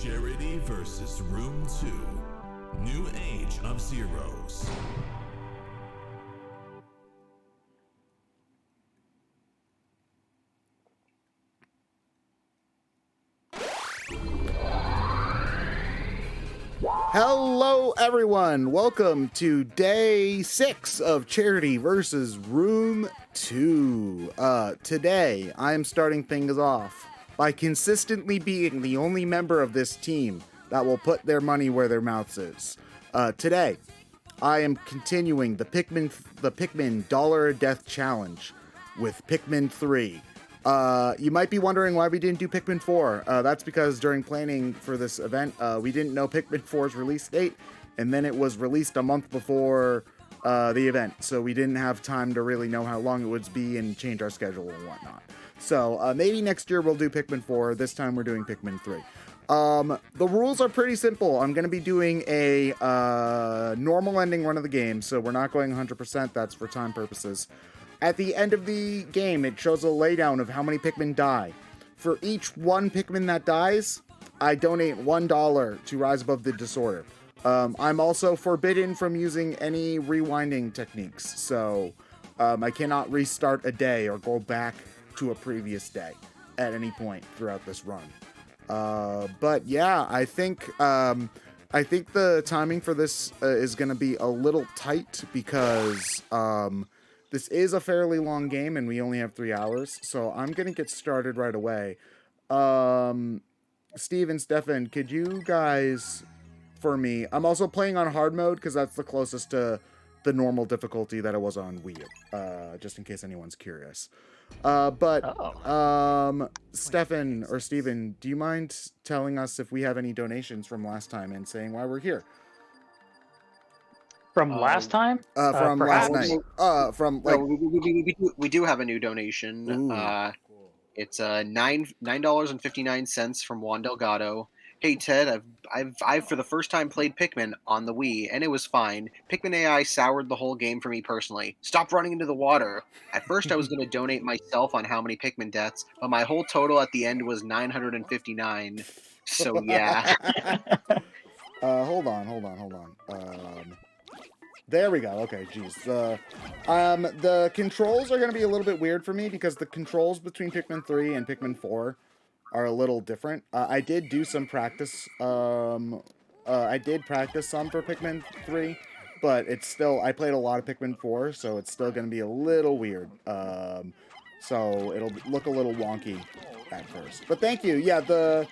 Charity versus Room 2. New Age of Zeros. Hello everyone, welcome to day 6 of Charity versus Room 2. Today I am starting things off by consistently being the only member of this team that will put their money where their mouth is. Today I am continuing the Pikmin Dollar a Death Challenge with Pikmin 3. You might be wondering why we didn't do Pikmin 4. That's because during planning for this event, we didn't know Pikmin 4's release date, and then it was released a month before the event, so we didn't have time to really know how long it would be and change our schedule and whatnot. So maybe next year we'll do Pikmin 4. This time we're doing Pikmin 3. The rules are pretty simple. I'm going to be doing a normal ending run of the game, so we're not going 100%. That's for time purposes. At the end of the game, it shows a laydown of how many Pikmin die. For each one Pikmin that dies, I donate $1 to Rise Above the Disorder. I'm also forbidden from using any rewinding techniques, so I cannot restart a day or go back to a previous day at any point throughout this run. But yeah, I think the timing for this is going to be a little tight because this is a fairly long game, and we only have 3 hours, so I'm going to get started right away. Steve and Stefan, could you guys, for me, I'm also playing on hard mode, because that's the closest to the normal difficulty that it was on Wii U, just in case anyone's curious. Stefan or Steven, do you mind telling us if we have any donations from last time and saying why we're here? From last time? From perhaps? last night. We do have a new donation. Ooh. It's $9.59 from Juan Delgado. Hey Ted, I've for the first time played Pikmin on the Wii, and it was fine. Pikmin AI soured the whole game for me personally. Stop running into the water. At first I was going to donate myself on how many Pikmin deaths, but my whole total at the end was 959. So yeah. Hold on. There we go. Okay, geez. The controls are going to be a little bit weird for me because the controls between Pikmin 3 and Pikmin 4 are a little different. I did do some practice. I did practice some for Pikmin 3, but it's still, I played a lot of Pikmin 4, so it's still going to be a little weird. So it'll look a little wonky at first. But thank you. Yeah, the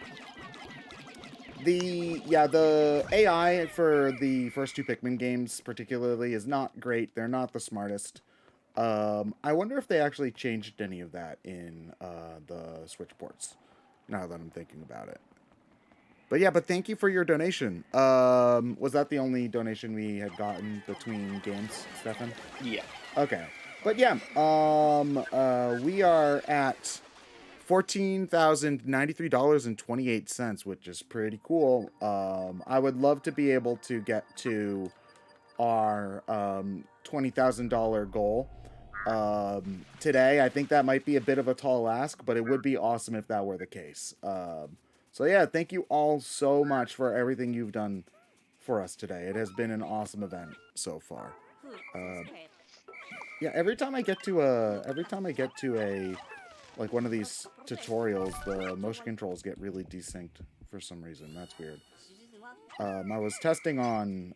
AI for the first 2 Pikmin games particularly is not great. They're not the smartest. I wonder if they actually changed any of that in the Switch ports, now that I'm thinking about it. But yeah, but thank you for your donation. Was that the only donation we had gotten between games, Stefan? Yeah. Okay. But yeah, we are at $14,093.28, which is pretty cool. I would love to be able to get to our $20,000 goal today. I think that might be a bit of a tall ask, but it would be awesome if that were the case. So yeah, thank you all so much for everything you've done for us today. It has been an awesome event so far. Yeah, every time I get to a like one of these tutorials, the motion controls get really desynced for some reason. That's weird. I was testing on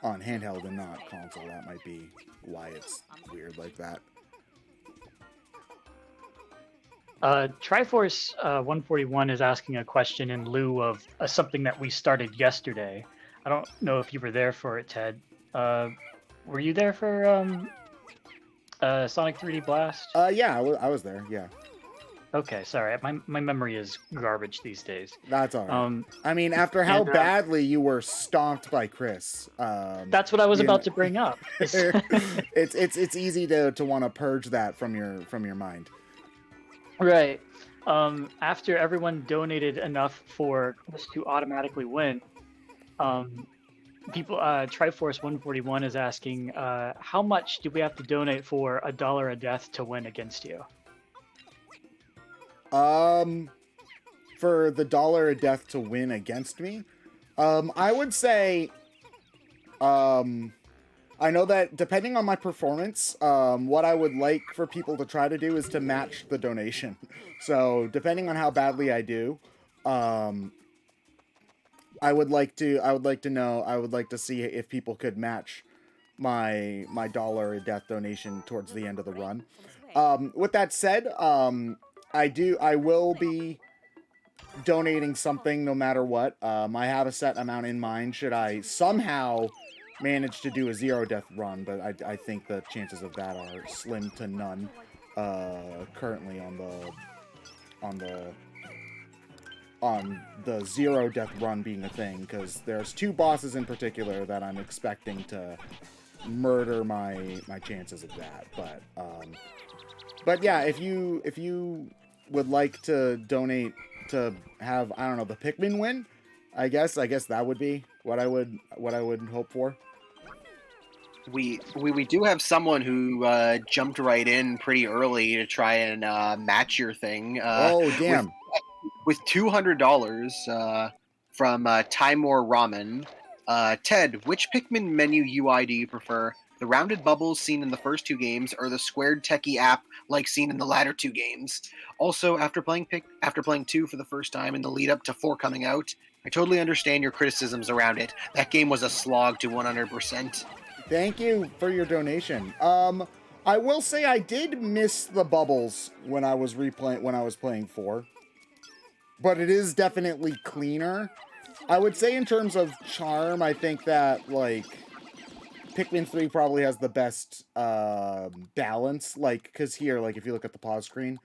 handheld and not console. That might be why it's weird like that. Triforce 141 is asking a question in lieu of something that we started yesterday. I don't know if you were there for it, Ted. Were you there for Sonic 3D Blast? Yeah, I was there, yeah. Okay, sorry. My memory is garbage these days. That's all right. I mean, after how badly you were stomped by Chris. That's what I was about to bring up. it's easy to want to purge that from your mind. Right. After everyone donated enough for us to automatically win, Triforce 141 is asking, how much do we have to donate for $1 a death to win against you? For the dollar a death to win against me, I would say, I know that depending on my performance, what I would like for people to try to do is to match the donation. So depending on how badly I do, I would like to see if people could match my dollar a death donation towards the end of the run. With that said, I will be donating something no matter what. I have a set amount in mind should I somehow manage to do a 0 death run, but I think the chances of that are slim to none currently on the 0 death run being a thing, because there's 2 bosses in particular that I'm expecting to murder my chances of that. But yeah, if you would like to donate to have, I don't know, the Pikmin win, I guess that would be what I would hope for. We do have someone who jumped right in pretty early to try and match your thing. Oh damn! With $200 from Timor Ramen. Ted, which Pikmin menu UI do you prefer? The rounded bubbles seen in the first 2 games, or the squared techie app like seen in the latter 2 games? Also, after playing 2 for the first time in the lead up to 4 coming out, I totally understand your criticisms around it. That game was a slog to 100%. Thank you for your donation. I will say I did miss the bubbles when I was playing 4. But it is definitely cleaner. I would say in terms of charm, I think that, like, Pikmin 3 probably has the best balance. Like, because here, like, if you look at the pause screen,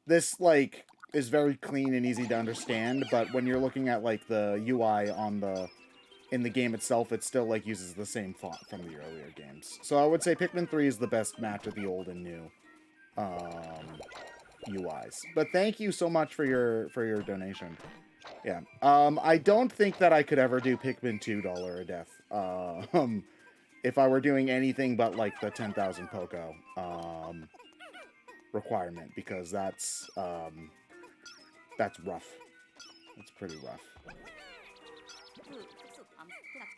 this, like, is very clean and easy to understand. But when you're looking at, like, the UI in the game itself, it still, like, uses the same font from the earlier games. So I would say Pikmin 3 is the best match of the old and new UIs. But thank you so much for your donation. Yeah. I don't think that I could ever do Pikmin $2 a death. If I were doing anything but like the 10,000 Poco requirement, because that's rough. That's pretty rough.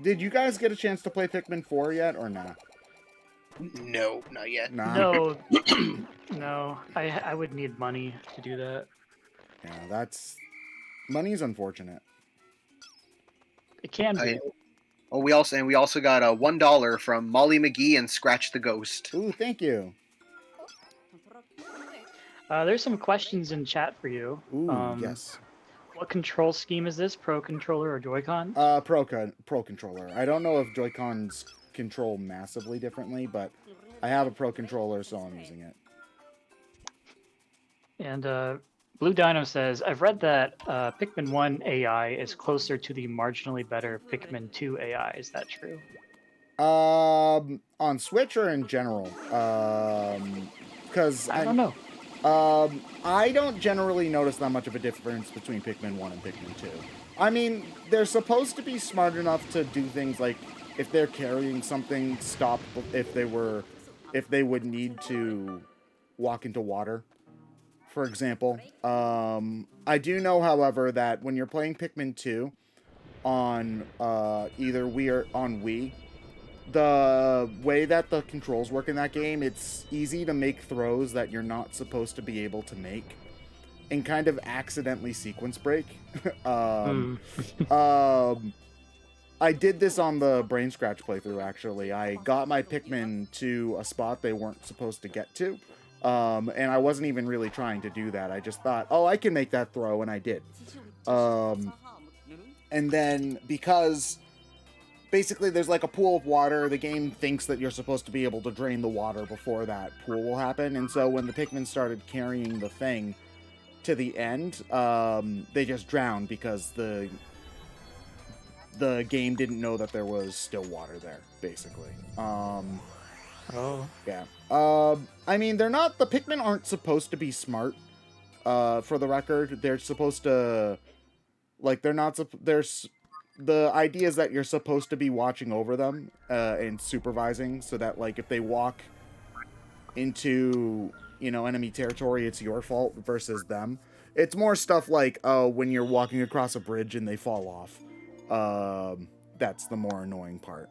Did you guys get a chance to play Pikmin 4 yet, or not? No, not yet. Nah? No, no. I would need money to do that. Yeah, money's unfortunate. It can be. We also got a $1 from Molly McGee and Scratch the Ghost. Ooh, thank you. There's some questions in chat for you. Ooh, yes. What control scheme is this? Pro controller or Joy-Con? Pro controller. I don't know if Joy-Cons control massively differently, but I have a Pro controller, so I'm using it. And Blue Dino says, I've read that Pikmin 1 AI is closer to the marginally better Pikmin 2 AI. Is that true? On Switch or in general? Because I don't know. I don't generally notice that much of a difference between Pikmin 1 and Pikmin 2. I mean, they're supposed to be smart enough to do things like, if they're carrying something, stop if they would need to walk into water, for example. I do know, however, that when you're playing Pikmin 2 on either Wii or on Wii, the way that the controls work in that game, it's easy to make throws that you're not supposed to be able to make and kind of accidentally sequence break. I did this on the Brain Scratch playthrough, actually. I got my Pikmin to a spot they weren't supposed to get to, and I wasn't even really trying to do that. I just thought, oh, I can make that throw, and I did. And then, because basically there's like a pool of water, the game thinks that you're supposed to be able to drain the water before that pool will happen, and so when the Pikmin started carrying the thing to the end, they just drowned because the game didn't know that there was still water there, basically. Yeah. I mean, the Pikmin aren't supposed to be smart, for the record. They're supposed to, like, the idea is that you're supposed to be watching over them, and supervising, so that, like, if they walk into, enemy territory, it's your fault versus them. It's more stuff like, oh, when you're walking across a bridge and they fall off. That's the more annoying part.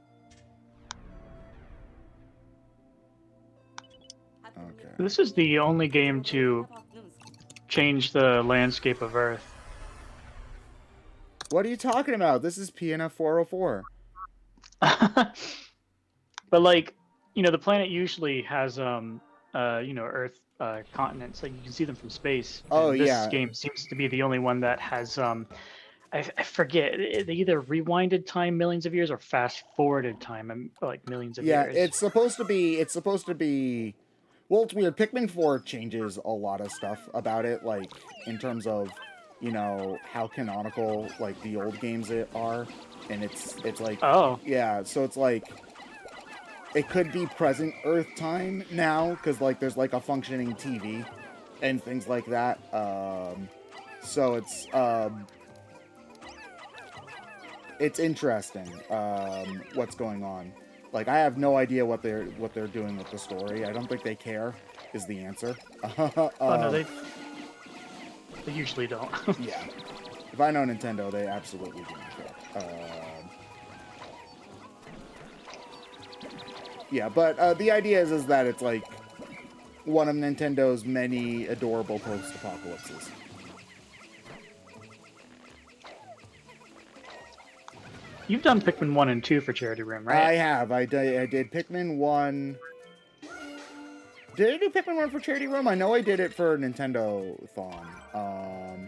Okay. This is the only game to change the landscape of Earth. What are you talking about? This is PNF 404. But like, the planet usually has Earth continents, like you can see them from space. Oh, and this yeah. game seems to be the only one that has I forget, they either rewinded time millions of years or fast forwarded time like millions of years. Yeah, it's supposed to be. Well, it's weird. Pikmin 4 changes a lot of stuff about it, like in terms of, how canonical like the old games are, and it's like, Oh, yeah, so it's like it could be present Earth time now because like there's like a functioning TV and things like that. So it's interesting what's going on. Like, I have no idea what they're doing with the story. I don't think they care, is the answer. oh no, they usually don't. Yeah. If I know Nintendo, they absolutely do not care. Yeah, but the idea is that it's like one of Nintendo's many adorable post-apocalypses. You've done Pikmin 1 and 2 for Charity Room, right? I have. I did Pikmin 1. Did I do Pikmin 1 for Charity Room? I know I did it for Nintendo-thon.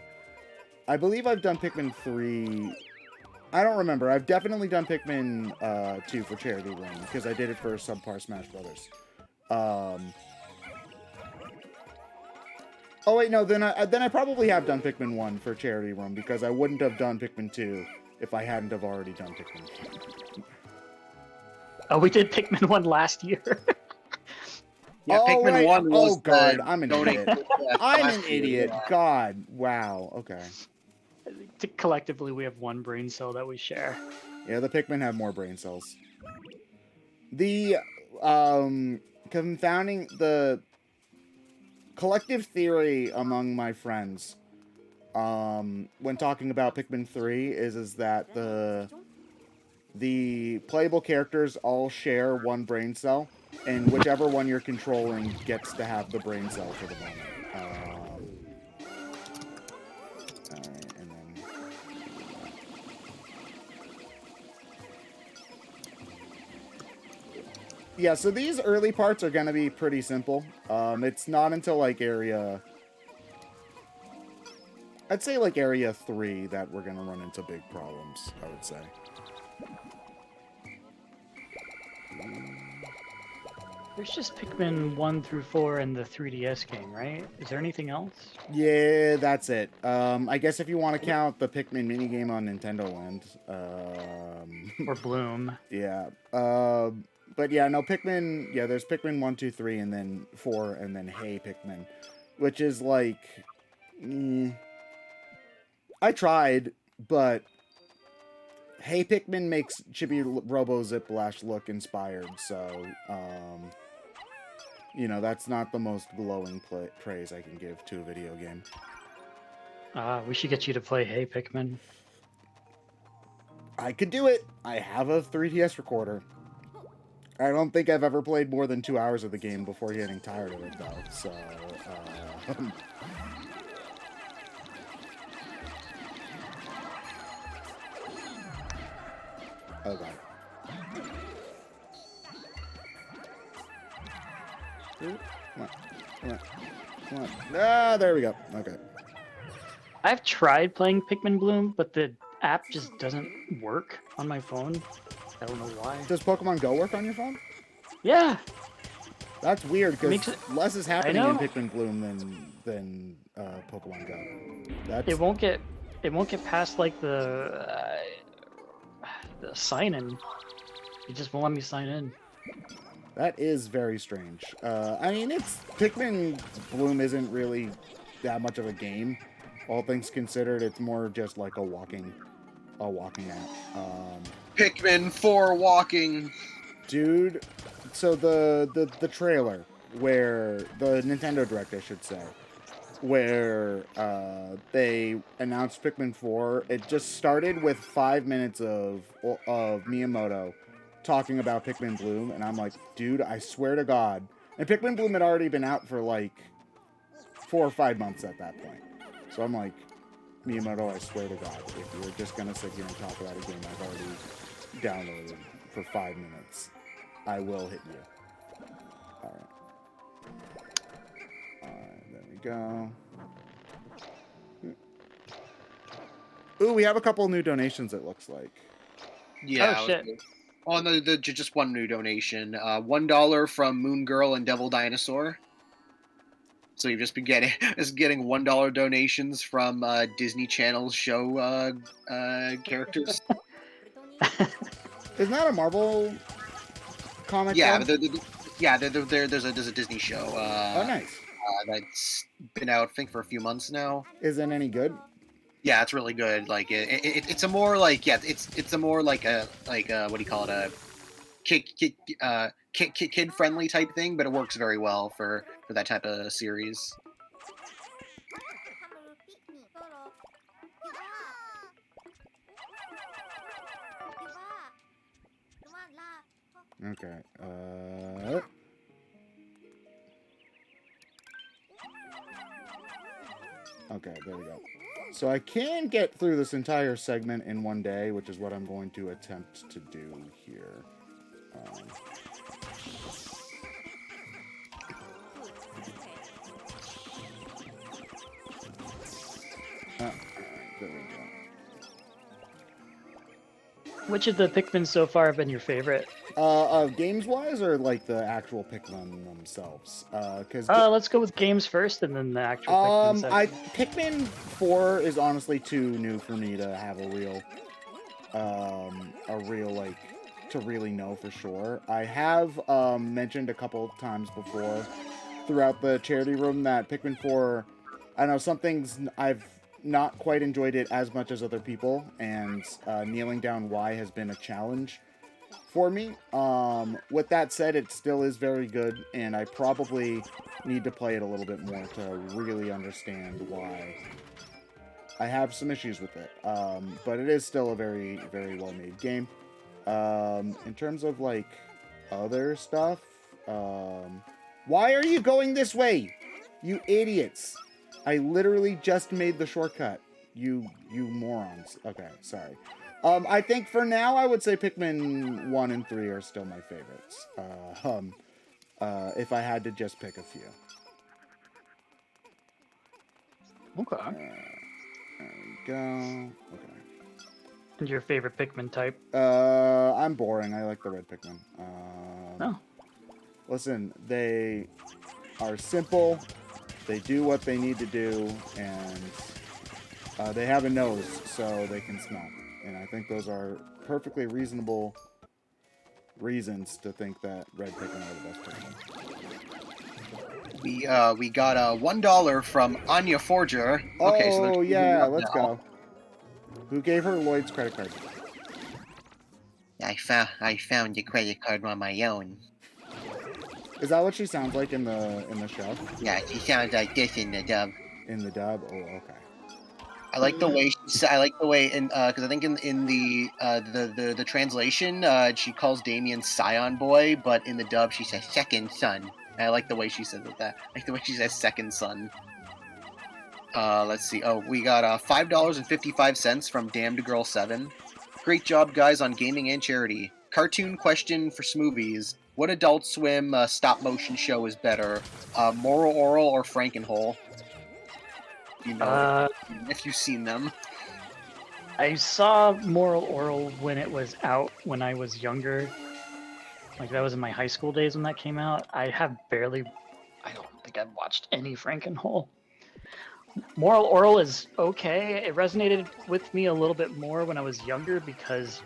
I believe I've done Pikmin 3. I don't remember. I've definitely done Pikmin 2 for Charity Room because I did it for Subpar Smash Brothers. Oh wait, no. Then I probably have done Pikmin 1 for Charity Room because I wouldn't have done Pikmin 2 if I hadn't have already done Pikmin 2. Oh, we did Pikmin 1 last year. Yeah, Oh, Pikmin right. 1 was Oh, God, the I'm an donate- idiot. yeah, I'm last an year, idiot. yeah. God. Wow. Okay. Collectively, we have one brain cell that we share. Yeah, the Pikmin have more brain cells. The confounding the collective theory among my friends when talking about Pikmin 3 is that the playable characters all share one brain cell, and whichever one you're controlling gets to have the brain cell for the moment. Alright, and then... Yeah, so these early parts are going to be pretty simple. It's not until, like, I'd say, like, Area 3 that we're going to run into big problems, I would say. There's just Pikmin 1 through 4 in the 3DS game, right? Is there anything else? Yeah, that's it. I guess if you want to count the Pikmin minigame on Nintendo Land. Or Bloom? Yeah. But yeah, no, Pikmin... Yeah, there's Pikmin 1, 2, 3, and then 4, and then Hey Pikmin. Which is like... I tried, but... Hey Pikmin makes Chibi Robo Ziplash look inspired, so... that's not the most glowing praise I can give to a video game. We should get you to play Hey Pikmin. I could do it! I have a 3DS recorder. I don't think I've ever played more than 2 hours of the game before getting tired of it, though, so... Oh, God. Come on. Come on. Come on. Ah, there we go. Okay. I've tried playing Pikmin Bloom, but the app just doesn't work on my phone. I don't know why. Does Pokemon Go work on your phone? Yeah. That's weird, because less is happening in know. Pikmin Bloom than Pokemon Go. That's... It won't get past like the sign in. It just won't let me sign in. That is very strange. I mean, Pikmin Bloom isn't really that much of a game. All things considered, it's more just like a walking app. Pikmin 4 walking. Dude, so the trailer. where the Nintendo Direct, I should say, where they announced Pikmin 4. It just started with 5 minutes of Miyamoto talking about Pikmin Bloom, and I'm like, dude, I swear to God. And Pikmin Bloom had already been out for like 4 or 5 months at that point. So I'm like, Miyamoto, I swear to God, if you're just gonna sit here and talk about a game I've already downloaded for 5 minutes, I will hit you. Alright. There we go. Ooh, we have a couple new donations, it looks like. Yeah. Oh shit. Oh, no, just one new donation. $1 from Moon Girl and Devil Dinosaur. So you've just been getting $1 donations from Disney Channel's show characters. Isn't that a Marvel comic? Yeah, though? but there's a Disney show. Oh, nice. That's been out, I think, for a few months now. Isn't any good? Yeah, it's really good. Like it's a more like it's a more like a what do you call it, a kid friendly type thing, but it works very well for that type of series. Okay. Okay, there we go. So I can get through this entire segment in one day, which is what I'm going to attempt to do here. There we go. Which of the Pikmin so far have been your favorite? Games-wise, or like the actual Pikmin themselves? Let's go with games first, and then the actual Pikmin second. Pikmin 4 is honestly too new for me to have a real like to really know for sure. I have mentioned a couple times before throughout the charity room that Pikmin 4, I know some things I've not quite enjoyed it as much as other people, and kneeling down Y has been a challenge for me. With that said, it still is very good, and I probably need to play it a little bit more to really understand why I have some issues with it. But it is still a very, very well-made game. In terms of, like, other stuff, why are you going this way? You idiots. I literally just made the shortcut. You morons. Okay, sorry. I think for now, I would say Pikmin 1 and 3 are still my favorites. If I had to just pick a few. Okay. There we go. Okay. And your favorite Pikmin type? I'm boring. I like the red Pikmin. Oh. Listen, they are simple. They do what they need to do, and they have a nose, so they can smell. And I think those are perfectly reasonable reasons to think that red Pikmin are the best Pikmin. We got $1 from Anya Forger. Okay, oh, so yeah, let's go. Who gave her Lloyd's credit card? I found the credit card on my own. Is that what she sounds like in the show? Yeah, she sounds like this in the dub. In the dub? Oh, okay. I like the way because I think in the translation she calls Damien Scion Boy, but in the dub she says second son. And I like the way she says that. I like the way she says second son. Let's see. Oh, we got $5.55 from Damned Girl 7. Great job, guys, on gaming and charity. Cartoon question for Smoothies. What Adult Swim stop-motion show is better? Moral Oral or Frankenhole? You know, if you've seen them. I saw Moral Oral when it was out when I was younger. Like, that was in my high school days when that came out. I don't think I've watched any Frankenhole. Moral Oral is okay. It resonated with me a little bit more when I was younger because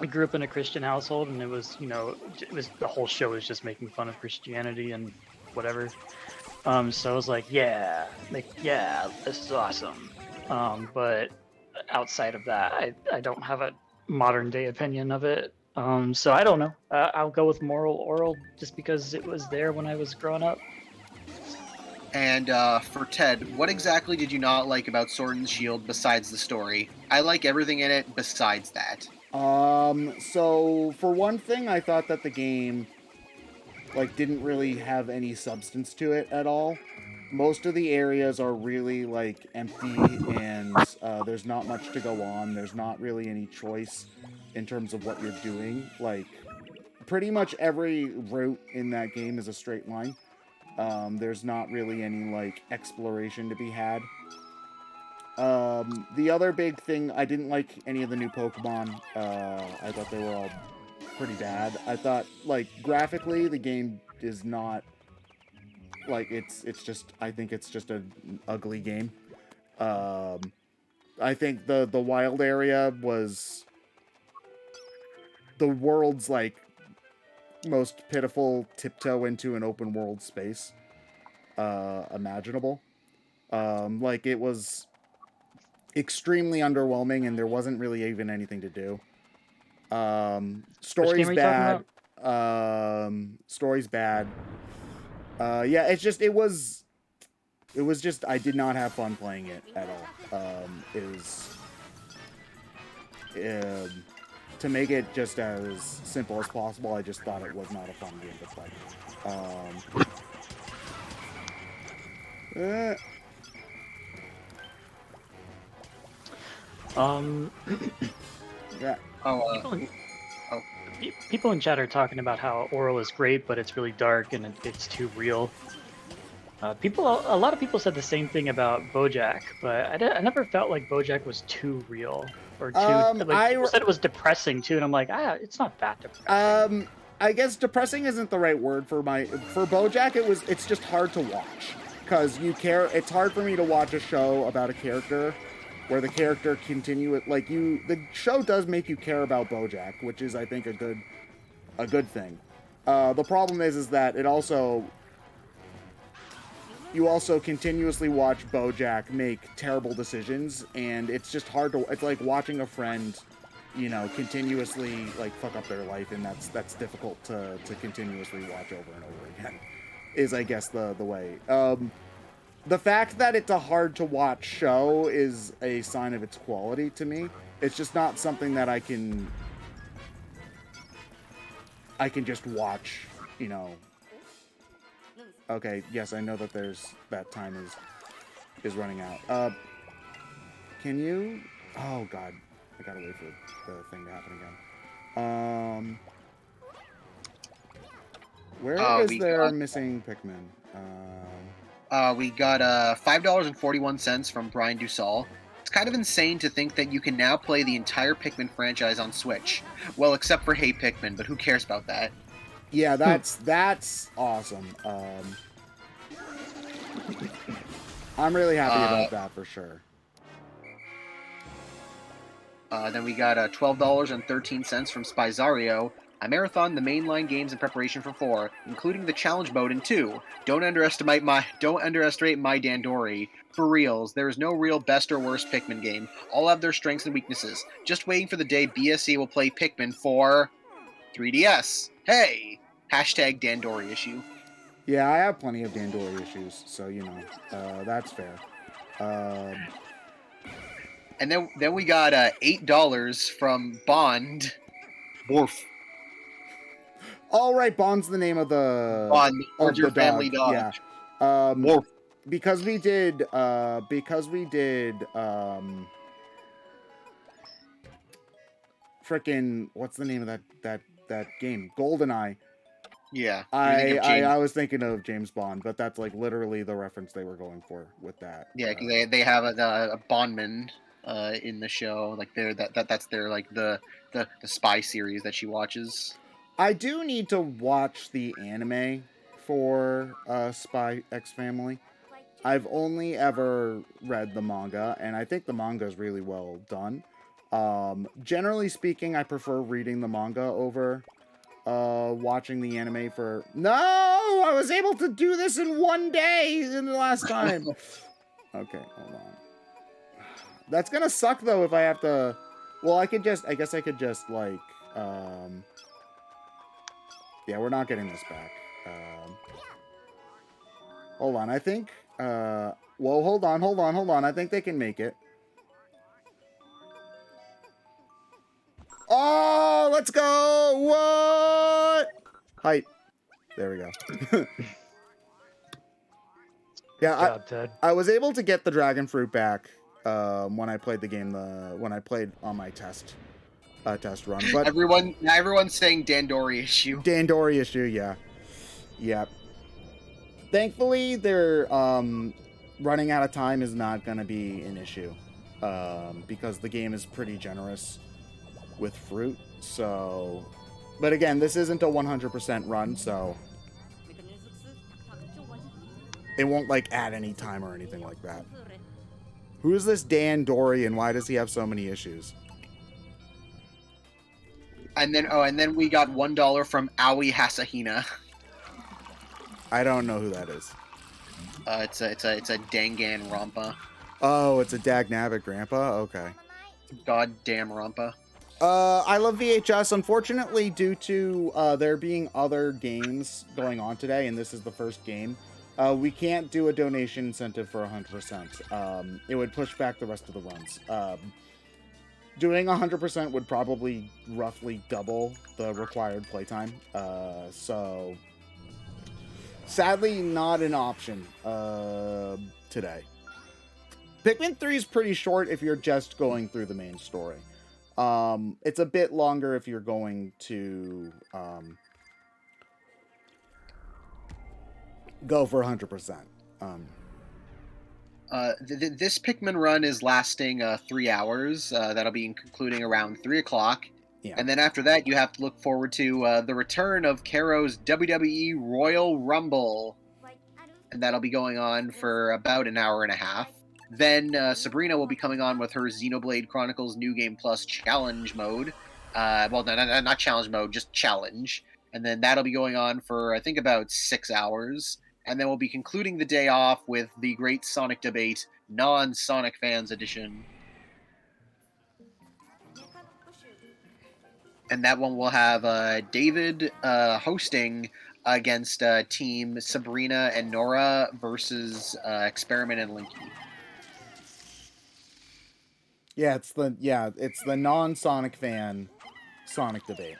I grew up in a Christian household, and it was, the whole show was just making fun of Christianity and whatever. So I was like, yeah, this is awesome. But outside of that, I don't have a modern day opinion of it. So I don't know. I'll go with moral oral just because it was there when I was growing up. And for Ted, what exactly did you not like about Sword and Shield besides the story? I like everything in it besides that. So for one thing, I thought that the game like didn't really have any substance to it at all. Most of the areas are really like empty, and there's not much to go on. There's not really any choice in terms of what you're doing. Like pretty much every route in that game is a straight line. There's not really any like exploration to be had. The other big thing, I didn't like any of the new Pokemon. I thought they were all pretty bad. I thought, like, graphically, the game is not, like, it's just, I think it's just an ugly game. I think the wild area was the world's, like, most pitiful tiptoe into an open world space imaginable. Like, it was extremely underwhelming, and there wasn't really even anything to do. Which game Story's are you talking bad. about? Story's bad. Yeah, it was just, I did not have fun playing it at all. It was, to make it just as simple as possible, I just thought it was not a fun game to play. Yeah. People in chat are talking about how oral is great, but it's really dark and it's too real. A lot of people said the same thing about BoJack, but I never felt like BoJack was too real or too people said it was depressing too, and I'm like, it's not that depressing. I guess depressing isn't the right word for BoJack. It's just hard to watch because you care. It's hard for me to watch a show about a character where the character the show does make you care about BoJack, which is, I think, a good thing. The problem is that you also continuously watch BoJack make terrible decisions, and it's just hard to. It's like watching a friend, continuously like fuck up their life, and that's difficult to continuously watch over and over again. Is, I guess, the way. The fact that it's a hard to watch show is a sign of its quality to me. It's just not something that I can just watch, Okay, yes, I know that that time is running out. Can you? Oh God, I gotta wait for the thing to happen again. Where is there missing Pikmin? We got $5.41 from Brian Dussault. It's kind of insane to think that you can now play the entire Pikmin franchise on Switch. Well, except for Hey Pikmin, but who cares about that? Yeah, that's awesome. I'm really happy about that for sure. Then we got $12.13 from Spyzario. I marathoned the mainline games in preparation for 4, including the challenge mode in 2. Don't underestimate my Dandori. For reals, there is no real best or worst Pikmin game. All have their strengths and weaknesses. Just waiting for the day BSC will play Pikmin for 3DS. Hey! Hashtag Dandori issue. Yeah, I have plenty of Dandori issues, so that's fair. And then we got $8 from Bond. Worf. All right, Bond's the name of the Bond, of your the family dog. dog. Yeah. Worf. Because we did frickin' what's the name of that game? GoldenEye. Yeah. I was thinking of James Bond, but that's like literally the reference they were going for with that. Yeah, because they have a Bondman in the show. Like that's their like the spy series that she watches. I do need to watch the anime for Spy X Family. I've only ever read the manga, and I think the manga is really well done. Generally speaking, I prefer reading the manga over watching the anime for... No! I was able to do this in one day in the last time. Okay, hold on. That's gonna suck, though, if I have to... Well, I guess I could just, like... Yeah, we're not getting this back. Hold on, I think... well, hold on. I think they can make it. Oh, let's go! What? Height. There we go. Yeah, Good job, Ted. I was able to get the dragon fruit back when I played the game. When I played on my test run, but everyone's saying Dandori issue. Dandori issue, yeah. Thankfully, their running out of time is not going to be an issue because the game is pretty generous with fruit. So, but again, this isn't a 100% run, so it won't like add any time or anything like that. Who is this Dandori and why does he have so many issues? And then we got $1 from Aoi Hasahina. I don't know who that is. It's a Dangan Rampa. Oh, it's a Dagnabbit Grandpa? Okay. Goddamn Rampa. I love VHS. Unfortunately, due to there being other games going on today, and this is the first game, we can't do a donation incentive for 100%. It would push back the rest of the runs. Doing 100% would probably roughly double the required playtime. So, sadly, not an option today. Pikmin 3 is pretty short if you're just going through the main story. It's a bit longer if you're going to go for 100%. This Pikmin run is lasting 3 hours. That'll be concluding around 3 o'clock. Yeah. And then after that, you have to look forward to the return of Caro's WWE Royal Rumble. And that'll be going on for about an hour and a half. Then Sabrina will be coming on with her Xenoblade Chronicles New Game Plus Challenge mode. Well, no, not Challenge mode, just Challenge. And then that'll be going on for, I think, about 6 hours. And then we'll be concluding the day off with the Great Sonic Debate Non-Sonic Fans Edition. And that one will have David hosting against Team Sabrina and Nora versus Experiment and Linky. Yeah, it's the non-Sonic fan Sonic Debate.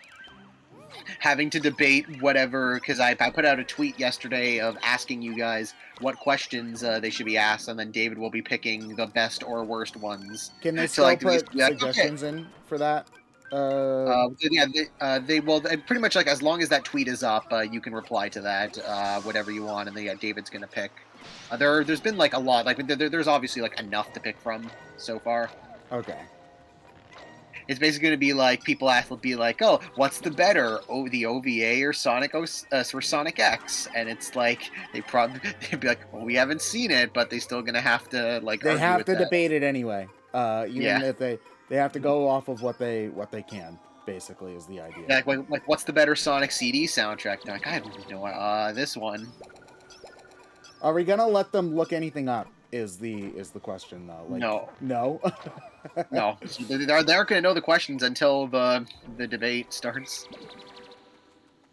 Having to debate whatever, because I put out a tweet yesterday of asking you guys what questions they should be asked, and then David will be picking the best or worst ones. Can they still put suggestions in for that? They will pretty much like as long as that tweet is up, you can reply to that whatever you want, and then David's gonna pick. There's been like a lot, like there's obviously like enough to pick from so far. Okay. It's basically going to be like people will be like, "Oh, what's the better, the OVA or Sonic or Sonic X?" And it's like they'd be like, "Well, we haven't seen it, but they're still going to have to like." They have to debate it anyway. Even if they have to go off of what they can. Basically, is the idea. Yeah, like what's the better Sonic CD soundtrack? Like, I don't know. This one. Are we gonna let them look anything up? Is the question though? Like, no. No. No. They aren't going to know the questions until the debate starts.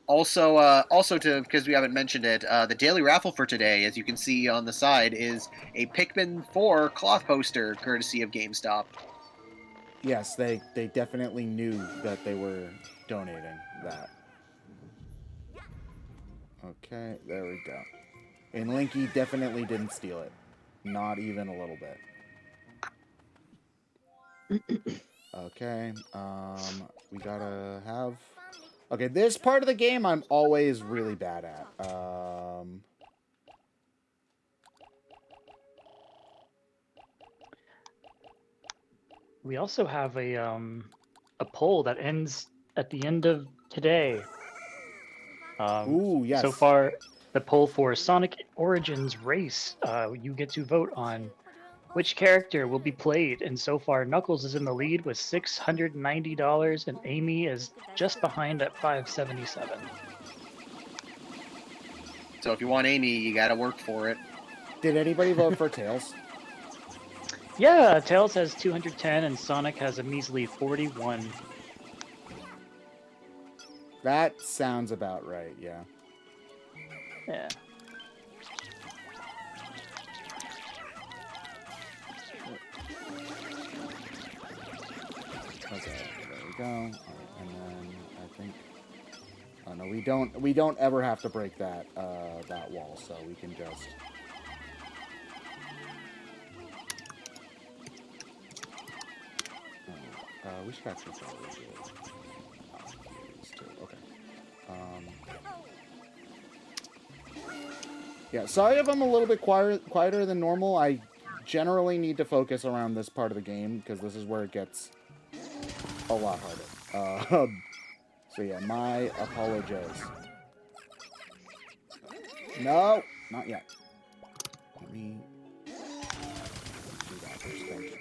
Also, because we haven't mentioned it, the daily raffle for today, as you can see on the side, is a Pikmin 4 cloth poster, courtesy of GameStop. Yes, they definitely knew that they were donating that. Okay, there we go. And Linky definitely didn't steal it. Not even a little bit. Okay, we gotta have... Okay, this part of the game I'm always really bad at. We also have a poll that ends at the end of today. Ooh, yes. So far, the poll for Sonic Origins Race, you get to vote on which character will be played, and so far Knuckles is in the lead with $690, and Amy is just behind at $577. So if you want Amy, you gotta work for it. Did anybody vote for Tails? Yeah, Tails has 210, and Sonic has a measly 41. That sounds about right, yeah. Yeah. Okay, there we go. All right, and then I think... Oh, no, we don't ever have to break that, that wall, so we can just... we should actually probably do these two. Okay. Yeah, sorry if I'm a little bit quieter than normal. I generally need to focus around this part of the game because this is where it gets a lot harder. So yeah, my apologies. No, not yet. Let me do that first. Thank you.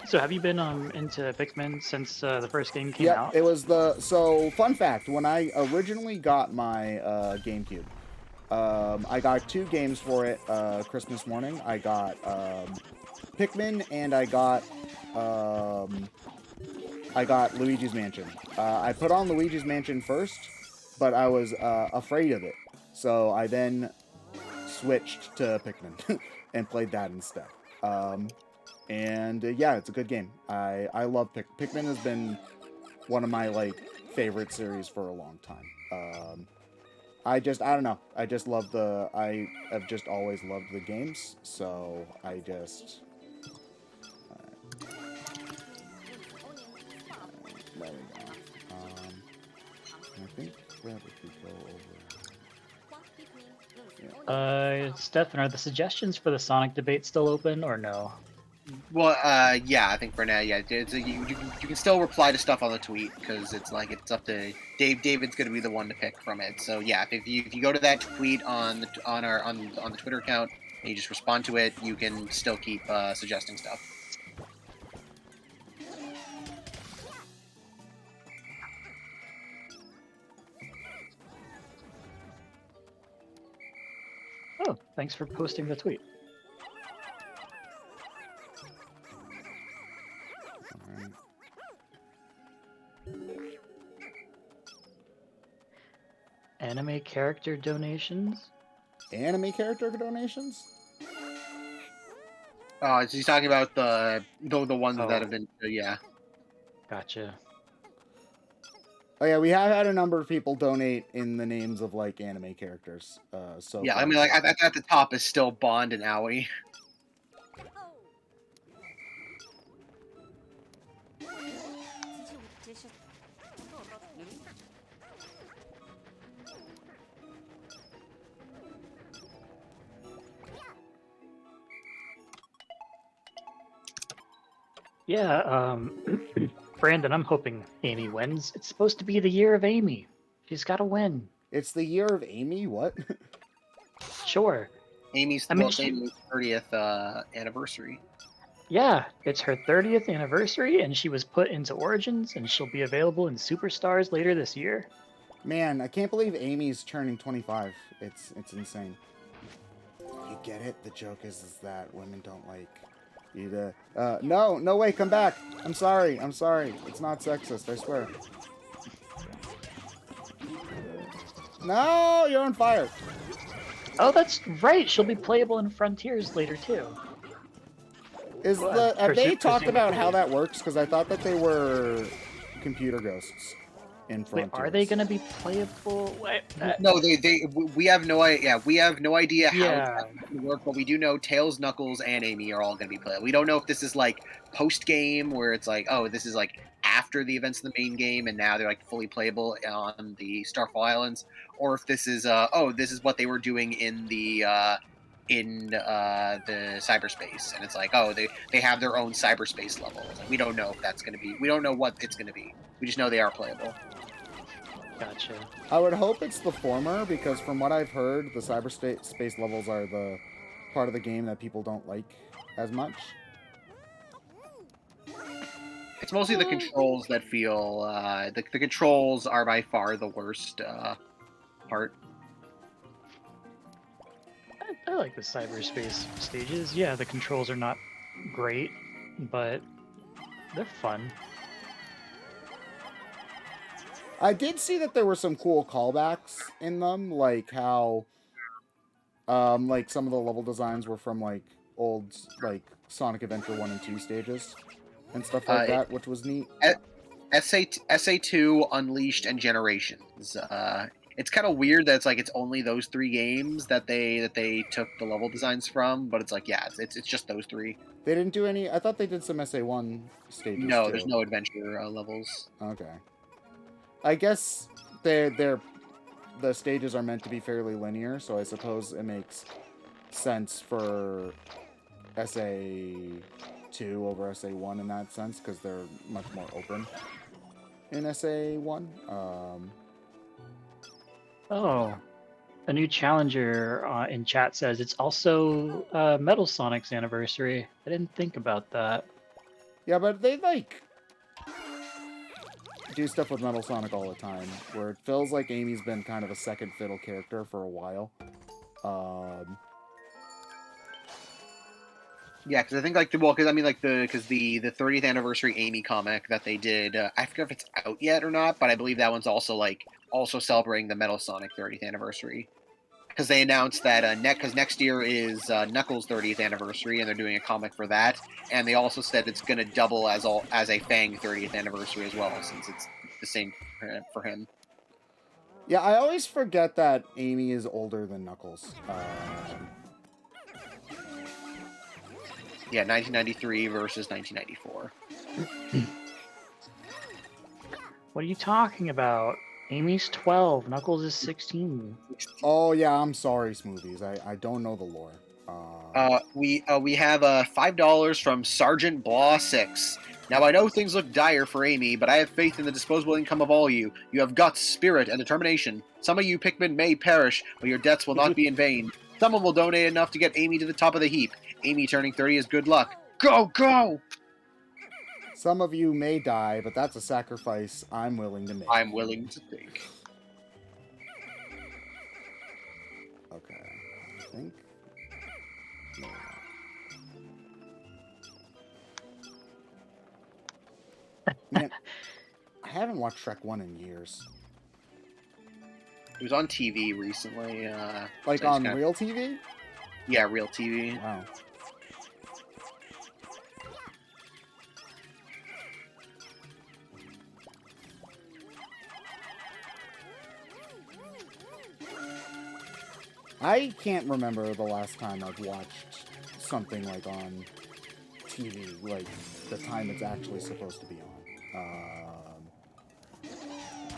So have you been into Pikmin since the first game came out? It was so fun fact, when I originally got my GameCube, I got 2 games for it Christmas morning. I got Pikmin and I got Luigi's Mansion. I put on Luigi's Mansion first, but I was afraid of it. So I then switched to Pikmin and played that instead. Yeah, it's a good game. I love Pikmin has been one of my favorite series for a long time. I don't know. I have just always loved the games, so I just there we go. I think where would we go over? Stefan, are the suggestions for the Sonic debate still open or no? Well, yeah, I think for now, yeah, you can still reply to stuff on the tweet because it's up to Dave. David's going to be the one to pick from it. So yeah, if you go to that tweet on the Twitter account and you just respond to it, you can still keep suggesting stuff. Oh, thanks for posting the tweet. Anime character donations? Anime character donations? Oh, he's talking about the ones that have been yeah. Gotcha. Oh yeah, we have had a number of people donate in the names of anime characters. So Yeah, far. I mean, at the top is still Bond and Owie. Yeah, Brandon, I'm hoping Amy wins. It's supposed to be the year of Amy. She's got to win. It's the year of Amy? What? Amy's Sure. Amy's 30th anniversary. Yeah, it's her 30th anniversary, and she was put into Origins, and she'll be available in Superstars later this year. Man, I can't believe Amy's turning 25. It's insane. You get it? The joke is that women don't like you to... no way, come back. I'm sorry. It's not sexist, I swear. No, you're on fire. Oh, that's right. She'll be playable in Frontiers later, too. Have they talked about how that works? Because I thought that they were computer ghosts in Frontiers. Wait, are they going to be playable? No, we have no idea. Yeah, we have no idea how Yeah. it's going to work, but we do know Tails, Knuckles, and Amy are all going to be playable. We don't know if this is post game where it's this is after the events of the main game and now they're fully playable on the Starfall Islands, or if this is this is what they were doing in the cyberspace, and it's they have their own cyberspace level. We don't know if that's going to be. We don't know what it's going to be. We just know they are playable. Gotcha. I would hope it's the former, because from what I've heard, the cyberspace levels are the part of the game that people don't like as much. It's mostly the controls that feel... the controls are by far the worst part. I like the cyberspace stages. Yeah, the controls are not great, but They're fun. I did see that there were some cool callbacks in them, like how, like some of the level designs were from like old like Sonic Adventure 1 and 2 stages and stuff like that, which was neat. SA2, Unleashed, and Generations. It's kind of weird that it's only those 3 games that they took the level designs from, but it's like, yeah, it's just those 3. They didn't do any. I thought they did some SA1 stages No, there's too. no adventure levels. Okay. I guess the stages are meant to be fairly linear, so I suppose it makes sense for SA2 over SA1 in that sense, because they're much more open in SA1. Oh, a new challenger in chat says it's also Metal Sonic's anniversary. I didn't think about that. Yeah, but they like do stuff with Metal Sonic all the time, where it feels like Amy's been kind of a second fiddle character for a while. Yeah, because I think the 30th anniversary Amy comic that they did, I forget if it's out yet or not, but I believe that one's also celebrating the Metal Sonic 30th anniversary. Because they announced that next year is Knuckles' 30th anniversary, and they're doing a comic for that. And they also said it's going to double as a Fang 30th anniversary as well, since it's the same for him. Yeah, I always forget that Amy is older than Knuckles. Yeah, 1993 versus 1994. What are you talking about? Amy's 12, Knuckles is 16. Oh yeah, I'm sorry, Smoothies. I don't know the lore. We have $5 from Sergeant Blah 6. Now I know things look dire for Amy, but I have faith in the disposable income of all you. You have guts, spirit, and determination. Some of you Pikmin may perish, but your debts will not be in vain. Someone will donate enough to get Amy to the top of the heap. Amy turning 30 is good luck. Go, go! Some of you may die, but that's a sacrifice I'm willing to make. I'm willing to take. Okay, I think. No. Man, I haven't watched Shrek 1 in years. It was on TV recently. Like on real TV? Yeah, real TV. Wow. I can't remember the last time I've watched something like on TV, like the time it's actually supposed to be on.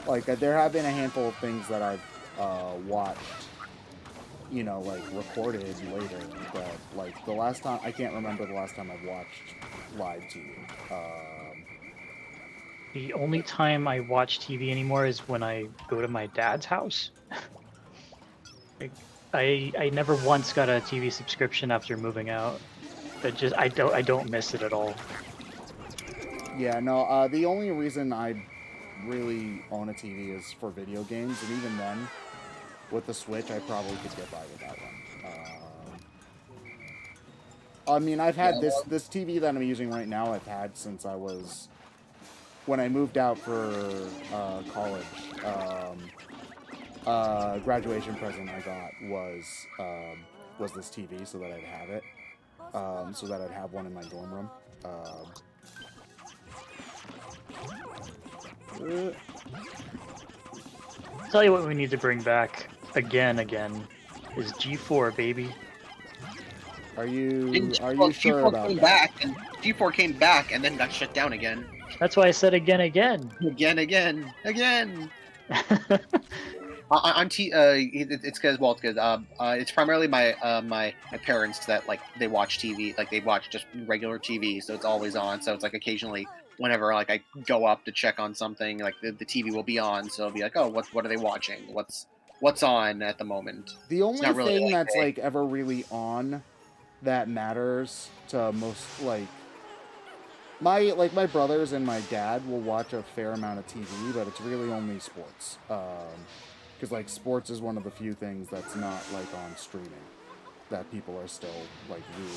Like there have been a handful of things that I've watched, you know, like recorded later, but like the last time, I can't remember the last time I've watched live TV. The only time I watch TV anymore is when I go to my dad's house. I never once got a TV subscription after moving out. I don't miss it at all. Yeah, no. The only reason I really own a TV is for video games, and even then, with the Switch, I probably could get by without one. I mean, I've had this TV that I'm using right now. I've had since I was when I moved out for college. Graduation present I got was this TV, so that I'd have it, so that I'd have one in my dorm room. Tell you what we need to bring back again is G4, baby. Are you sure G4 about came that? back, and G4 came back and then got shut down again. That's why I said again. Again. It's because it's primarily my parents that like they watch TV, like they watch just regular TV, so it's always on. So it's like occasionally, whenever like I go up to check on something, like the TV will be on, so it'll be like, oh, what are they watching? What's on at the moment? The only really thing like, that's like ever really on that matters to most my brothers and my dad will watch a fair amount of TV, but it's really only sports. Because like sports is one of the few things that's not like on streaming that people are still like really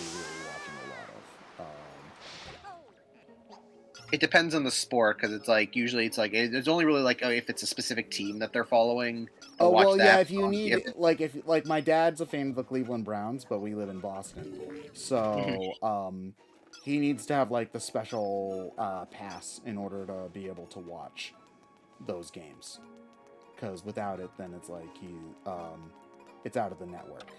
watching a lot of. It depends on the sport because it's like usually it's like it's only really like if it's a specific team that they're following. They'll Oh watch well, yeah. that. If you need, if my dad's a fan of the Cleveland Browns, but we live in Boston, Mhm. so he needs to have like the special pass in order to be able to watch those games. Because without it, then it's like it's out of the network.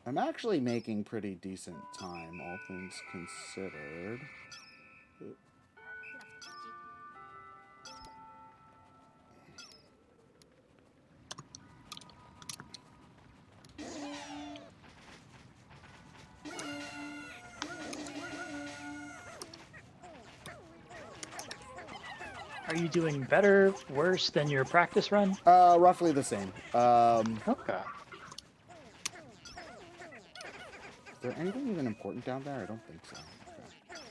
I'm actually making pretty decent time, all things considered. Are you doing better, worse than your practice run? Roughly the same. Okay. Is there anything even important down there? I don't think so. Okay.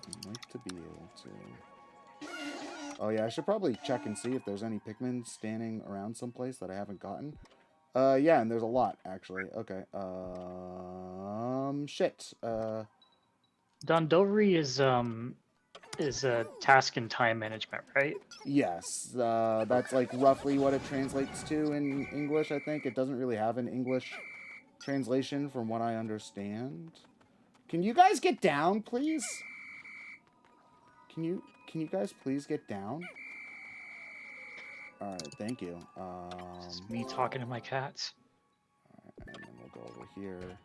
I'd like to be able to... Oh yeah, I should probably check and see if there's any Pikmin standing around someplace that I haven't gotten. Yeah, and there's a lot, actually. Okay, shit. Dandori is a task and time management, right? Yes, that's like roughly what it translates to in English, I think. It doesn't really have an English translation from what I understand. Can you guys get down, please? Can you guys please get down? Alright, thank you. It's me talking to my cats. Alright, and then we'll go over here.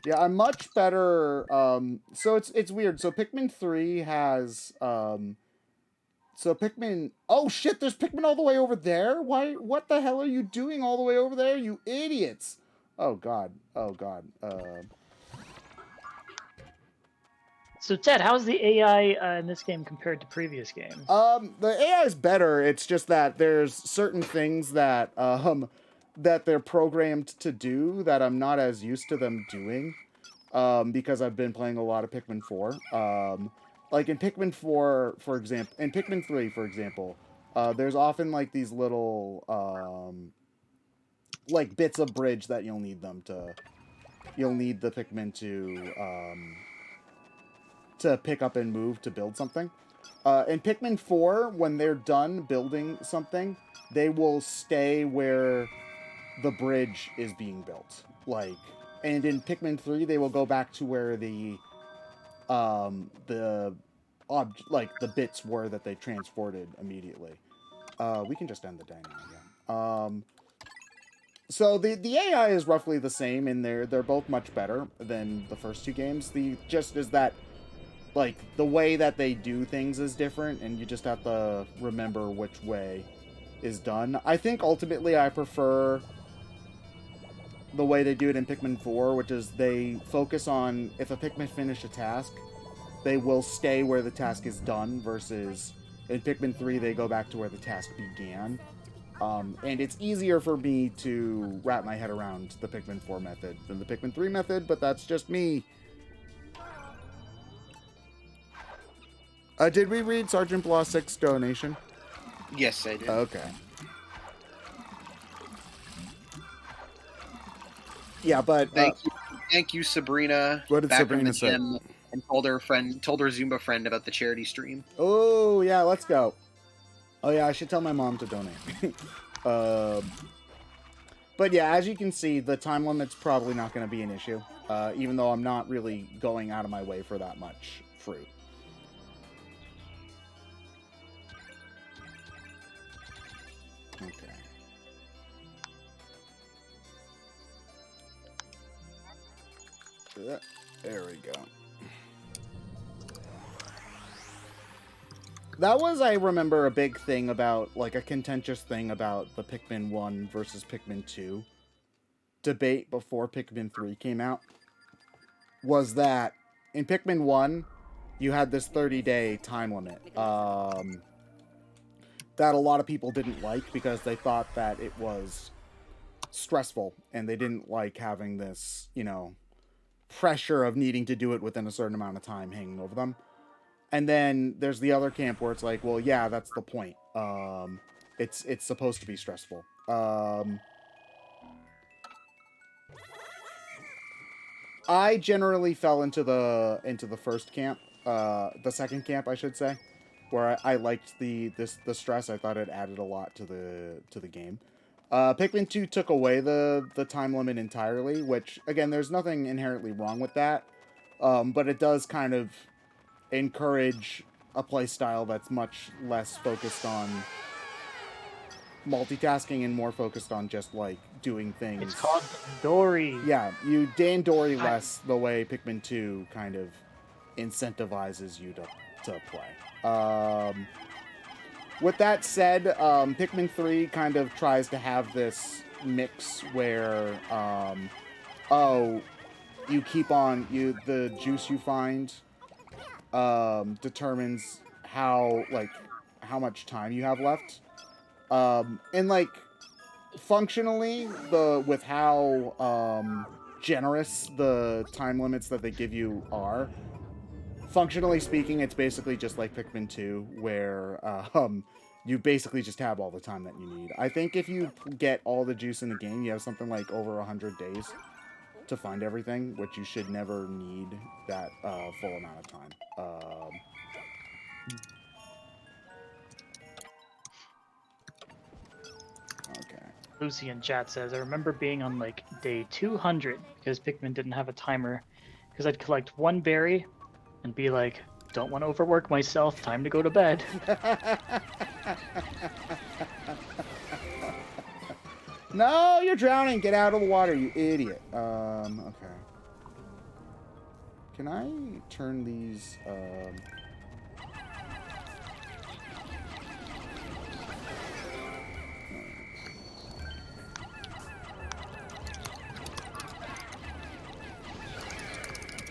Yeah, I'm much better. So it's weird. So Pikmin 3 has so Pikmin. Oh shit! There's Pikmin all the way over there. Why? What the hell are you doing all the way over there? You idiots! Oh god. Oh god. So Ted, how's the AI in this game compared to previous games? The AI is better. It's just that there's certain things that that they're programmed to do that I'm not as used to them doing. Because I've been playing a lot of Pikmin 4. Like in Pikmin 4, for example, in Pikmin 3, for example, there's often like these little like bits of bridge that you'll need the Pikmin to pick up and move to build something. In Pikmin 4, when they're done building something, they will stay where the bridge is being built. And in Pikmin 3, they will go back to where the bits were that they transported immediately. We can just end the day now, yeah. So the AI is roughly the same, and they're both much better than the first two games. Just is that like the way that they do things is different, and you just have to remember which way is done. I think ultimately I prefer the way they do it in Pikmin 4, which is they focus on if a Pikmin finish a task, they will stay where the task is done, versus in Pikmin 3 they go back to where the task began. And it's easier for me to wrap my head around the Pikmin 4 method than the Pikmin 3 method, but that's just me. Did we read Sergeant Blausick's donation? Yes, I did. Okay. Yeah, but Thank you, Sabrina. What did back Sabrina from the say? gym, and told her Zumba friend about the charity stream. Oh yeah, let's go. Oh yeah, I should tell my mom to donate. But yeah, as you can see, the time limit's probably not going to be an issue, even though I'm not really going out of my way for that much fruit. Okay. There we go. That was, I remember, a big thing about, like, a contentious thing about the Pikmin 1 versus Pikmin 2 debate before Pikmin 3 came out, was that in Pikmin 1, you had this 30-day time limit that a lot of people didn't like because they thought that it was stressful, and they didn't like having this, pressure of needing to do it within a certain amount of time hanging over them. And then there's the other camp where it's like, well, yeah, that's the point. It's supposed to be stressful. I generally fell into the first camp, the second camp, I should say, where I liked the stress. I thought it added a lot to the game. Pikmin 2 took away the time limit entirely, which again, there's nothing inherently wrong with that, but it does kind of encourage a play style that's much less focused on multitasking and more focused on just like doing things. It's called Dory. Yeah, you Dandori less the way Pikmin 2 kind of incentivizes you to play. With that said, Pikmin 3 kind of tries to have this mix where, you keep on, the juice you find determines how much time you have left. And like functionally, with how generous the time limits that they give you are, functionally speaking, it's basically just like Pikmin 2, where you basically just have all the time that you need. I think if you get all the juice in the game, you have something like over 100 days to find everything, which you should never need that full amount of time. Okay. Lucy in chat says, I remember being on like day 200 because Pikmin didn't have a timer. Because I'd collect one berry and be like, don't want to overwork myself, time to go to bed. No, you're drowning. Get out of the water, you idiot. Okay. Can I turn these,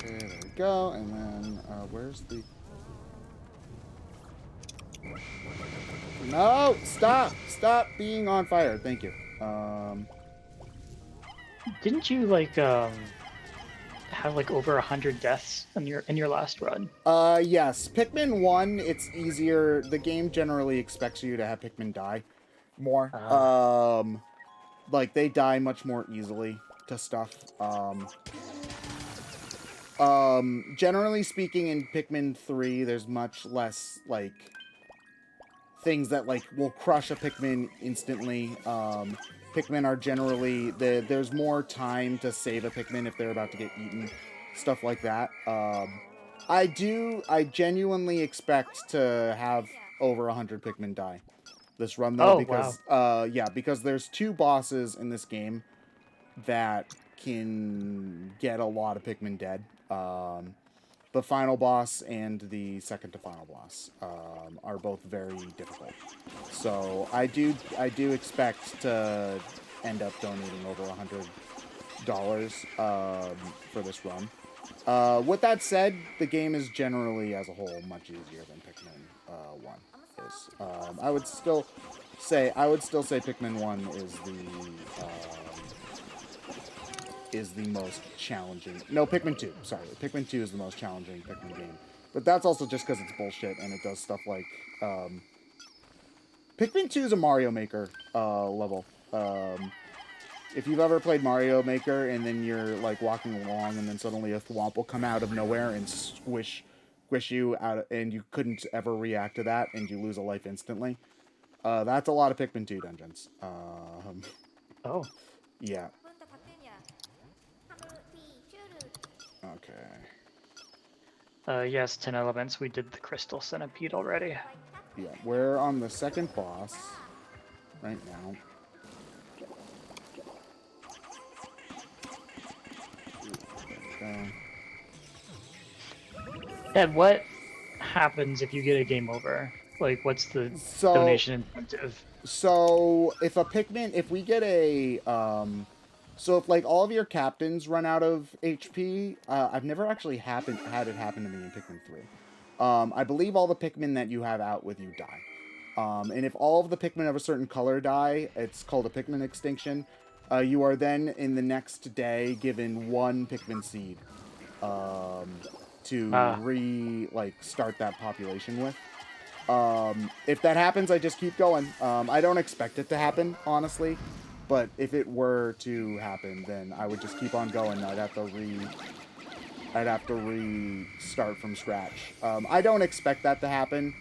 Okay, there we go. And then, where's the... No! Stop! Stop being on fire. Thank you. Didn't you like have like over 100 deaths in your last run? Yes. Pikmin 1, it's easier. The game generally expects you to have Pikmin die more. Like, they die much more easily to stuff. Generally speaking, in Pikmin 3, there's much less, like, things that, like, will crush a Pikmin instantly. Pikmin are generally... There's more time to save a Pikmin if they're about to get eaten. Stuff like that. I genuinely expect to have over 100 Pikmin die this run, though, because... Wow. Yeah, because there's 2 bosses in this game that can get a lot of Pikmin dead. The final boss and the second to final boss are both very difficult. So I do expect to end up donating over $100 for this run. With that said, the game is generally, as a whole, much easier than Pikmin 1 is. I would still say Pikmin 1 is the most challenging. No, Pikmin 2. Sorry, Pikmin 2 is the most challenging Pikmin game. But that's also just because it's bullshit and it does stuff like... Pikmin 2 is a Mario Maker level. If you've ever played Mario Maker and then you're like walking along and then suddenly a thwomp will come out of nowhere and squish you out, and you couldn't ever react to that and you lose a life instantly. That's a lot of Pikmin 2 dungeons. Oh. Yeah. Okay. Yes, 10 elements. We did the crystal centipede already. Yeah, we're on the second boss right now. Okay. And what happens if you get a game over? Like, what's the donation incentive? So, if we get a, so if like all of your captains run out of HP, I've never actually had it happen to me in Pikmin 3. I believe all the Pikmin that you have out with you die. And if all of the Pikmin of a certain color die, it's called a Pikmin extinction. You are then in the next day given 1 Pikmin seed to start that population with. If that happens, I just keep going. I don't expect it to happen, honestly, but if it were to happen, then I would just keep on going. I'd have to restart from scratch. I don't expect that to happen.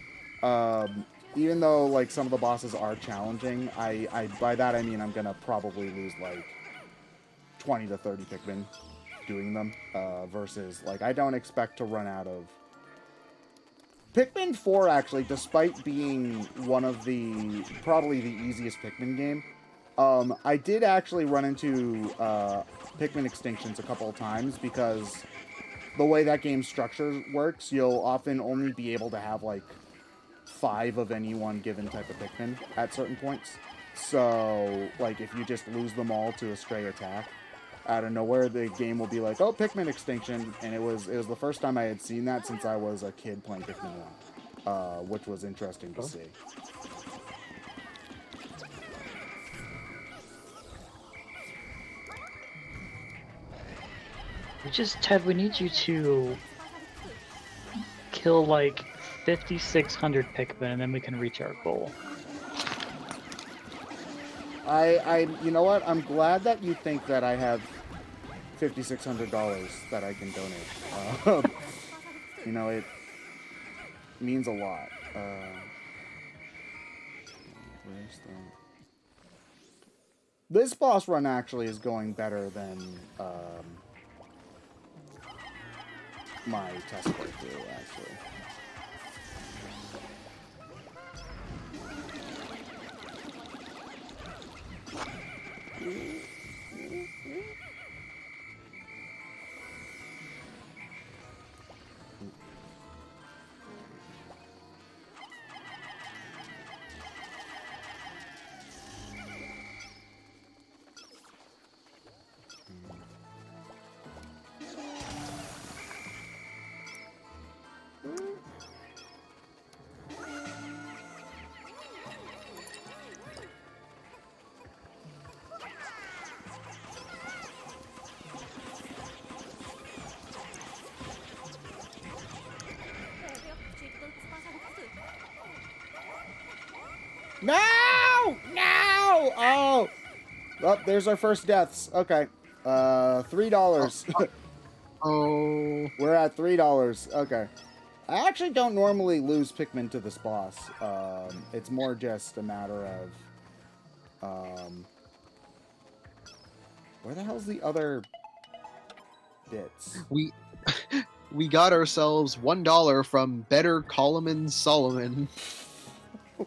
Even though like some of the bosses are challenging, I by that I mean I'm gonna probably lose like 20 to 30 Pikmin doing them. Versus like I don't expect to run out of Pikmin 4 actually, despite being one of probably the easiest Pikmin game. I did actually run into Pikmin extinctions a couple of times because the way that game structure works, you'll often only be able to have like 5 of any one given type of Pikmin at certain points. So, like, if you just lose them all to a stray attack, out of nowhere, the game will be like, oh, Pikmin extinction, and it was the first time I had seen that since I was a kid playing Pikmin 1, which was interesting to see. Ted, we need you to kill like 5,600 Pikmin, and then we can reach our goal. You know what? I'm glad that you think that I have $5,600 that I can donate. You know, it means a lot. Where's the... This boss run actually is going better than my test playthrough, actually. No! No! Oh! Oh, there's our first deaths. Okay. $3. Oh. We're at $3. Okay. I actually don't normally lose Pikmin to this boss. It's more just a matter of... where the hell's the other bits? We got ourselves $1 from Better Coleman Solomon.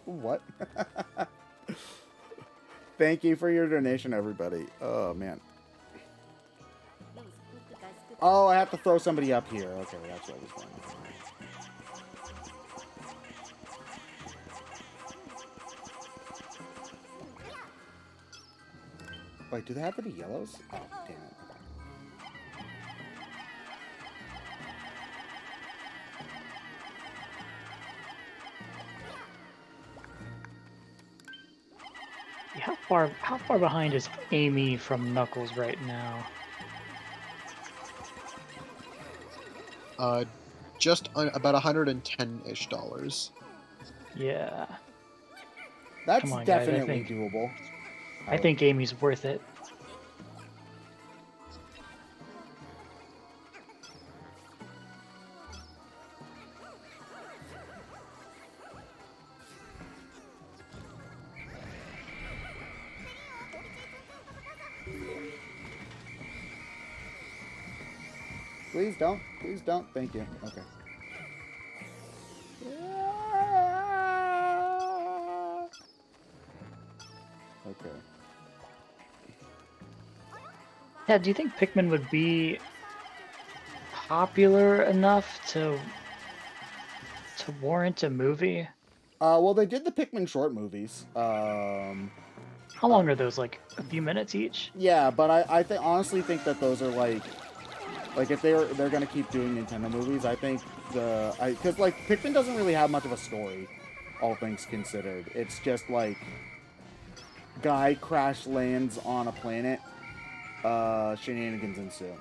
What? Thank you for your donation, everybody. Oh, man. Oh, I have to throw somebody up here. Okay, that's what was going on. Wait, do they have any yellows? Oh, damn it. How far behind is Amy from Knuckles right now? Just about $110-ish. Yeah. That's Come on, definitely guys, doable. I think Amy's worth it. Please don't. Please don't. Thank you. Okay. Okay. Yeah, do you think Pikmin would be popular enough to warrant a movie? Well, they did the Pikmin short movies. How long are those? Like a few minutes each? Yeah, but I honestly think that those are like if they're gonna keep doing Nintendo movies, I think because like Pikmin doesn't really have much of a story, all things considered. It's just like guy crash lands on a planet, shenanigans ensue.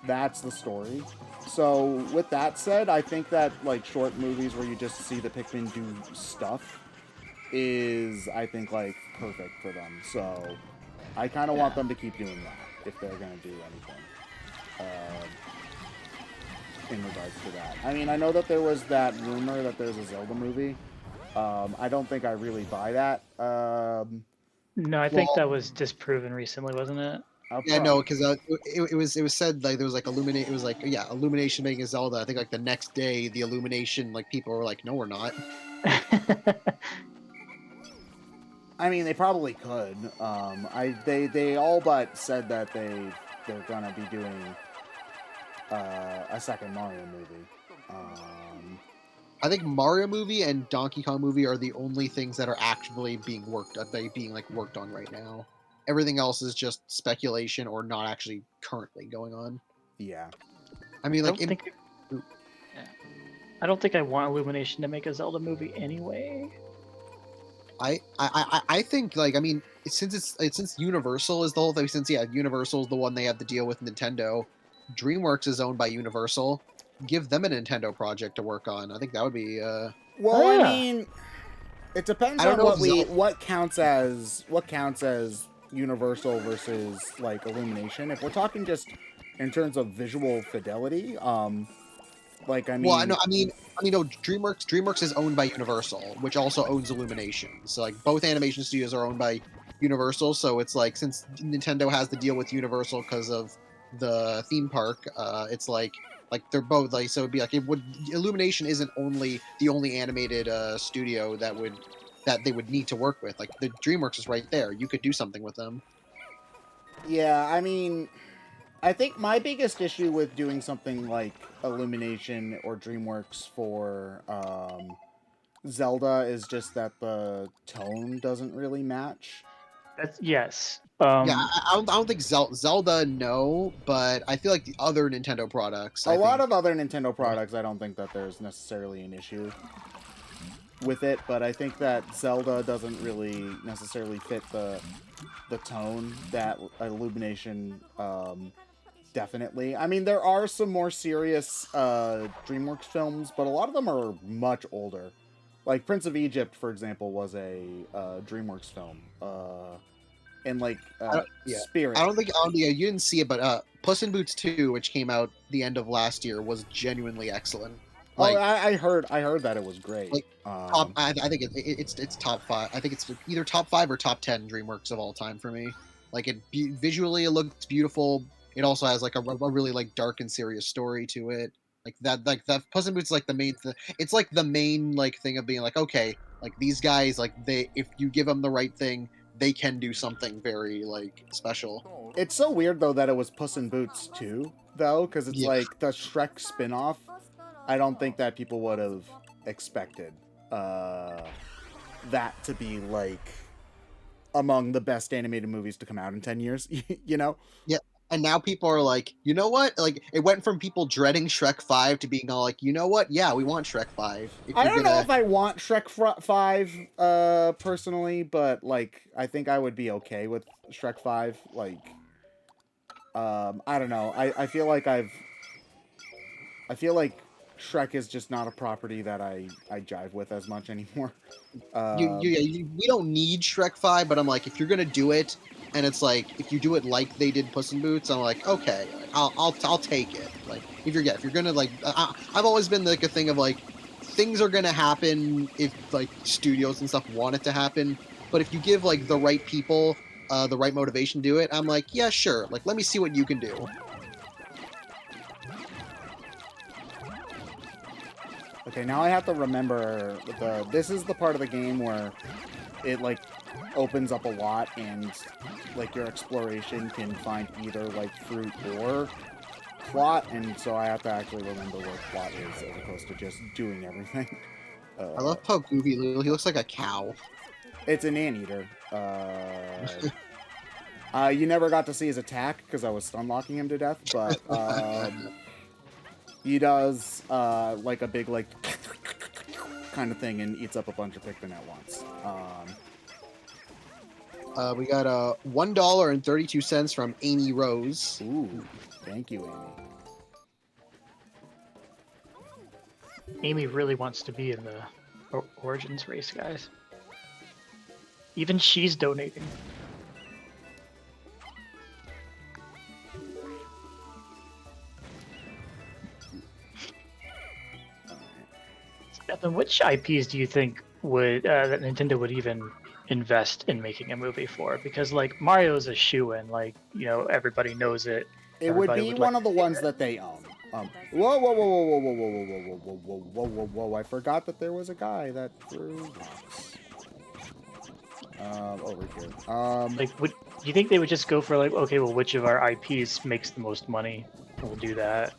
that's the story. So with that said, I think that like short movies where you just see the Pikmin do stuff is, I think, like perfect for them. So I kind of want them to keep doing that if they're gonna do anything in regards to that. I mean, I know that there was that rumor that there's a Zelda movie. I don't think I really buy that. No, I think Well, that was disproven recently, wasn't it? yeah, no, because it was said like there was like Illuminate. It was like Illumination making a Zelda. I think like the next day the Illumination like people were like, no, we're not. I mean, they probably could. They all but said that they're gonna be doing a second Mario movie. I think Mario movie and Donkey Kong movie are the only things that are actually being worked on right now. Everything else is just speculation or not actually currently going on. Yeah. I mean, I like don't think. Yeah. I don't think I want Illumination to make a Zelda movie anyway. I think like I mean since Universal is the whole thing, since Universal is the one they have to deal with Nintendo. DreamWorks is owned by Universal. Give them a Nintendo project to work on. I think that would be Well, Oh, I yeah. mean, it depends I don't on know if what counts as Universal versus like Illumination. If we're talking just in terms of visual fidelity, like I well, mean, no. DreamWorks is owned by Universal, which also owns Illumination. So like both animation studios are owned by Universal. So it's like since Nintendo has to deal with Universal because of the theme park, it's like they're both like so it'd be like it would Illumination isn't the only animated studio that they would need to work with. Like the DreamWorks is right there. You could do something with them. yeah, I mean, I think my biggest issue with doing something like Illumination or DreamWorks for Zelda is just that the tone doesn't really match. That's yes. Yeah, I don't think Zelda, no, but I feel like the other Nintendo products. A I lot think of other Nintendo products, I don't think that there's necessarily an issue with it, but I think that Zelda doesn't really necessarily fit the tone that Illumination definitely. I mean, there are some more serious DreamWorks films, but a lot of them are much older. Like Prince of Egypt, for example, was a DreamWorks film. And like Spirit. I don't think you didn't see it, but Puss in Boots 2, which came out the end of last year, was genuinely excellent. Like, I heard that it was great. Like, I think it's top 5. I think it's either top 5 or top 10 DreamWorks of all time for me. Like visually, it looks beautiful. It also has like a really like dark and serious story to it. Like that Puss in Boots is like the main. It's like the main like thing of being like, okay, like these guys, like if you give them the right thing, they can do something very like special. It's so weird though that it was Puss in Boots too, though, because it's like the Shrek spin-off. I don't think that people would have expected that to be like among the best animated movies to come out in 10 years, you know? Yeah. And now people are like, you know what? Like, it went from people dreading Shrek 5 to being all like, you know what? Yeah, we want Shrek 5. I don't know if I want Shrek 5 personally, but like, I think I would be okay with Shrek 5. Like, I don't know. I feel like Shrek is just not a property that I jive with as much anymore. We don't need Shrek 5, but I'm like, if you're gonna do it, and it's like if you do it like they did Puss in Boots, I'm like, okay, I'll take it. Like if you're gonna like, I've always been like a thing of like, things are gonna happen if like studios and stuff want it to happen, but if you give like the right people the right motivation to do it, I'm like, yeah, sure. Like let me see what you can do. Okay, now I have to remember this is the part of the game where it like opens up a lot and like your exploration can find either like fruit or plot, and so I have to actually remember where plot is as opposed to just doing everything. I love how goofy he looks like a cow. It's an anteater. You never got to see his attack because I was stun locking him to death, but he does like a big like kind of thing and eats up a bunch of Pikmin at once. We got $1.32 from Amy Rose. Ooh, thank you, Amy. Amy really wants to be in the Origins race, guys. Even she's donating. Stefan, which IPs do you think would that Nintendo would even invest in making a movie for? Because like Mario's a shoo-in, like everybody knows it. It would Everybody be would one like of the to hear ones it. that they own. Whoa, whoa, whoa, whoa, whoa, whoa, whoa, whoa, whoa, whoa, whoa, whoa, whoa, whoa, whoa! I forgot that there was a guy that threw rocks. Over here. Like, do you think they would just go for like, okay, well, which of our IPs makes the most money? We'll do that.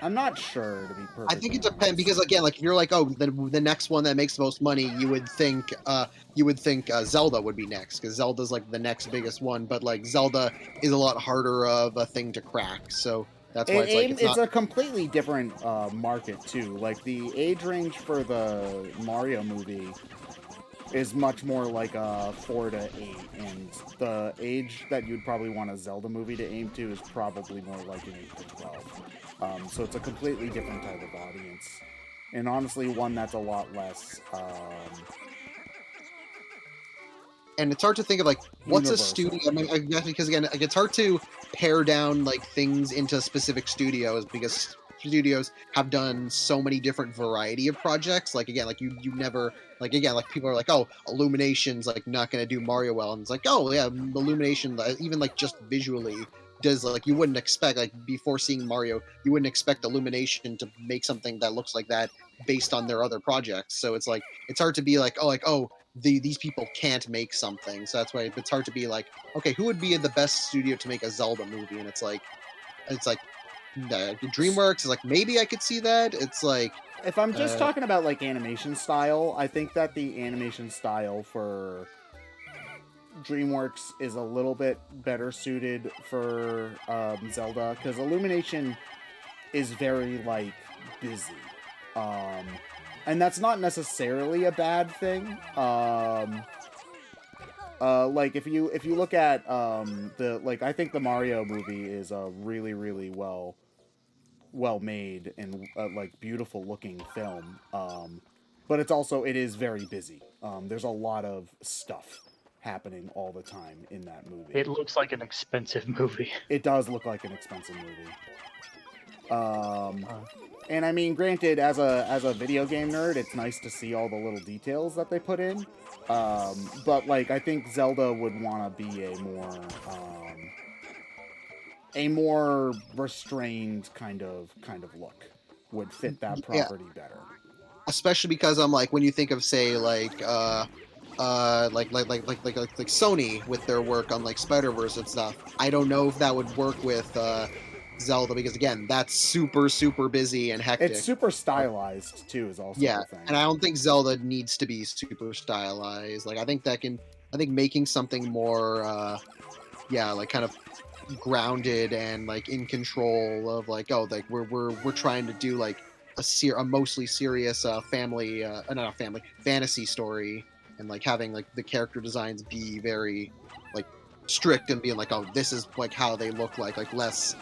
I'm not sure, to be perfectly I think it depends honest. because again, like if you're like, oh, the next one that makes the most money, you would think Zelda would be next because Zelda's like the next biggest one, but like Zelda is a lot harder of a thing to crack, so that's why it's like it's not. a completely different market too. Like the age range for the Mario movie is much more like a 4 to 8, and the age that you'd probably want a Zelda movie to aim to is probably more like an 8 to 12. So it's a completely different type of audience, and honestly, one that's a lot less. And it's hard to think of like what's a Universal. studio. I mean, I guess because again, like, it's hard to pare down like things into specific studios because studios have done so many different variety of projects. Like again, like you never like again like people are like, oh, Illumination's like not going to do Mario well, and it's like, oh yeah, Illumination even like just visually does like you wouldn't expect like before seeing Mario, you wouldn't expect Illumination to make something that looks like that based on their other projects. So it's like it's hard to be like oh these people can't make something. So that's why it's hard to be like, okay, who would be the best studio to make a Zelda movie? And it's like DreamWorks is like maybe I could see that. It's like If I'm just talking about like animation style, I think that the animation style for DreamWorks is a little bit better suited for Zelda because Illumination is very like busy, and that's not necessarily a bad thing. Like if you look at I think the Mario movie is a really really well made and like beautiful looking film. But it is very busy. There's a lot of stuff happening all the time in that movie. It looks like an expensive movie. It does look like an expensive movie. And I mean, granted, as a video game nerd, it's nice to see all the little details that they put in. But like, I think Zelda would want to be a more restrained kind of look. Would fit that property better. Especially because I'm like when you think of say like Sony with their work on like Spider-Verse and stuff. I don't know if that would work with Zelda because again, that's super super busy and hectic. It's super stylized too, is also the thing. And I don't think Zelda needs to be super stylized. Like I think making something more like kind of grounded and like in control of like we're trying to do like a mostly serious fantasy story, and like having like the character designs be very like strict and being like, oh, this is like how they look like less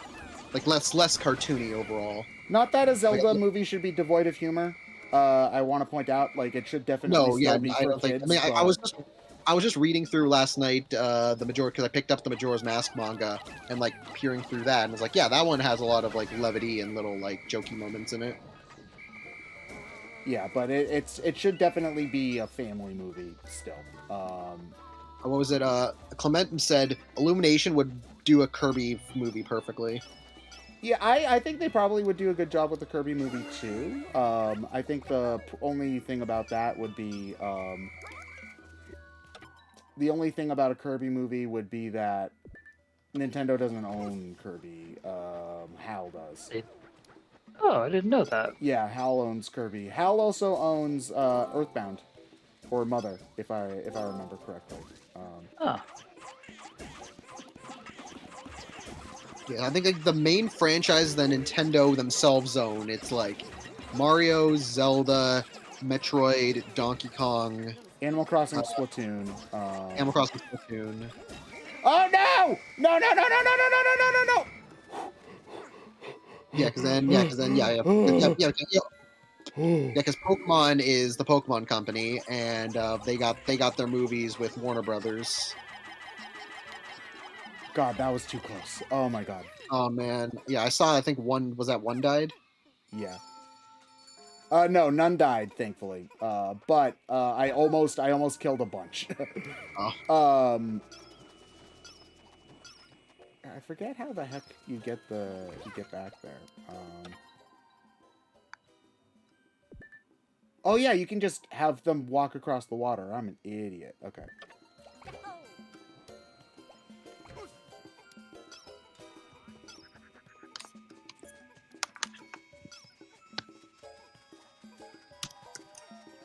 cartoony overall. Not that a Zelda movie should be devoid of humor. I want to point out like it should definitely be for kids. I was just reading through last night the Majora because I picked up the Majora's Mask manga and like peering through that and was like, yeah, that one has a lot of like levity and little like jokey moments in it. Yeah, but it should definitely be a family movie still. What was it? Clement said Illumination would do a Kirby movie perfectly. Yeah, I think they probably would do a good job with the Kirby movie too. I think the only thing about that would be the only thing about a Kirby movie would be that Nintendo doesn't own Kirby. HAL does. Oh, I didn't know that. Yeah, HAL owns Kirby. HAL also owns Earthbound, or Mother, if I remember correctly. Yeah, I think like the main franchise that Nintendo themselves own, it's like Mario, Zelda, Metroid, Donkey Kong, Animal Crossing, Splatoon. Animal Crossing Splatoon. Oh no! No! No! No! No! No! No! No! No! No! No! Yeah, because Pokemon is the Pokemon Company, and they got their movies with Warner Brothers. God, that was too close. Oh my god. Oh man, yeah, I saw. I think one died. Yeah. No, none died, thankfully. But I almost killed a bunch. Oh. I forget how the heck you get back there. Oh yeah, you can just have them walk across the water. I'm an idiot. Okay.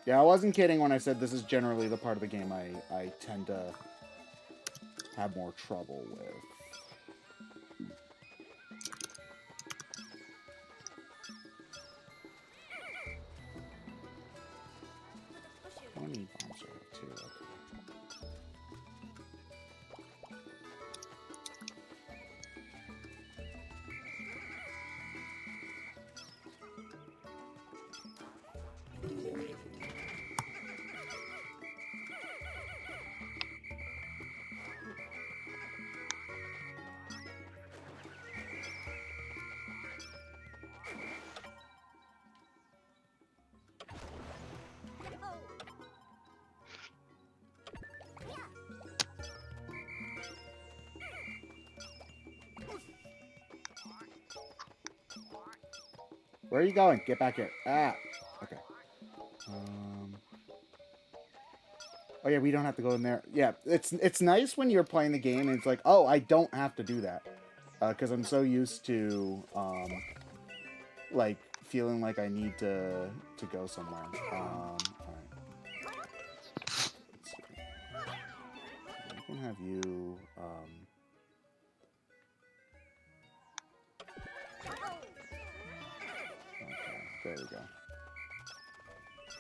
Yeah, I wasn't kidding when I said this is generally the part of the game I tend to have more trouble with. 20 bombs are too. Okay. Where are you going? Get back here. Ah. Okay. Oh yeah, we don't have to go in there. Yeah, it's nice when you're playing the game and it's like, oh, I don't have to do that, because I'm so used to like feeling like I need to go somewhere. All right. Let's see. We can have you. There we go.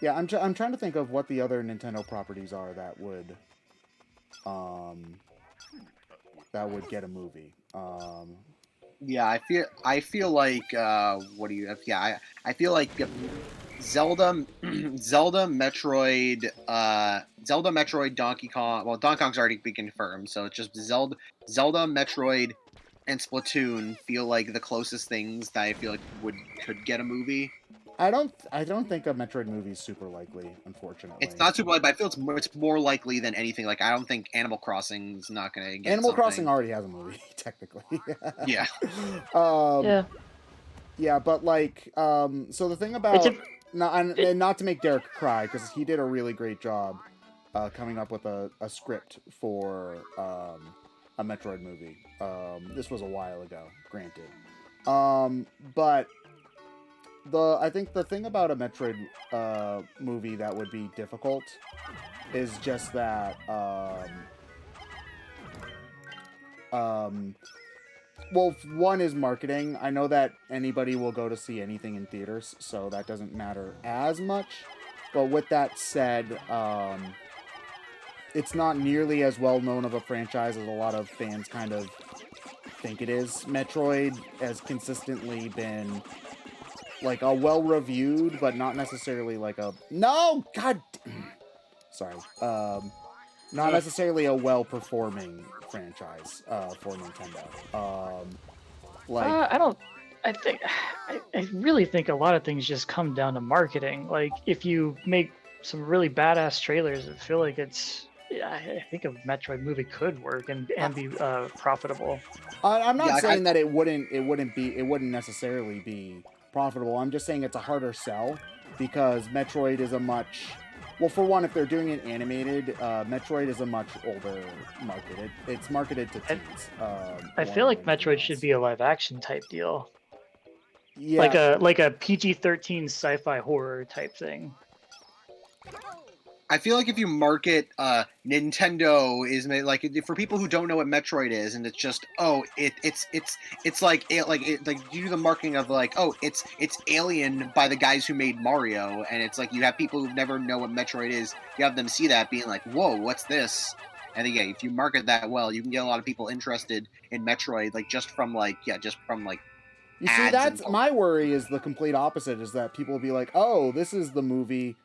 Yeah, I'm trying to think of what the other Nintendo properties are that would get a movie. Yeah, I feel like what do you have? Yeah, I feel like Zelda, Metroid, Donkey Kong. Well, Donkey Kong's already been confirmed, so it's just Zelda, Metroid, and Splatoon feel like the closest things that I feel like could get a movie. I don't think a Metroid movie is super likely, unfortunately. It's not super likely, but I feel it's more likely than anything. Like, I don't think Animal Crossing's not gonna get Animal something. Crossing already has a movie, technically. Yeah. Yeah. Yeah, but like, so the thing about not to make Derek cry, because he did a really great job coming up with a script for a Metroid movie. This was a while ago, granted. But I think the thing about a Metroid movie that would be difficult is just that well, one is marketing. I know that anybody will go to see anything in theaters, so that doesn't matter as much. But with that said, it's not nearly as well known of a franchise as a lot of fans kind of think it is. Metroid has consistently been like a well-reviewed, but not necessarily like a... No! God... Sorry. Not necessarily a well-performing franchise for Nintendo. I really think a lot of things just come down to marketing. Like, if you make some really badass trailers, I feel like I think a Metroid movie could work and be profitable. I'm not saying that it wouldn't necessarily be profitable. I'm just saying it's a harder sell because Metroid is a much... Well, for one, if they're doing it animated, Metroid is a much older market. It's marketed to teens. I feel like Metroid should be a live-action type deal. Yeah. Like a PG-13 sci-fi horror type thing. I feel like if you market Nintendo is like for people who don't know what Metroid is, and it's just it's like you do the marketing of like it's Alien by the guys who made Mario, and it's like you have people who never know what Metroid is. You have them see that being like, whoa, what's this? And yeah, if you market that well, you can get a lot of people interested in Metroid, like just from like You see, ads and that's my worry is the complete opposite, is that people will be like, oh, this is the movie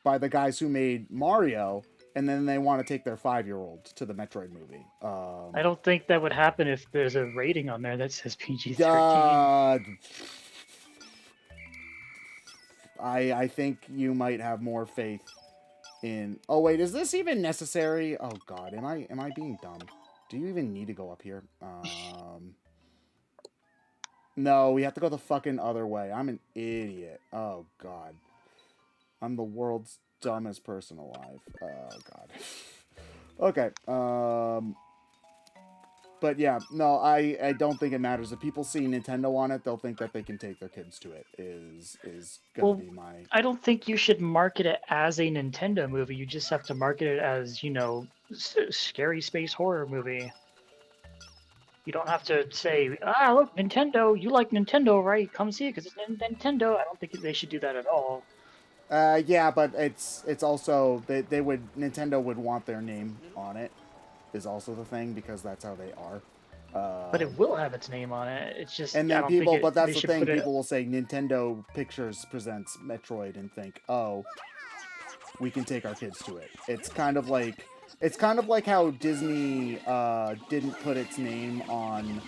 by the guys who made Mario, and then they want to take their 5-year-old to the Metroid movie. I don't think that would happen if there's a rating on there that says PG-13. I think you might have more faith in... Oh, wait, is this even necessary? Oh, God, am I being dumb? Do you even need to go up here? No, we have to go the fucking other way. I'm an idiot. Oh, God. I'm the world's dumbest person alive. Oh, God. Okay. But yeah, no, I don't think it matters. If people see Nintendo on it, they'll think that they can take their kids to it. Is gonna be my... I don't think you should market it as a Nintendo movie. You just have to market it as, you know, scary space horror movie. You don't have to say, look, Nintendo, you like Nintendo, right? Come see it because it's Nintendo. I don't think they should do that at all. Yeah, but it's also they would Nintendo would want their name on it, is also the thing, because that's how they are. But it will have its name on it. It's just, and then I don't think but that's the thing. put People will say Nintendo Pictures presents Metroid and think, oh, we can take our kids to it. It's kind of like how Disney didn't put its name on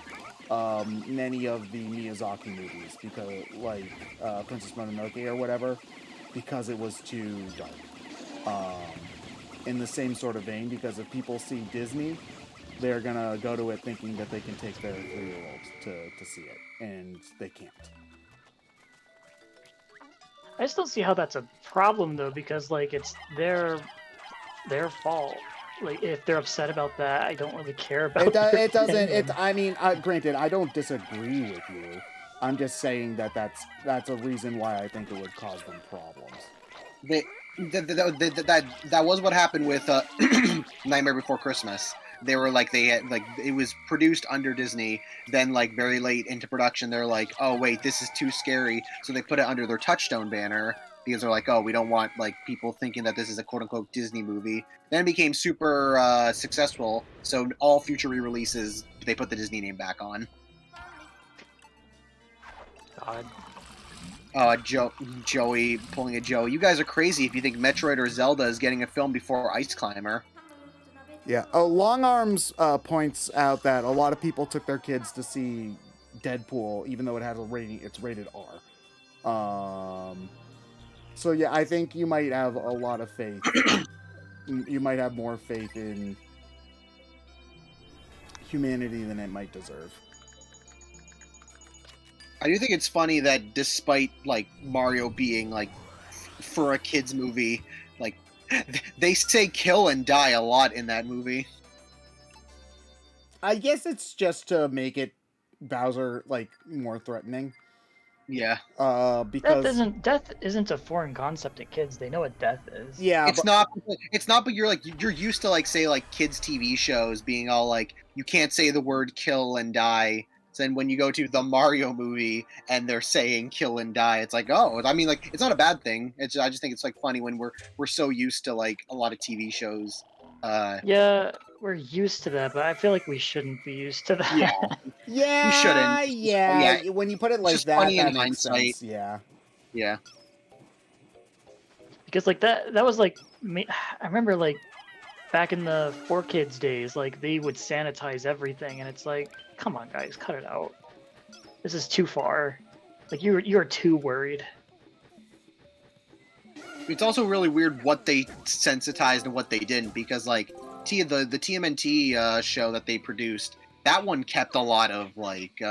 many of the Miyazaki movies, because like Princess Mononoke or whatever, because it was too dark. In the same sort of vein, because if people see Disney, they're gonna go to it thinking that they can take their 3-year-olds to see it, and they can't. I still see how that's a problem though, because like it's their fault. Like if they're upset about that, I don't really care about it. Doesn't. I mean, granted, I don't disagree with you. I'm just saying that that's a reason why I think it would cause them problems. That was what happened with Nightmare Before Christmas. They were like, they had like, it was produced under Disney. Then like very late into production, they're like, oh wait, this is too scary. So they put it under their Touchstone banner, because they're like, oh, we don't want like people thinking that this is a quote unquote Disney movie. Then it became super successful. So all future re-releases, they put the Disney name back on. God. Joey pulling a Joe. You guys are crazy if you think Metroid or Zelda is getting a film before Ice Climber. Yeah. Long Arms points out that a lot of people took their kids to see Deadpool, even though it has a rating. It's rated R. So yeah, I think you might have a lot of faith. You might have more faith in humanity than it might deserve. I do think it's funny that despite like Mario being like for a kids movie, like they say kill and die a lot in that movie. I guess it's just to make it Bowser like more threatening. Yeah. Because death isn't a foreign concept to kids. They know what death is. Yeah. It's not, but you're used to like say like kids TV shows being all like you can't say the word kill and die. So then when you go to the Mario movie and they're saying kill and die, it's like, oh, I mean, like it's not a bad thing. I just think it's like funny when we're so used to like a lot of TV shows. Yeah, we're used to that, but I feel like we shouldn't be used to that. Yeah, we shouldn't. Yeah. When you put it like that, that makes sense. Yeah. Because like that was like I remember like back in the 4Kids days, like they would sanitize everything, and it's like, come on, guys, cut it out. This is too far. Like you're too worried. It's also really weird what they sensitized and what they didn't, because like the TMNT show that they produced, that one kept a lot of like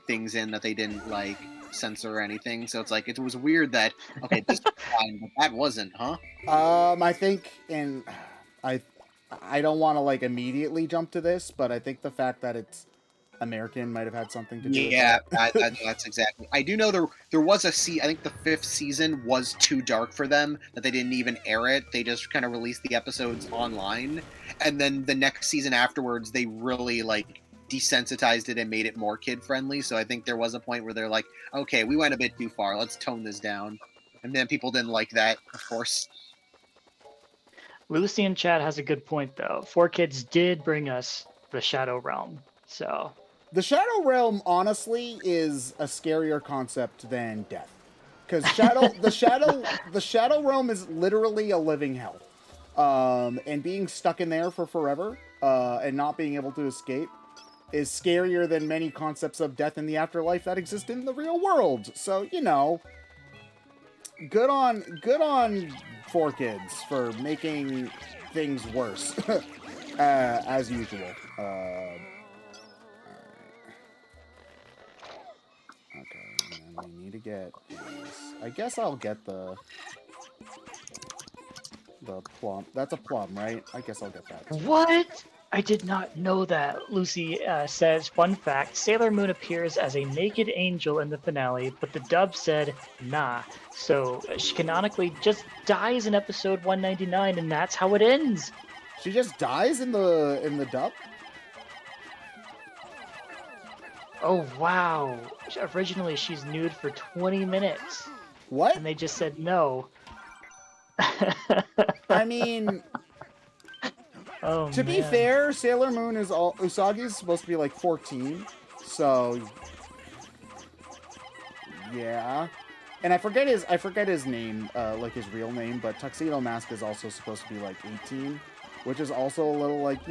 things in that they didn't like censor or anything. So it's like it was weird that okay, this was fine, but that wasn't, huh? I think, and I don't want to like immediately jump to this, but I think the fact that it's American might have had something to do Yeah, with that. that's exactly. I do know there was I think the 5th season was too dark for them, that they didn't even air it. They just kind of released the episodes online, and then the next season afterwards, they really like desensitized it and made it more kid friendly. So I think there was a point where they're like, okay, we went a bit too far. Let's tone this down. And then people didn't like that, of course. Lucy in chat has a good point though. 4Kids did bring us the Shadow Realm, so The Shadow Realm, honestly, is a scarier concept than death, because the Shadow Realm is literally a living hell, and being stuck in there for forever, and not being able to escape, is scarier than many concepts of death in the afterlife that exist in the real world. So good on 4Kids for making things worse, as usual. Okay, and then we need to get these. I guess I'll get the plum. That's a plum, right? I guess I'll get that. What? I did not know that. Lucy says, fun fact, Sailor Moon appears as a naked angel in the finale, but the dub said, nah. So she canonically just dies in episode 199, and that's how it ends. She just dies in the dub? Oh, wow. Originally, she's nude for 20 minutes. What? And they just said no. I mean... Oh, to be fair, Sailor Moon is Usagi's supposed to be like 14, so yeah. And I forget his name, like his real name, but Tuxedo Mask is also supposed to be like 18, which is also a little like.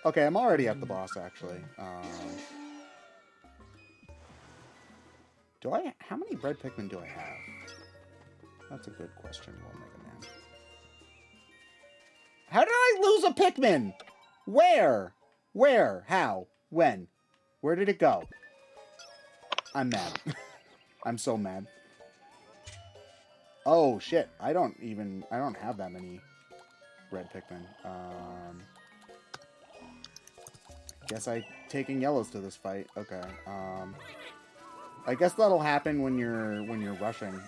Okay, I'm already at the boss actually. How many red Pikmin do I have? That's a good question, Mega Man. How did I lose a Pikmin? Where? How? When? Where did it go? I'm mad. I'm so mad. Oh shit! I don't have that many red Pikmin. Guess I'm taking yellows to this fight. Okay. I guess that'll happen when you're rushing.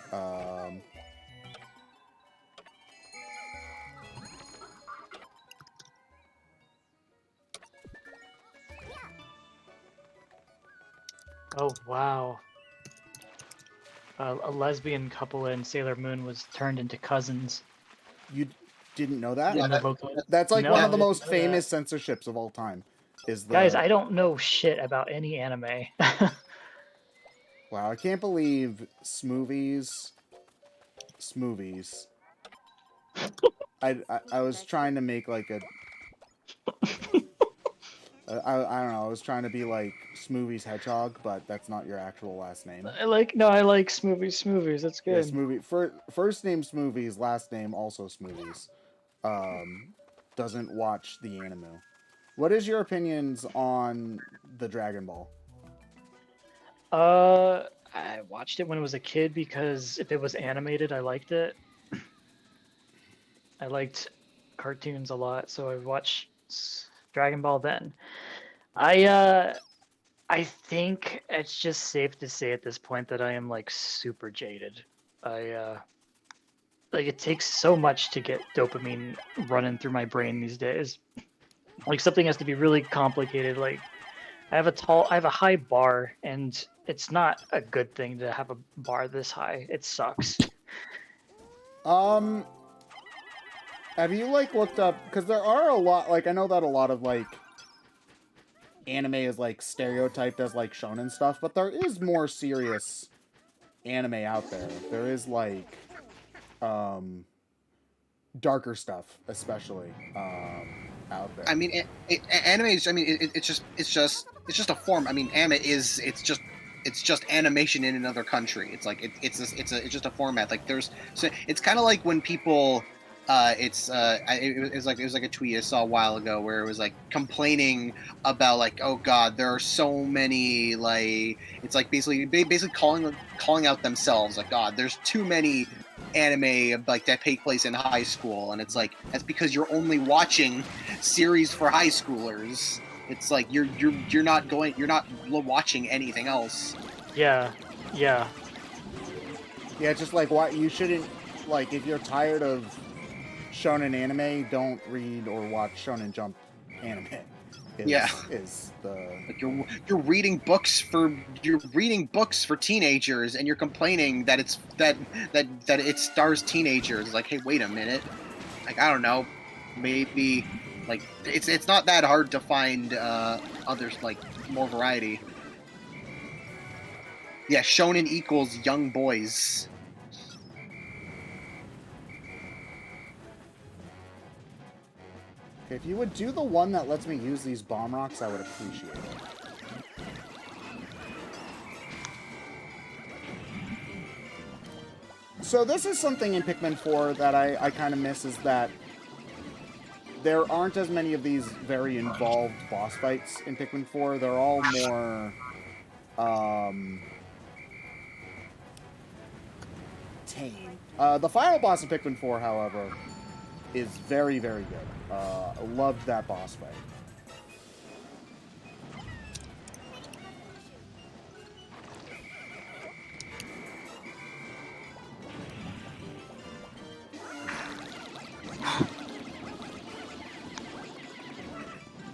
Oh, wow. A lesbian couple in Sailor Moon was turned into cousins. You didn't know that? Yeah, that's like no, one of the most famous censorships of all time. Guys, I don't know shit about any anime. Wow, I can't believe Smoothies. I was trying to make like a. I don't know. I was trying to be like Smoothies Hedgehog, but that's not your actual last name. I like Smoothies. That's good. Yeah, Smoothie. First name Smoothies, last name also Smoothies. Doesn't watch the anime. What is your opinions on the Dragon Ball? I watched it when I was a kid because if it was animated, I liked it. I liked cartoons a lot, so I watched Dragon Ball then. I think it's just safe to say at this point that I am like super jaded. Like it takes so much to get dopamine running through my brain these days. Like something has to be really complicated. Like I have a high bar, and it's not a good thing to have a bar this high. It sucks. Have you like looked up, because there are a lot, like I know that a lot of like anime is like stereotyped as like shonen stuff, but there is more serious anime out there. There is like darker stuff, especially out there. I mean, anime is. I mean, it's just a form. I mean, anime is. It's just animation in another country. It's like it's just a format. Like it's kind of like when people it was like a tweet I saw a while ago where it was like complaining about like, oh god, there are so many, like, it's like basically calling out themselves like, god, there's too many anime like that take place in high school, and it's like that's because you're only watching series for high schoolers. It's like you're not watching anything else. Yeah, yeah. Yeah, just like what you shouldn't like if you're tired of shonen anime, don't read or watch Shonen Jump anime. Yeah. Is the Like you're reading books for teenagers, and you're complaining that it stars teenagers. Like, hey, wait a minute. Like, I don't know, maybe like it's not that hard to find others, like, more variety. Yeah, shonen equals young boys. if you would do the one that lets me use these bomb rocks, I would appreciate it. So this is something in Pikmin 4 that I kind of miss, is that there aren't as many of these very involved boss fights in Pikmin 4. They're all more tame. The final boss of Pikmin 4, however, is very, very good. I loved that boss fight.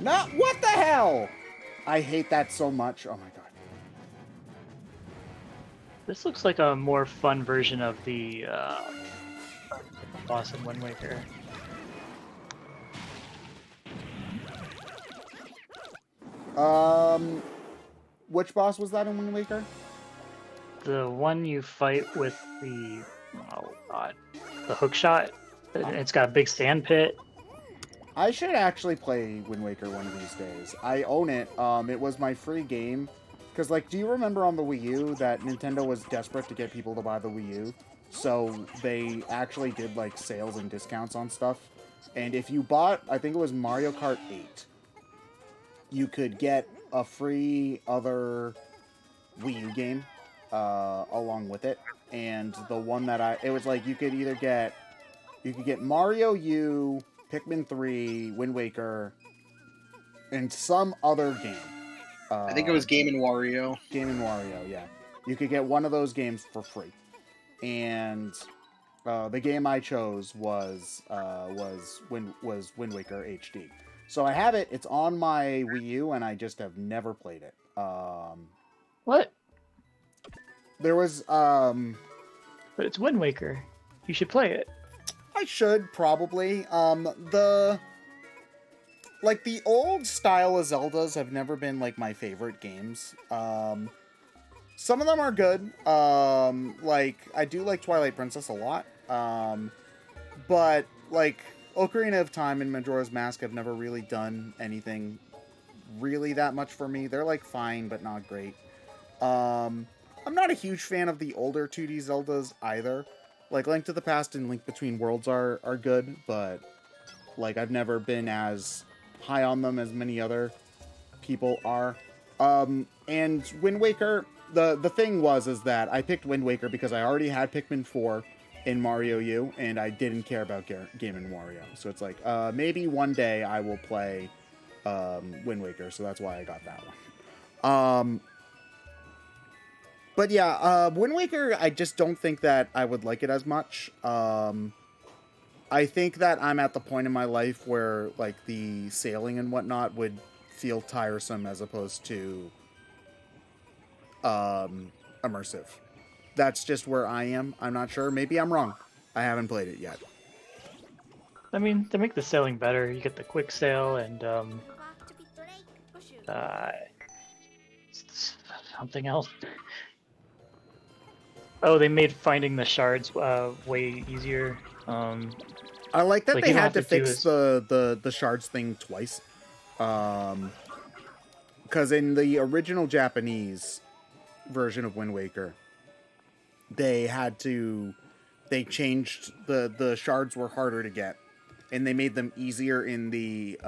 Not what the hell? I hate that so much. Oh my god. This looks like a more fun version of the boss in Wind Waker. Which boss was that in Wind Waker? The one you fight with the the hook shot. It's got a big sand pit. I should actually play Wind Waker one of these days. I own it. It was my free game. Because, like, do you remember on the Wii U that Nintendo was desperate to get people to buy the Wii U? So they actually did, like, sales and discounts on stuff. And if you bought, I think it was Mario Kart 8, you could get a free other Wii U game along with it. And the one that it was like you could get Mario U, Pikmin 3, Wind Waker, and some other game. I think it was Game & Wario. Game & Wario, yeah. You could get one of those games for free. And the game I chose was Wind Waker HD. So I have it. It's on my Wii U, and I just have never played it. What? There was But it's Wind Waker. You should play it. I should probably. The old style of Zeldas have never been like my favorite games. Some of them are good. I do like Twilight Princess a lot. But like Ocarina of Time and Majora's Mask have never really done anything really that much for me. They're like fine, but not great. I'm not a huge fan of the older 2D Zeldas either. Like Link to the Past and Link Between Worlds are good, but like I've never been as high on them as many other people are. And Wind Waker, the thing is that I picked Wind Waker because I already had Pikmin 4 in Mario U, and I didn't care about Game & Wario. So it's like, maybe one day I will play Wind Waker, so that's why I got that one. But yeah, Wind Waker, I just don't think that I would like it as much. I think that I'm at the point in my life where, like, the sailing and whatnot would feel tiresome as opposed to immersive. That's just where I am. I'm not sure. Maybe I'm wrong. I haven't played it yet. I mean, to make the sailing better, you get the quick sail and something else. Oh, they made finding the shards way easier. I like that like they you had have to to do fix the shards thing twice. Because in the original Japanese version of Wind Waker, they had to they changed the shards were harder to get, and they made them easier in the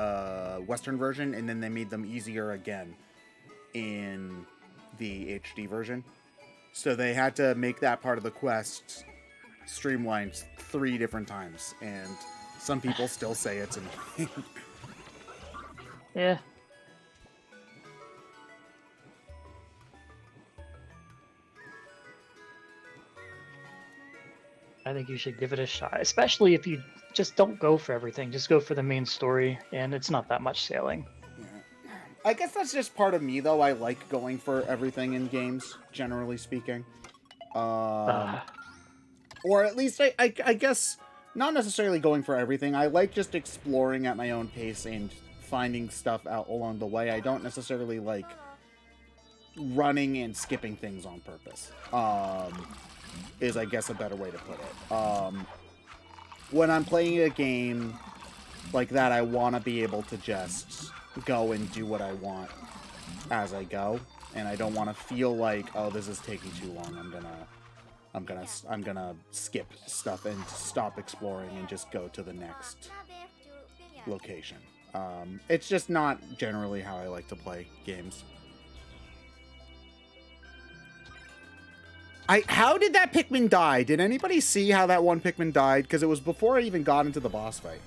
Western version, and then they made them easier again in the HD version. So they had to make that part of the quest streamlined 3 different times, and some people still say it's annoying. Yeah. I think you should give it a shot, especially if you just don't go for everything. Just go for the main story, and it's not that much sailing. I guess that's just part of me, though. I like going for everything in games, generally speaking. Or at least, I guess, not necessarily going for everything. I like just exploring at my own pace and finding stuff out along the way. I don't necessarily like running and skipping things on purpose. Is, I guess, a better way to put it. When I'm playing a game like that, I want to be able to just go and do what I want as I go, and I don't want to feel like, oh, this is taking too long. I'm gonna skip stuff and stop exploring and just go to the next location. It's just not generally how I like to play games. How did that Pikmin die? Did anybody see how that one Pikmin died? Because it was before I even got into the boss fight.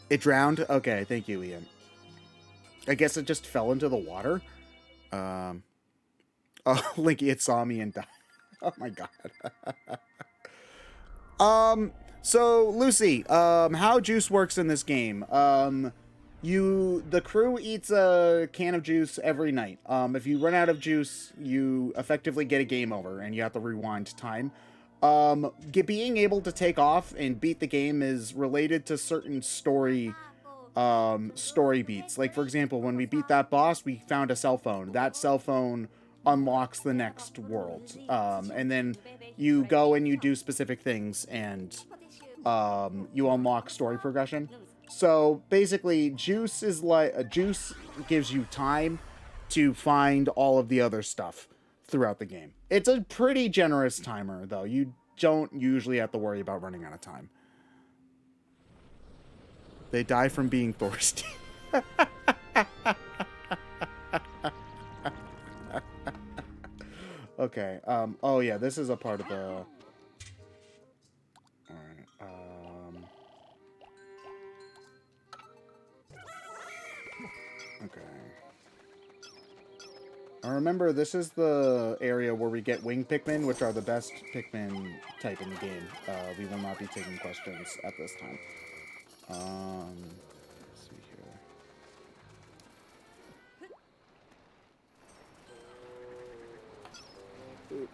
It drowned? Okay, thank you, Ian. I guess it just fell into the water. Oh, Linky, it saw me and died. Oh my god. So Lucy, how juice works in this game? The crew eats a can of juice every night. If you run out of juice, you effectively get a game over, and you have to rewind time. Being able to take off and beat the game is related to certain story beats. Like, for example, when we beat that boss, we found a cell phone. That cell phone unlocks the next world. And then you go and you do specific things, and you unlock story progression. So basically, juice gives you time to find all of the other stuff throughout the game. It's a pretty generous timer, though. You don't usually have to worry about running out of time. They die from being thirsty. Okay. Oh yeah, this is a part of the. All right. Okay. I remember this is the area where we get winged Pikmin, which are the best Pikmin type in the game. We will not be taking questions at this time. Let's see here.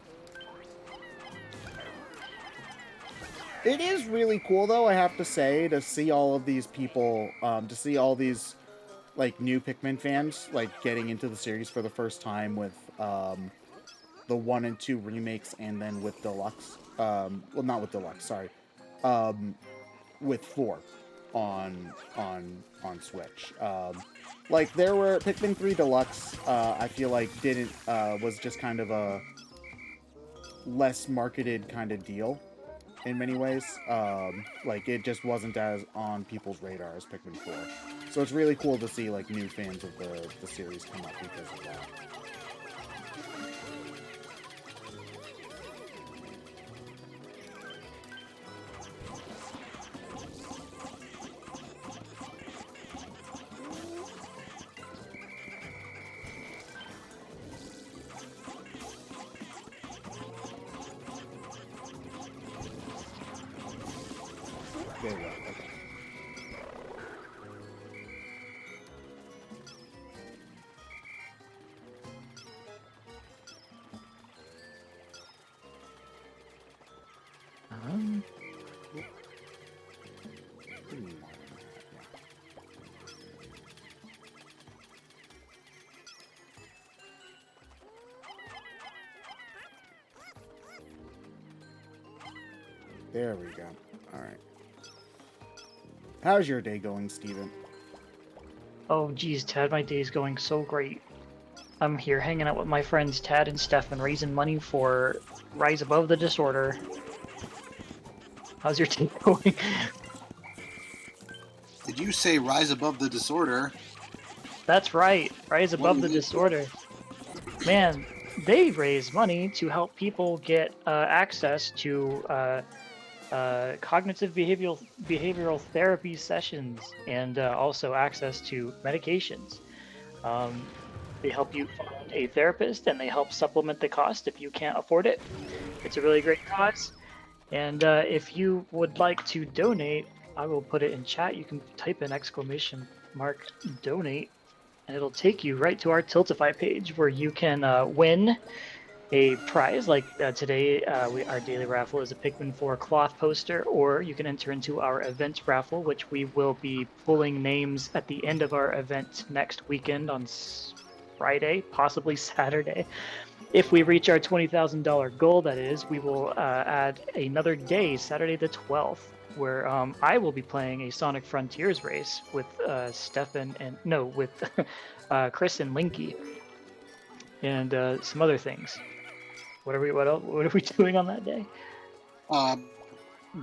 It is really cool, though, I have to say, to see all of these people, to see all these, like, new Pikmin fans, like, getting into the series for the first time with, the 1 and 2 remakes, and then with Deluxe. Well, not with Deluxe, sorry. With 4 on Switch. Like, there were Pikmin 3 Deluxe, I feel like was just kind of a less marketed kind of deal in many ways. Like, it just wasn't as on people's radar as Pikmin 4. So it's really cool to see, like, new fans of the series come up because of that. There we go. Okay. There we go. All right. How's your day going, Steven? Oh, geez, Ted, my day's going so great. I'm here hanging out with my friends Tad and Stefan, raising money for Rise Above the Disorder. How's your day going? Did you say Rise Above the Disorder? That's right, Rise What Above the is it? Disorder. Man, they raise money to help people get access to cognitive behavioral therapy sessions and also access to medications. Um, they help you find a therapist and they help supplement the cost if you can't afford it. It's a really great cause. And if you would like to donate, I will put it in chat. You can type in !mark donate and it'll take you right to our Tiltify page where you can win a prize. Like today, our daily raffle is a Pikmin 4 cloth poster, or you can enter into our event raffle, which we will be pulling names at the end of our event next weekend on Friday, possibly Saturday. If we reach our $20,000 goal, that is, we will add another day, Saturday the 12th, where I will be playing a Sonic Frontiers race with Stefan and no, with Chris and Linky, and some other things. What are we doing on that day?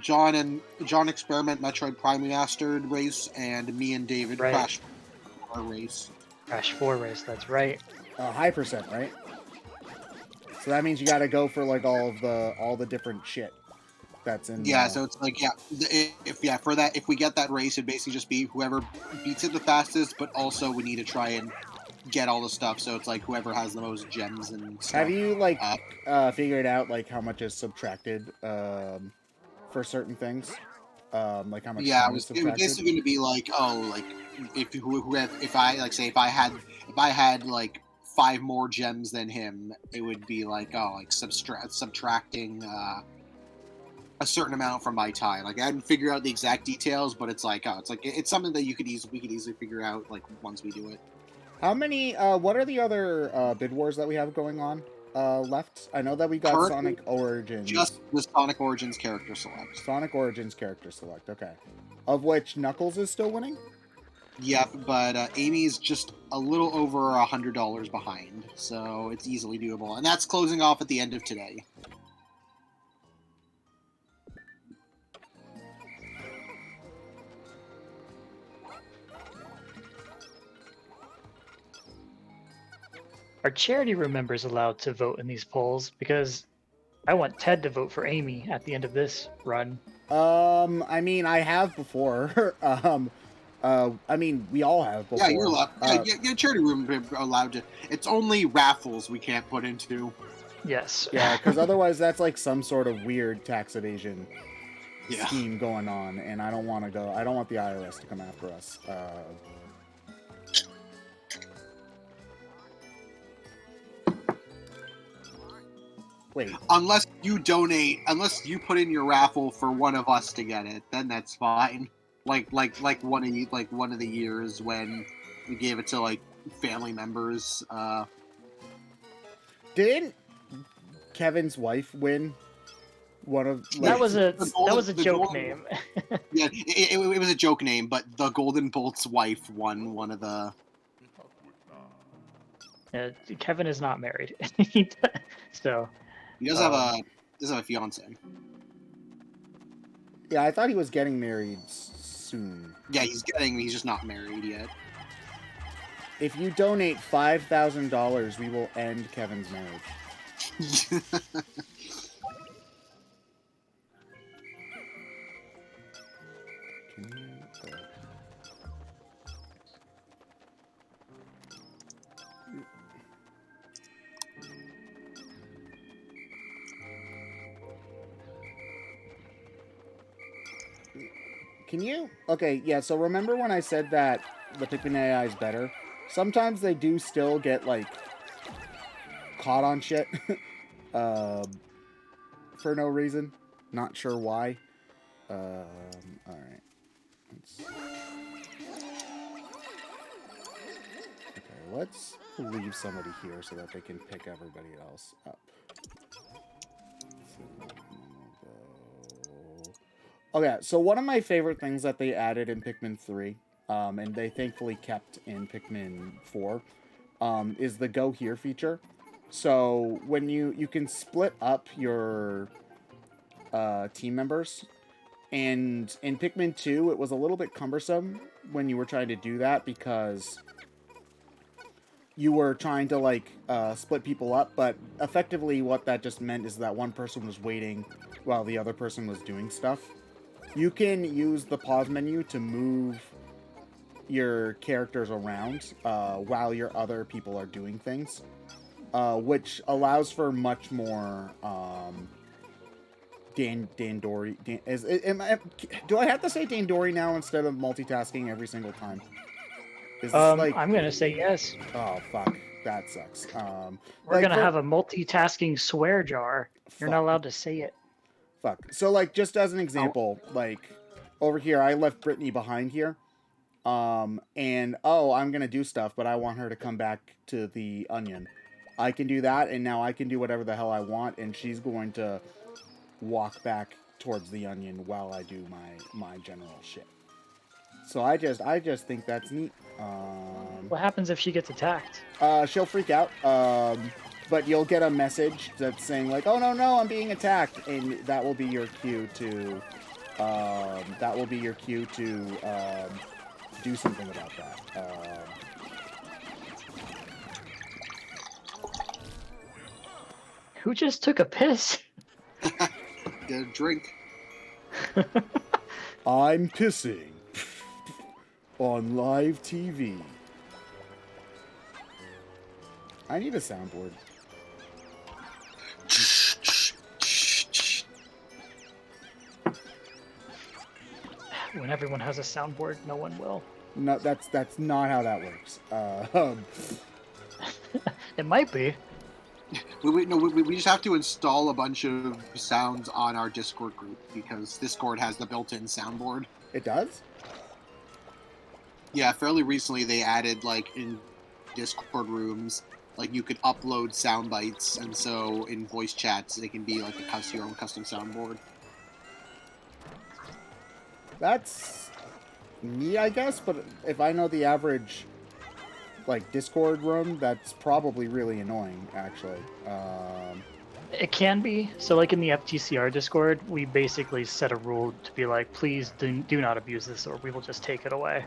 John Experiment Metroid Prime Remastered race, and me and David Right. Crash our race. Crash 4 race, that's right. High percent, right? So that means you got to go for like all the different shit that's in. Yeah, so it's like if we get that race, it'd basically just be whoever beats it the fastest, but also we need to try and get all the stuff. So it's like whoever has the most gems and stuff. Have you like figured out like how much is subtracted for certain things? Like how much time is it was subtracted? basically going to be like, if I had like 5 more gems than him, it would be like subtracting a certain amount from my time. Like I hadn't figured out the exact details, but it's something that we could easily figure out like once we do it. How many? What are the other bid wars that we have going on left? I know that we got Currently, Sonic Origins. Just the Sonic Origins character select. Sonic Origins character select. Okay, of which Knuckles is still winning. Yeah, but Amy's just a little over $100 behind, so it's easily doable, and that's closing off at the end of today. Are charity room members allowed to vote in these polls? Because I want Ted to vote for Amy at the end of this run. I mean, I have before. I mean, we all have before. Yeah, you're allowed. Yeah, charity room are allowed to. It's only raffles we can't put into. Yes. Yeah, because otherwise that's like some sort of weird tax evasion Yeah. scheme going on, and I don't want to go. I don't want the IRS to come after us. Wait. Unless you put in your raffle for one of us to get it, then that's fine. Like one of the years when we gave it to like family members. Didn't Kevin's wife win one of? Like, that was a joke golden, name. Yeah, it was a joke name, but the Golden Bolt's wife won one of the. Kevin is not married, so. He does have a fiance. Yeah, I thought he was getting married soon. Yeah, he's just not married yet. If you donate $5,000, we will end Kevin's marriage. Can you? Okay, yeah, so remember when I said that the Pikmin AI is better? Sometimes they do still get, like, caught on shit. For no reason. Not sure why. Alright. Okay, let's leave somebody here so that they can pick everybody else up. Okay, so one of my favorite things that they added in Pikmin 3, and they thankfully kept in Pikmin 4, is the Go Here feature. So when you can split up your team members, and in Pikmin 2, it was a little bit cumbersome when you were trying to do that because you were trying to like split people up, but effectively what that just meant is that one person was waiting while the other person was doing stuff. You can use the pause menu to move your characters around while your other people are doing things, which allows for much more Dandori. Do I have to say Dandori now instead of multitasking every single time? Is this like? I'm gonna say yes. Oh fuck, that sucks. We're like gonna for, have a multitasking swear jar. You're not fuck, allowed to say it. fuck. So like, just as an example, like over here, I left Brittany behind here. And oh, I'm gonna do stuff, but I want her to come back to the onion. I can do that, and now I can do whatever the hell I want, and she's going to walk back towards the onion while I do my general shit. So I just think that's neat. What happens if she gets attacked? She'll freak out. But you'll get a message that's saying like, "Oh no, I'm being attacked," and that will be your cue to do something about that. Who just took a piss? Get a drink. I'm pissing on live TV. I need a soundboard. When everyone has a soundboard, no one will. No, that's not how that works. It might be. We just have to install a bunch of sounds on our Discord group because Discord has the built-in soundboard. It does? Yeah, fairly recently they added like in Discord rooms, like you could upload sound bites, and so in voice chats they can be like your own custom soundboard. That's me, I guess, but if I know the average like Discord room, that's probably really annoying, actually. It can be. So like in the FTCR Discord, we basically set a rule to be like, please do not abuse this or we will just take it away.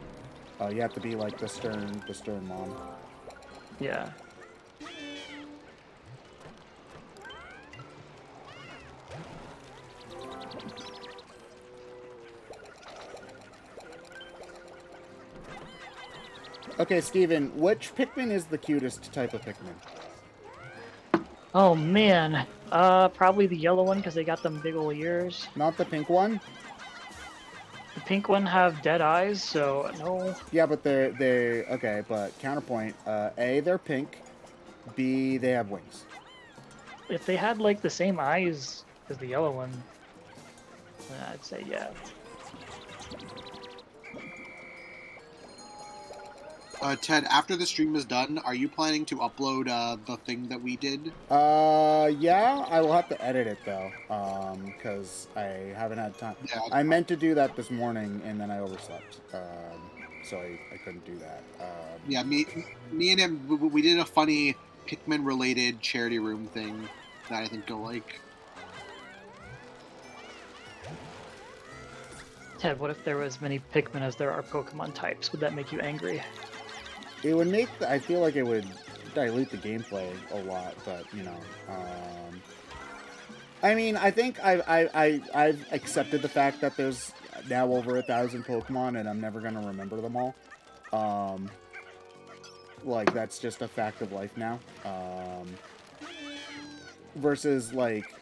You have to be like the stern mom. Yeah. Okay, Steven, which Pikmin is the cutest type of Pikmin? Oh man, probably the yellow one because they got them big ol' ears. Not the pink one? The pink one have dead eyes, so no. Yeah, but they're okay, but counterpoint, A, they're pink, B, they have wings. If they had like the same eyes as the yellow one, then I'd say yeah. Ted, after the stream is done, are you planning to upload the thing that we did? Yeah, I will have to edit it though, because I haven't had time. Yeah. I meant to do that this morning, and then I overslept, so I couldn't do that. Yeah, me and him, we did a funny Pikmin-related charity room thing that I think you'll like. Ted, what if there were as many Pikmin as there are Pokemon types? Would that make you angry? It would make, I feel like it would dilute the gameplay a lot, but, you know, I mean, I think I've accepted the fact that there's now over 1,000 Pokemon, and I'm never going to remember them all. Like, that's just a fact of life now. Versus, like,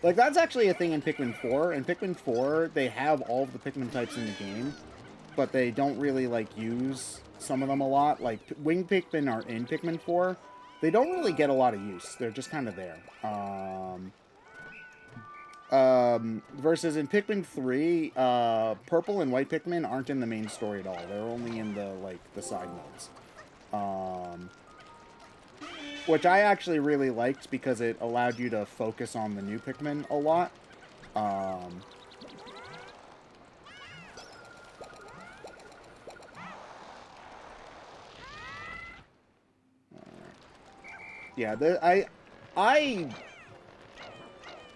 that's actually a thing in Pikmin 4. In Pikmin 4, they have all of the Pikmin types in the game, but they don't really, like, use some of them a lot. Like, Wing Pikmin are in Pikmin 4. They don't really get a lot of use. They're just kind of there. Versus in Pikmin 3, Purple and White Pikmin aren't in the main story at all. They're only in the, like, the side nodes. Which I actually really liked because it allowed you to focus on the new Pikmin a lot. Yeah, I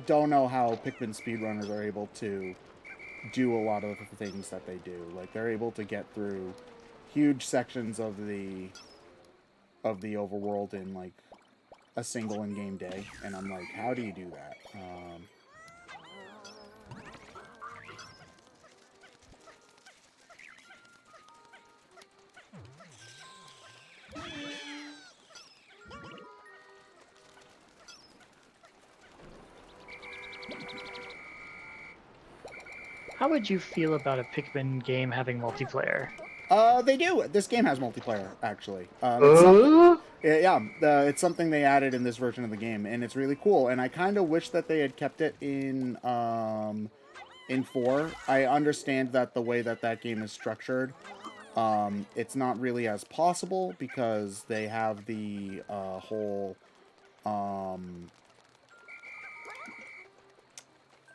don't know how Pikmin speedrunners are able to do a lot of the things that they do. Like, they're able to get through huge sections of the overworld in like a single in-game day, and I'm like, how do you do that? How would you feel about a Pikmin game having multiplayer? They do. This game has multiplayer, actually. It's something. Yeah, it's something they added in this version of the game, and it's really cool. And I kind of wish that they had kept it in 4. I understand that the way that that game is structured, it's not really as possible because they have the whole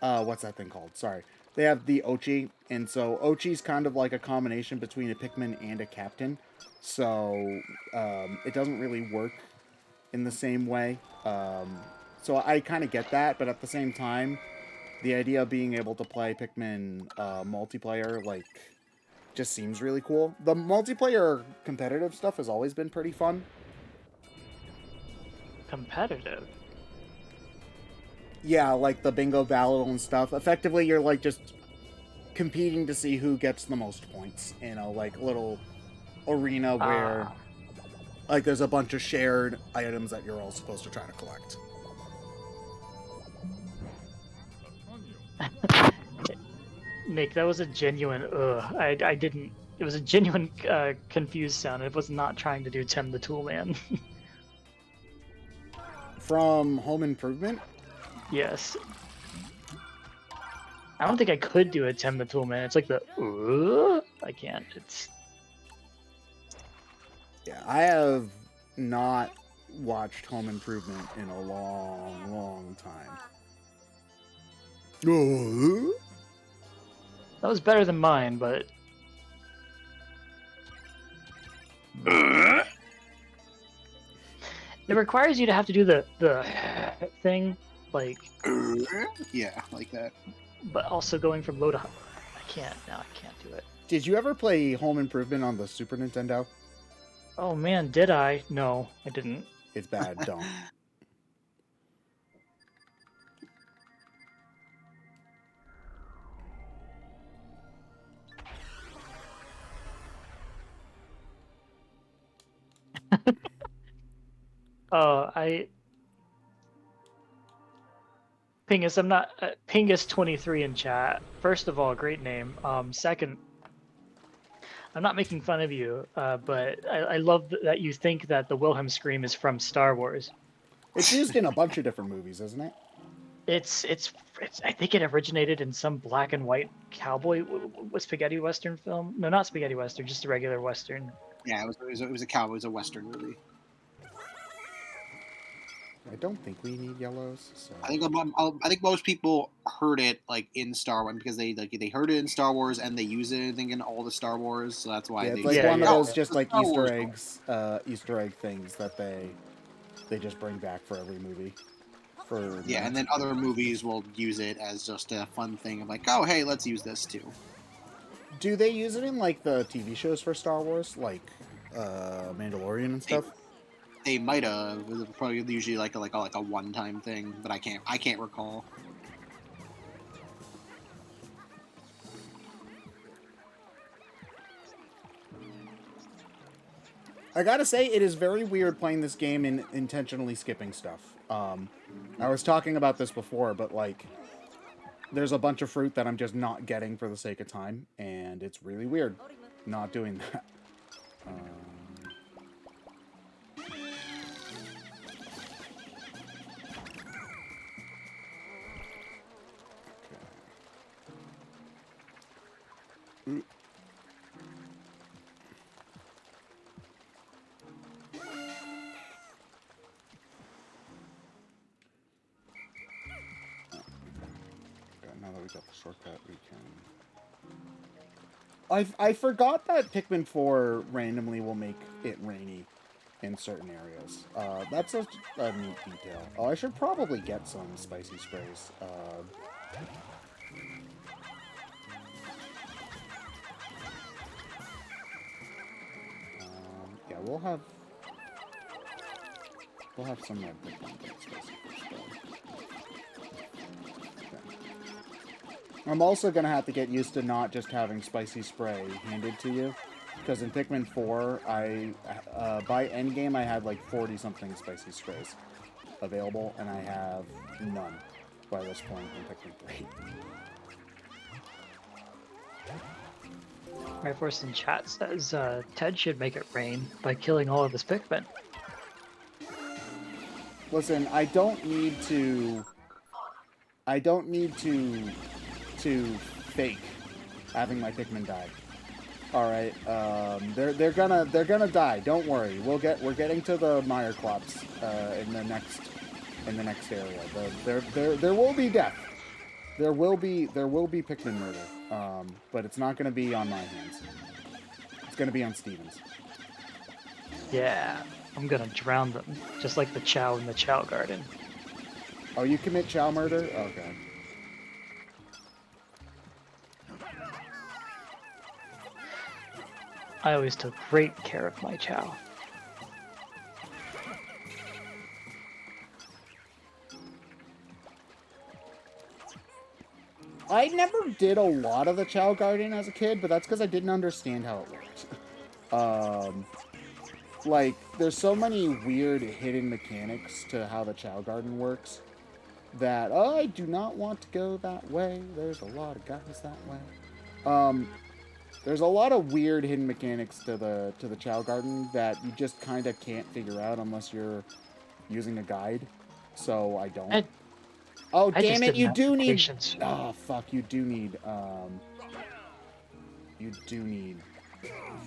what's that thing called? Sorry. They have the Ochi, and so Ochi's kind of like a combination between a Pikmin and a Captain. So it doesn't really work in the same way. So I kind of get that, but at the same time, the idea of being able to play Pikmin multiplayer, like, just seems really cool. The multiplayer competitive stuff has always been pretty fun. Competitive? Yeah, like the bingo battle and stuff. Effectively, you're like just competing to see who gets the most points in a like little arena where like there's a bunch of shared items that you're all supposed to try to collect. Nick, that was a genuine I didn't. It was a genuine confused sound. It was not trying to do Tim the Toolman. From Home Improvement? Yes. I don't think I could do a Tim the Toolman. It's like the I can't. It's Yeah, I have not watched Home Improvement in a long, long time. that was better than mine, but it requires you to have to do the thing, like Yeah, like that. but also going from low to high. I can't do it. Did you ever play Home Improvement on the Super Nintendo? Oh man, did I? No, I didn't. It's bad, don't. I Pingus, I'm not Pingus23 in chat. First of all, great name. Second, I'm not making fun of you, but I love that you think that the Wilhelm scream is from Star Wars. It's used in a bunch of different movies, isn't it? It's I think it originated in some black and white cowboy spaghetti western film. No, not spaghetti western, just a regular western. Yeah, it was a cowboy. It was a western movie. I don't think we need yellows. So. I think most people heard it like in Star Wars because they heard it in Star Wars and they use it I think in all the Star Wars. So that's why Yeah, they it's like Yeah, one yeah. of those just like Star Easter Wars. eggs, Easter egg things that they just bring back for every movie. Yeah, and then other movies will use it as just a fun thing of like, oh hey, let's use this too. Do they use it in like the TV shows for Star Wars, like Mandalorian and stuff? They might have. It was probably usually like a one-time thing, but I can't recall. I gotta say, it is very weird playing this game and intentionally skipping stuff. I was talking about this before, but like, there's a bunch of fruit that I'm just not getting for the sake of time, and it's really weird not doing that. Now that we got the shortcut, we can... I forgot that Pikmin 4 randomly will make it rainy in certain areas. That's a neat detail. Oh, I should probably get some spicy sprays. Yeah, we'll have some red spicy spray. I'm also gonna have to get used to not just having spicy spray handed to you, because in Pikmin 4, by endgame I had like 40 something spicy sprays available, and I have none by this point in Pikmin 3. Raffles in chat says Ted should make it rain by killing all of his Pikmin. Listen, I don't need to fake having my Pikmin die. All right, they're gonna die. Don't worry. We're getting to the Meyerclops in the next area. There will be death. There will be Pikmin murder. But it's not gonna be on my hands. It's gonna be on Steven's. Yeah, I'm gonna drown them, just like the Chao in the Chao Garden. Oh, you commit Chao murder? Okay. I always took great care of my Chao. I never did a lot of the Chao Garden as a kid, but that's because I didn't understand how it worked. Like, there's so many weird hidden mechanics to how the Chao Garden works that I do not want to go that way. There's a lot of guys that way. There's a lot of weird hidden mechanics to the Chao Garden that you just kind of can't figure out unless you're using a guide. So I don't. Oh, damn it, you do need... Patience. Oh, fuck, you do need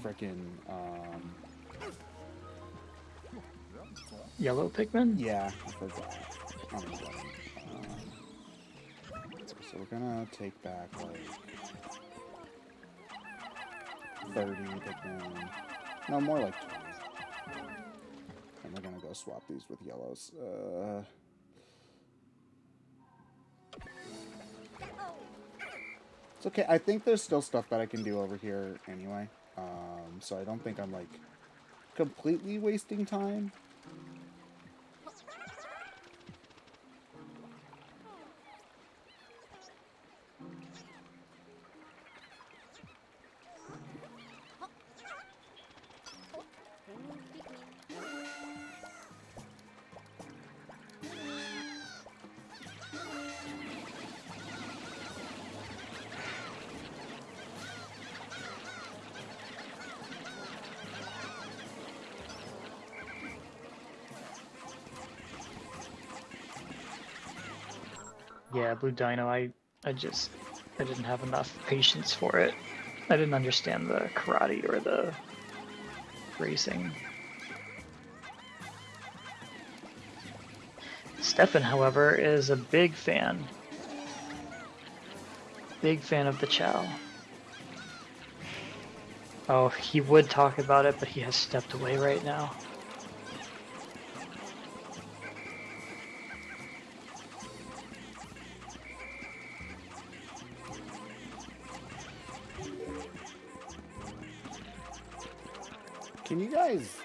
frickin', Yellow Pikmin? Yeah, I forgot. So we're gonna take back, like, 30 Pikmin. No, more like 20. And we're gonna go swap these with yellows. It's okay. I think there's still stuff that I can do over here anyway. So I don't think I'm, like, completely wasting time. Yeah, Blue Dino, I didn't have enough patience for it. I didn't understand the karate or the racing. Stefan, however, is a big fan. Big fan of the Chao. Oh, he would talk about it, but he has stepped away right now. Can you guys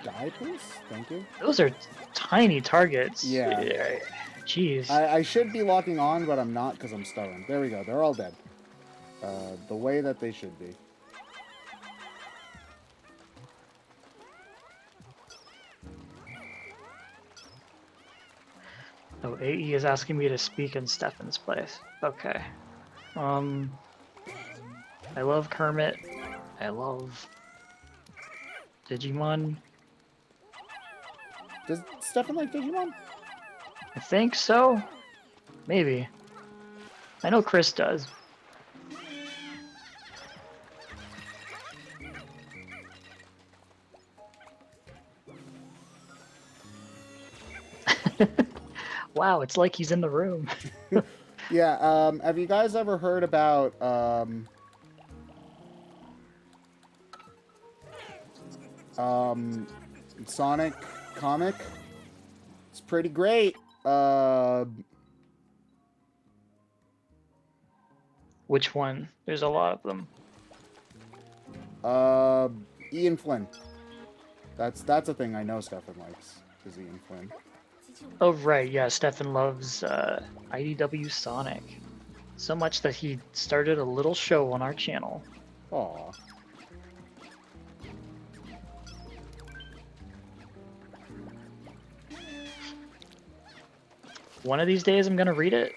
die, please? Thank you. Those are tiny targets. Yeah. Jeez. I should be locking on, but I'm not because I'm stubborn. There we go. They're all dead. The way that they should be. Oh, AE is asking me to speak in Stefan's place. Okay. I love Kermit. I love Digimon. Does Stefan like Digimon? I think so. Maybe. I know Chris does. Wow, it's like he's in the room. Yeah, have you guys ever heard about, Sonic comic. It's pretty great. Which one? There's a lot of them. Ian Flynn. That's a thing I know Stefan likes, is Ian Flynn. Oh, right, yeah, Stefan loves IDW Sonic. So much that he started a little show on our channel. Aw. One of these days I'm gonna read it.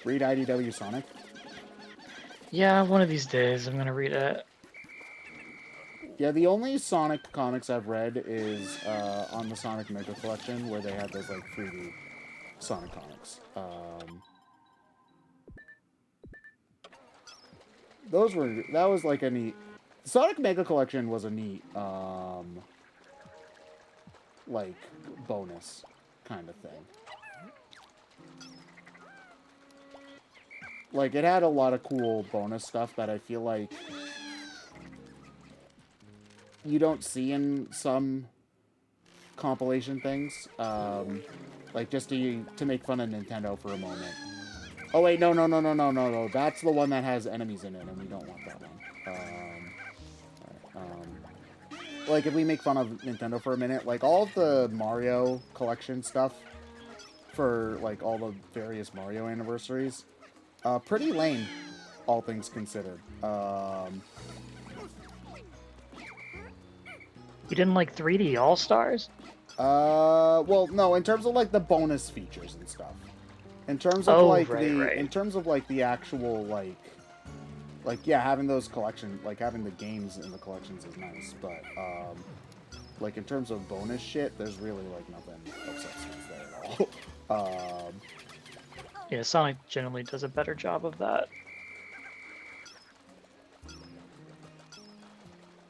Read IDW Sonic? Yeah, one of these days I'm gonna read it. Yeah, the only Sonic comics I've read is on the Sonic Mega Collection, where they had those like 3D Sonic comics. That was like a neat. The Sonic Mega Collection was a neat like bonus kind of thing. Like it had a lot of cool bonus stuff that I feel like you don't see in some compilation things. Like just to make fun of Nintendo for a moment. Oh wait, no. That's the one that has enemies in it, and we don't want that one. Like if we make fun of Nintendo for a minute, like all of the Mario collection stuff for like all the various Mario anniversaries, pretty lame, all things considered. You didn't like 3D All-Stars? Well, no, in terms of like the bonus features and stuff. In terms of in terms of like the actual like yeah, having those collections, like having the games in the collections is nice, but like in terms of bonus shit, there's really like nothing of substance there at all. Yeah, Sonic generally does a better job of that.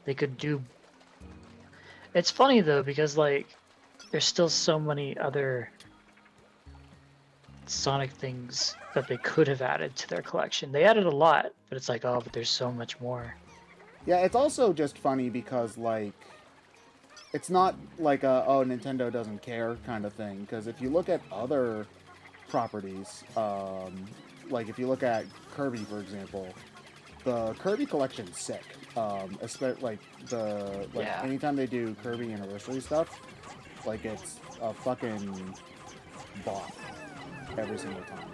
They could do... It's funny though, because like there's still so many other Sonic things that they could have added to their collection. They added a lot, but it's like, oh, but there's so much more. Yeah, it's also just funny because like it's not like a oh Nintendo doesn't care kind of thing, because if you look at other properties, like if you look at Kirby for example, the Kirby collection's sick. Especially like anytime they do Kirby anniversary stuff, like it's a fucking bop every single time.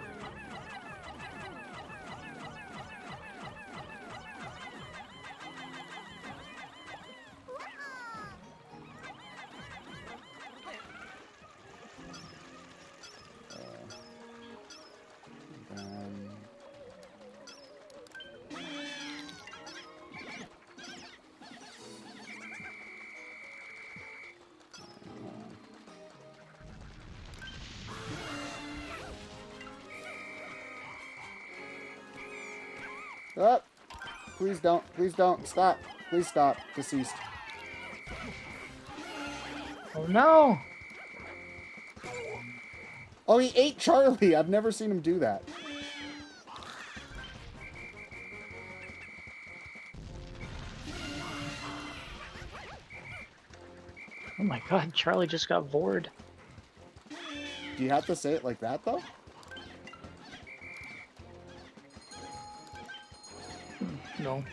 Oh, please don't, stop, please stop, deceased. Oh no! Oh, he ate Charlie, I've never seen him do that. Oh my god, Charlie just got bored. Do you have to say it like that though? No.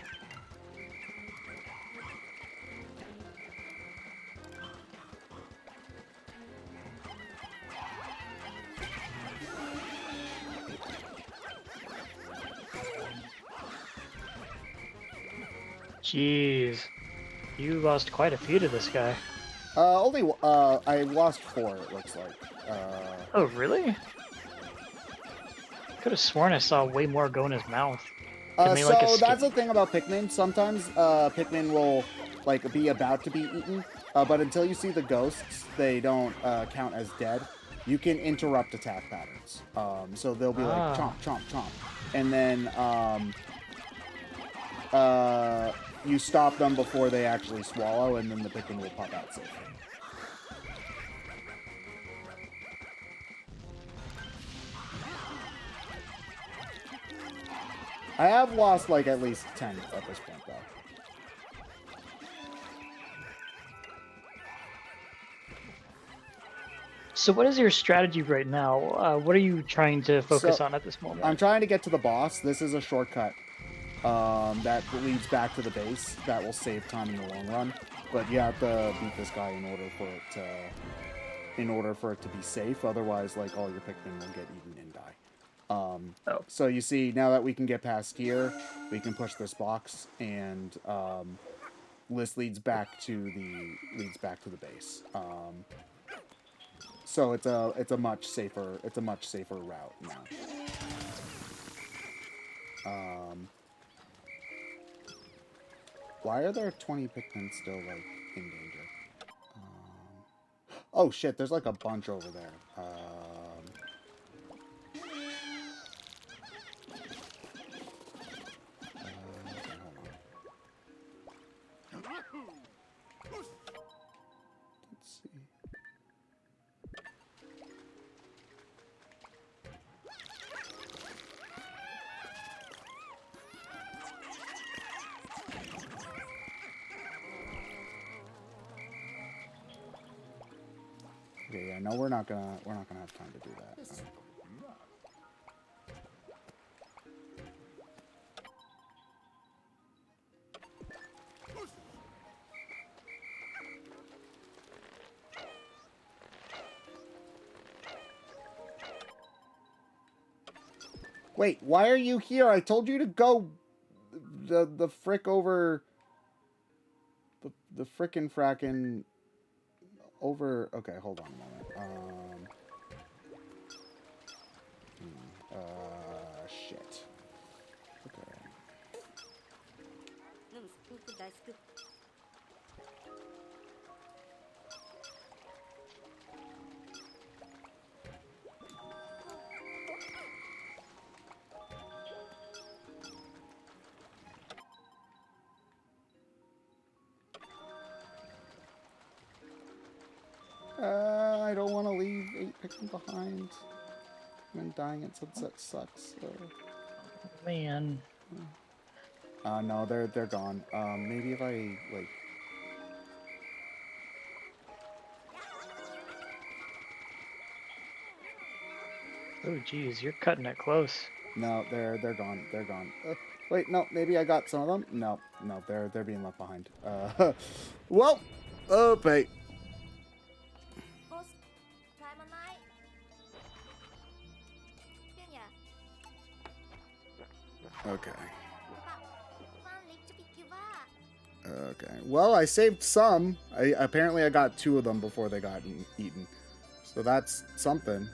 Jeez. You lost quite a few to this guy. I lost 4, it looks like. Oh, really? Could have sworn I saw way more go in his mouth. So that's the thing about Pikmin. Sometimes Pikmin will like be about to be eaten, but until you see the ghosts, they don't count as dead. You can interrupt attack patterns. So they'll be like chomp, chomp, chomp, and then you stop them before they actually swallow, and then the Pikmin will pop out safely. I have lost like at least 10 at this point though. So what is your strategy right now? What are you trying to focus So, on at this moment? I'm trying to get to the boss. This is a shortcut that leads back to the base. That will save time in the long run. But you have to beat this guy in order for it to be safe. Otherwise, like, all your Pikmin will get eaten and die. Oh. So you see, now that we can get past here, we can push this box, and this leads back to the base. So it's a much safer route now. Why are there 20 Pikmin still like in danger? Oh shit! There's like a bunch over there. Okay, hold on. Let's see. Okay, yeah, no, we're not gonna have time to do that. Wait, why are you here? I told you to go the frick over the frickin' frackin' over. Okay, hold on a moment. Shit. Okay. I don't want to leave 8 Pikmin behind. And dying at sunset sucks. Man. No, they're gone. Maybe if I like. Oh, geez, you're cutting it close. No, they're gone. They're gone. Wait, no, maybe I got some of them. No, they're being left behind. Well, okay. Okay. Okay. Well, I saved some. Apparently I got 2 of them before they got eaten. So that's something.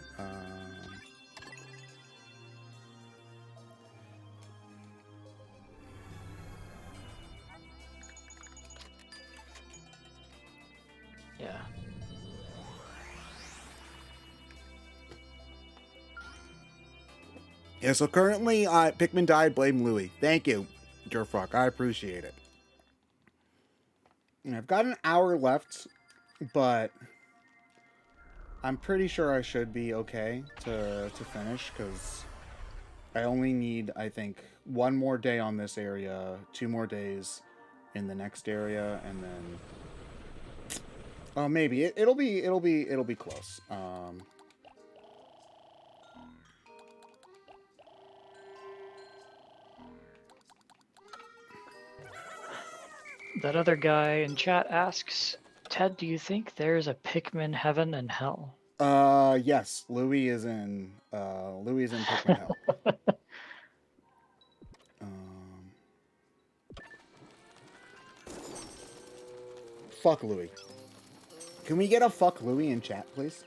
Yeah. Yeah, so currently, Pikmin died, blame Louie. Thank you, Jerfuck. I appreciate it. And I've got an hour left, but I'm pretty sure I should be okay to finish, because I only need, I think, 1 more day on this area, 2 more days in the next area, and then... Oh, maybe. It'll be close. That other guy in chat asks, Ted, do you think there's a Pikmin heaven and hell? Yes. Louis is in Pikmin Hell. Fuck Louis. Can we get a fuck Louis in chat, please?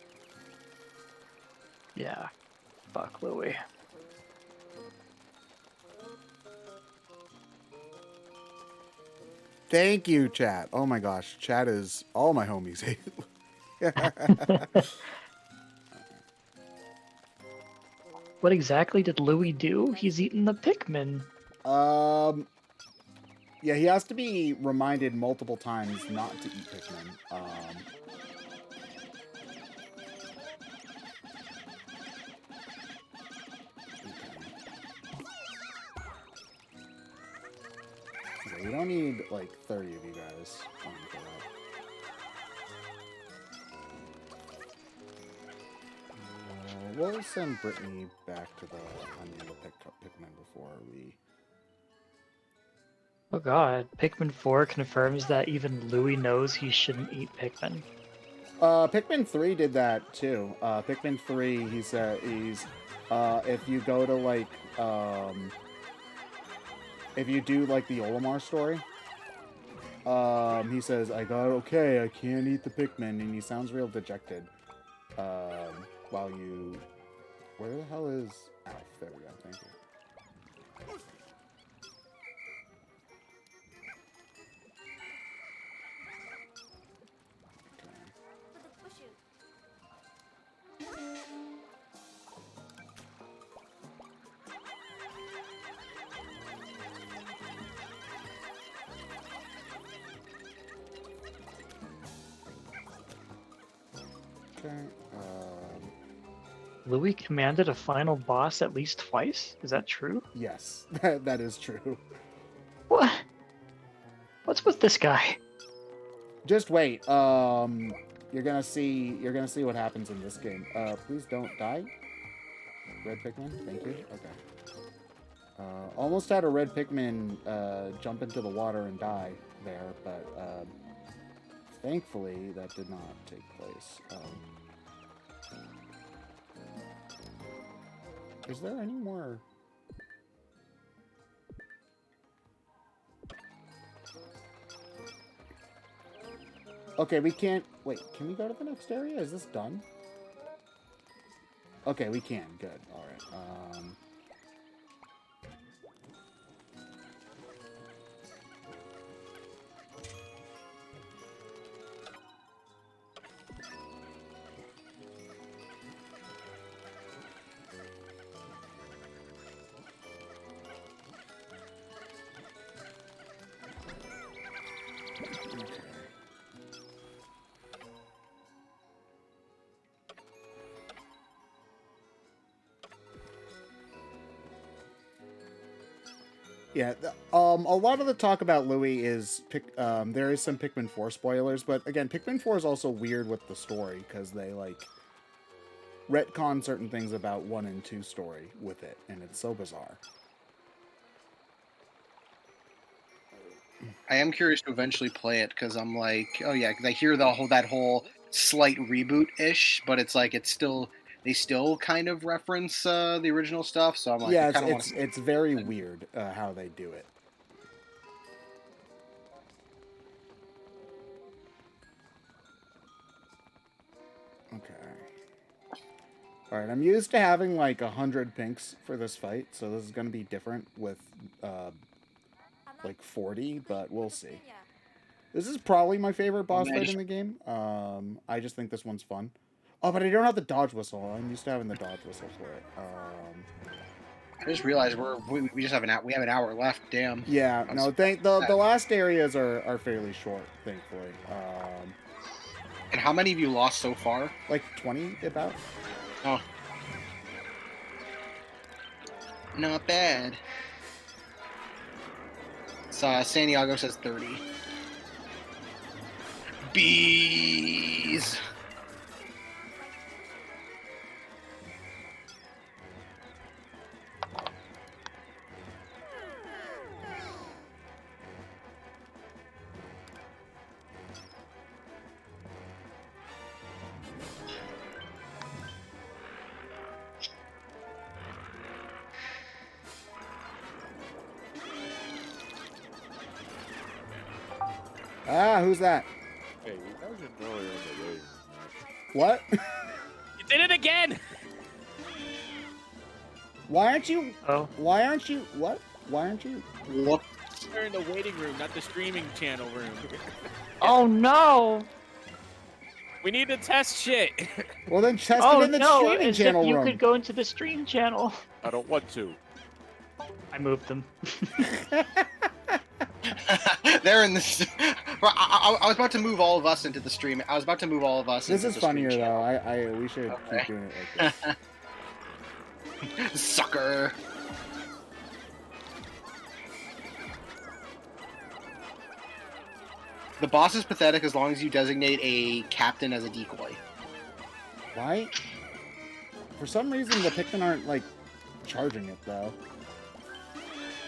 Yeah. Fuck Louie. Thank you, chat. Oh my gosh, chat is all my homies. What exactly did Louie do? He's eaten the Pikmin. Yeah, he has to be reminded multiple times not to eat Pikmin. Okay, we don't need like 30 of you guys playing for that. We'll send Brittany back to the onion to pick up Pikmin before we... Oh god, Pikmin 4 confirms that even Louis knows he shouldn't eat Pikmin. Pikmin 3 did that too. Pikmin 3, he said if you go to like if you do like the Olimar story, he says, I can't eat the Pikmin, and he sounds real dejected. While you... Where the hell is Alf? There we go, thank you. Okay. Louis commanded a final boss at least twice? Is that true? Yes, that is true. What? What's with this guy? Just wait. You're gonna see what happens in this game. Please don't die. Red Pikmin, thank you. Okay. Almost had a red Pikmin jump into the water and die there, but thankfully that did not take place. Is there any more? Okay, we can't... Wait, can we go to the next area? Is this done? Okay, we can. Good. Alright. Yeah, a lot of the talk about Louis is there is some Pikmin 4 spoilers, but again, Pikmin 4 is also weird with the story because they like retcon certain things about 1 and 2 story with it, and it's so bizarre. I am curious to eventually play it because I'm like, oh yeah, because I hear that whole slight reboot-ish, but it's like they still kind of reference the original stuff. So I'm like, Yeah, I kind of want to. it's very weird how they do it. Okay. All right, I'm used to having like 100 pinks for this fight, so this is going to be different with like 40, but we'll see. This is probably my favorite boss fight in the game. I just think this one's fun. Oh, but I don't have the dodge whistle. I'm used to having the dodge whistle for it. I just realized we just have an hour left. Damn. Yeah, no, the last areas are fairly short, thankfully. And how many have you lost so far? Like 20, about. Oh. Not bad. So, Santiago says 30. Bees! Ah, who's that? Hey, you guys didn't know you're in the waiting room, right? What? You did it again! Why aren't you? Oh. Why aren't you? What? Why aren't you? Look. You're in the waiting room, not the streaming channel room. Oh no! We need to test shit. Well, then test Oh it in the no! streaming As if channel you room. could go into the stream channel. I don't want to. I moved them. They're in this. I was about to move all of us into the stream. I was about to move all of us. This into is the funnier stream though. We should Okay. keep doing it like this. Sucker. The boss is pathetic as long as you designate a captain as a decoy. Why? For some reason, the Pikmin aren't, like, charging it, though.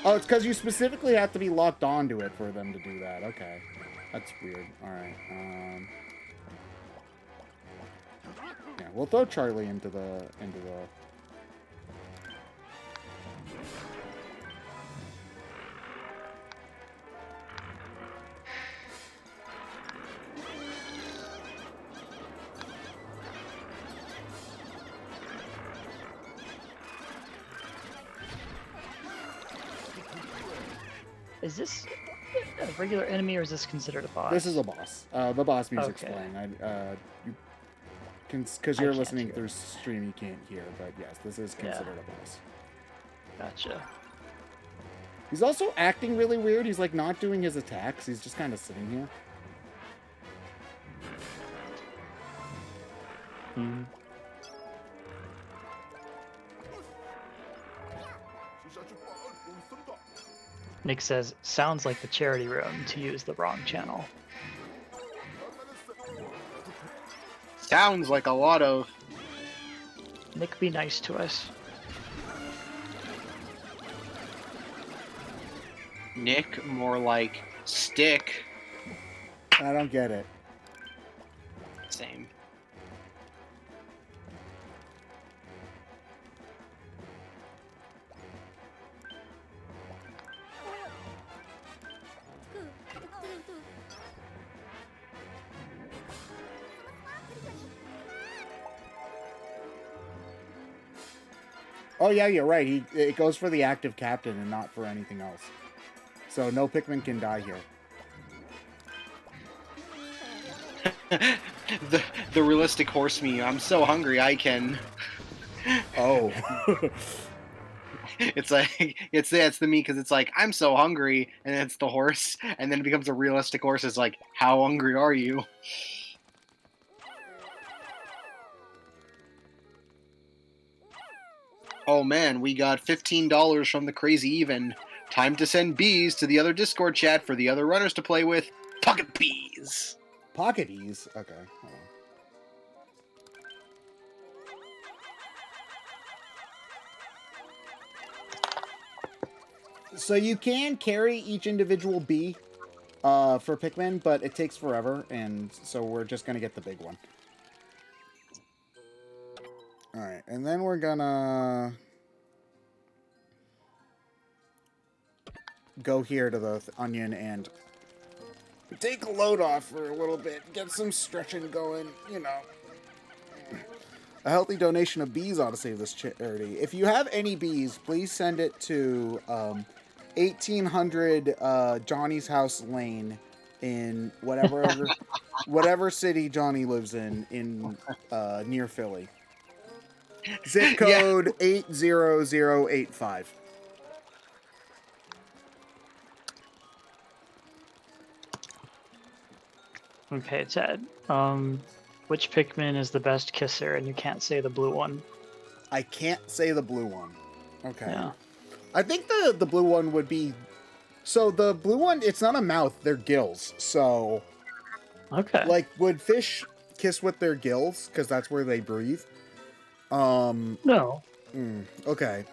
Oh, it's because you specifically have to be locked onto it for them to do that. Okay. That's weird. Alright. Yeah, we'll throw Charlie into the... Is this a regular enemy or is this considered a boss? This is a boss. The boss music's Okay. playing. Because I you're can't listening hear. through stream, you can't hear. But yes, this is considered a boss. Gotcha. He's also acting really weird. He's like not doing his attacks. He's just kind of sitting here. Hmm. Nick says, sounds like the charity room to use the wrong channel. Sounds like a lot of... Nick, be nice to us. Nick, more like stick. I don't get it. Same. Oh yeah, you're right. It goes for the active captain and not for anything else. So no Pikmin can die here. the realistic horse meme. I'm so hungry I can. Oh. It's like it's the me because it's like I'm so hungry, and it's the horse, and then it becomes a realistic horse. It's like, how hungry are you? Oh man, we got $15 from the Crazy Even. Time to send bees to the other Discord chat for the other runners to play with. Pocket bees. Pocket ease. Okay. Hold on. So you can carry each individual bee for Pikmin, but it takes forever, and so we're just gonna get the big one. All right, and then we're gonna go here to the onion and take a load off for a little bit, get some stretching going, you know. A healthy donation of bees ought to save this charity. If you have any bees, please send it to 1800 Johnny's House Lane in whatever city Johnny lives in near Philly. Zip code 80085. Okay, Ted. Which Pikmin is the best kisser? And you can't say the blue one. I can't say the blue one. Okay. Yeah. I think the blue one would be... So the blue one, it's not a mouth, they're gills. So, Okay. like, would fish kiss with their gills? Because that's where they breathe. No. Okay.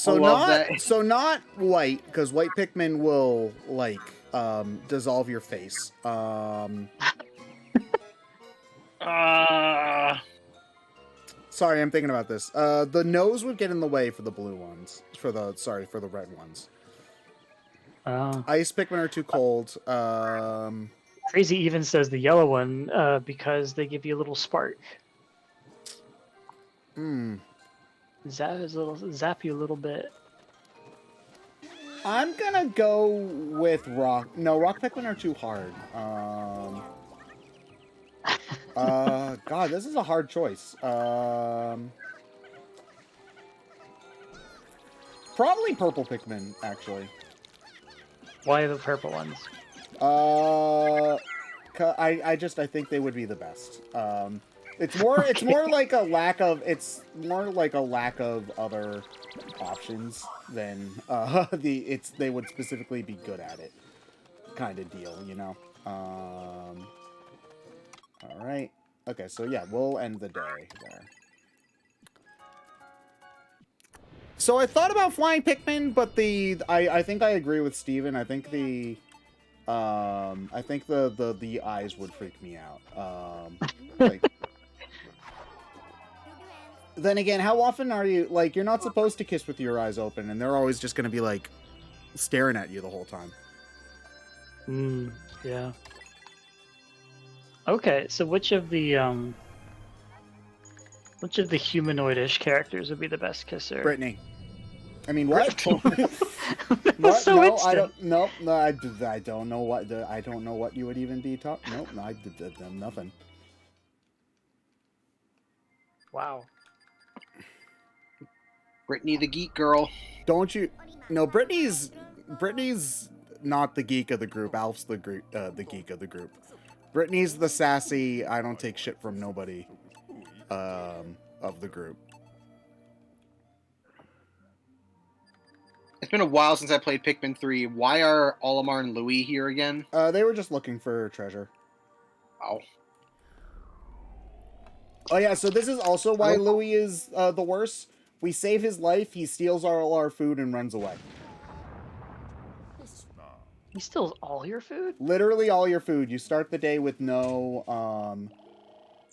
I love that. So not white, because white Pikmin will, like, dissolve your face. Sorry, I'm thinking about this. The nose would get in the way for the blue ones. For the red ones. Ice Pikmin are too cold. Crazy even says the yellow one because they give you a little spark. Zap you a little bit. I'm gonna go with rock. No, rock Pikmin are too hard. God, this is a hard choice. Probably purple Pikmin, actually. Why the purple ones? I think they would be the best. It's more like a lack of other options than they would specifically be good at it kind of deal, you know. All right. Okay, so yeah, we'll end the day there. So I thought about flying Pikmin, but I think I agree with Steven. I think the eyes would freak me out. Like, then again, how often are you, like, you're not supposed to kiss with your eyes open, and they're always just going to be, like, staring at you the whole time. Yeah. Okay, so which of the humanoid-ish characters would be the best kisser? Brittany. I mean, what? What? So no, instant. I don't. No, I don't know what. I don't know what you would even be talking. Nope, no, I did nothing. Wow. Brittany the geek girl. Don't you? No, Brittany's not the geek of the group. Alf's the geek of the group. Brittany's the sassy, I don't take shit from nobody of the group. It's been a while since I played Pikmin 3. Why are Olimar and Louis here again? They were just looking for treasure. Oh. Oh yeah, so this is also why Louis is the worst. We save his life, he steals all our food and runs away. He steals all your food? Literally all your food. You start the day with no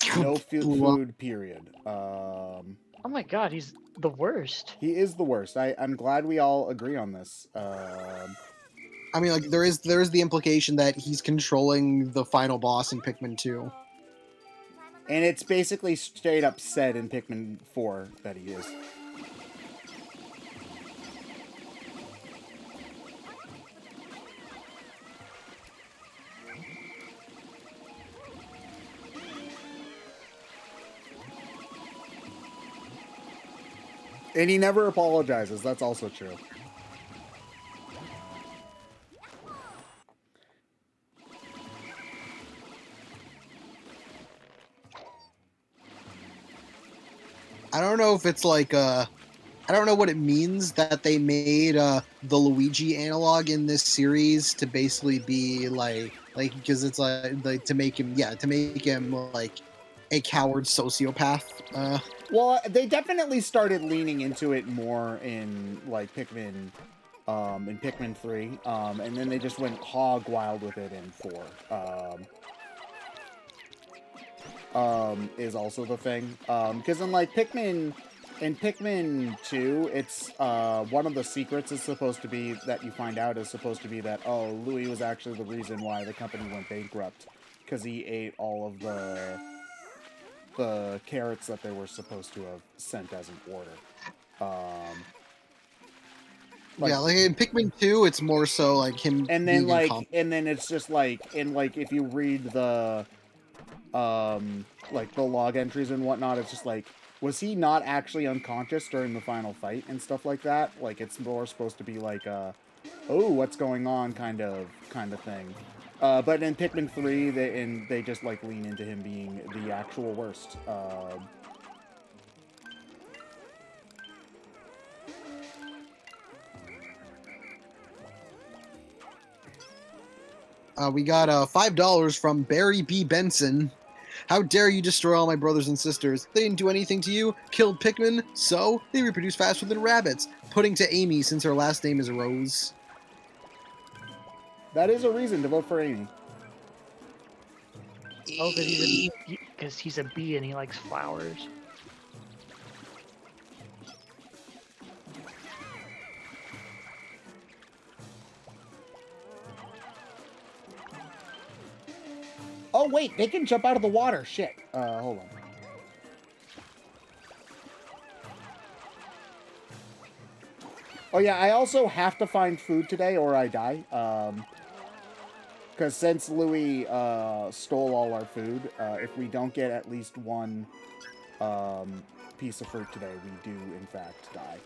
food, period. Oh my god, he's the worst. He is the worst. I'm glad we all agree on this. I mean, like, there is the implication that he's controlling the final boss in Pikmin 2. And it's basically straight up said in Pikmin 4 that he is. And he never apologizes. That's also true. I don't know if it's like I don't know what it means that they made the Luigi analog in this series to basically be like because it's like to make him like a coward sociopath. Well, they definitely started leaning into it more in like Pikmin 3, and then they just went hog wild with it in 4. Is also the thing, because in like Pikmin 2, it's one of the secrets is supposed to be that you find out is supposed to be that Louis was actually the reason why the company went bankrupt, because he ate all of the carrots that they were supposed to have sent as an order. Yeah, like in Pikmin 2, it's more so like him. And then and then it's just like, and like if you read the like the log entries and whatnot, it's just like, was he not actually unconscious during the final fight and stuff like that? Like, it's more supposed to be like oh, what's going on kind of thing. But in Pikmin 3, they just like lean into him being the actual worst. We got $5 from Barry B. Benson. How dare you destroy all my brothers and sisters? They didn't do anything to you. Killed Pikmin, so they reproduce faster than rabbits. Putting to Amy since her last name is Rose. That is a reason to vote for Amy. Oh, because he's a bee and he likes flowers. Oh, wait, they can jump out of the water. Shit. Hold on. Oh, yeah, I also have to find food today or I die. Because since Louis stole all our food, if we don't get at least one piece of fruit today, we do, in fact, die.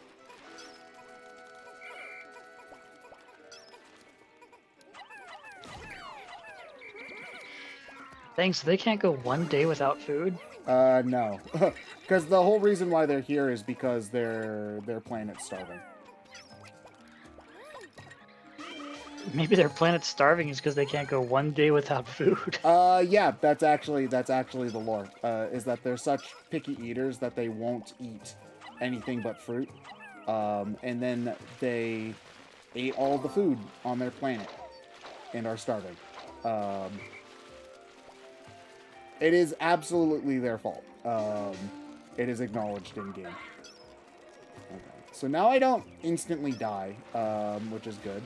Dang, so they can't go one day without food? No. Because the whole reason why they're here is because their planet's starving. Maybe their planet's starving is because they can't go one day without food. Yeah, that's actually the lore. Is that they're such picky eaters that they won't eat anything but fruit. And then they ate all the food on their planet and are starving. It is absolutely their fault. It is acknowledged in game. Okay. So now I don't instantly die, which is good.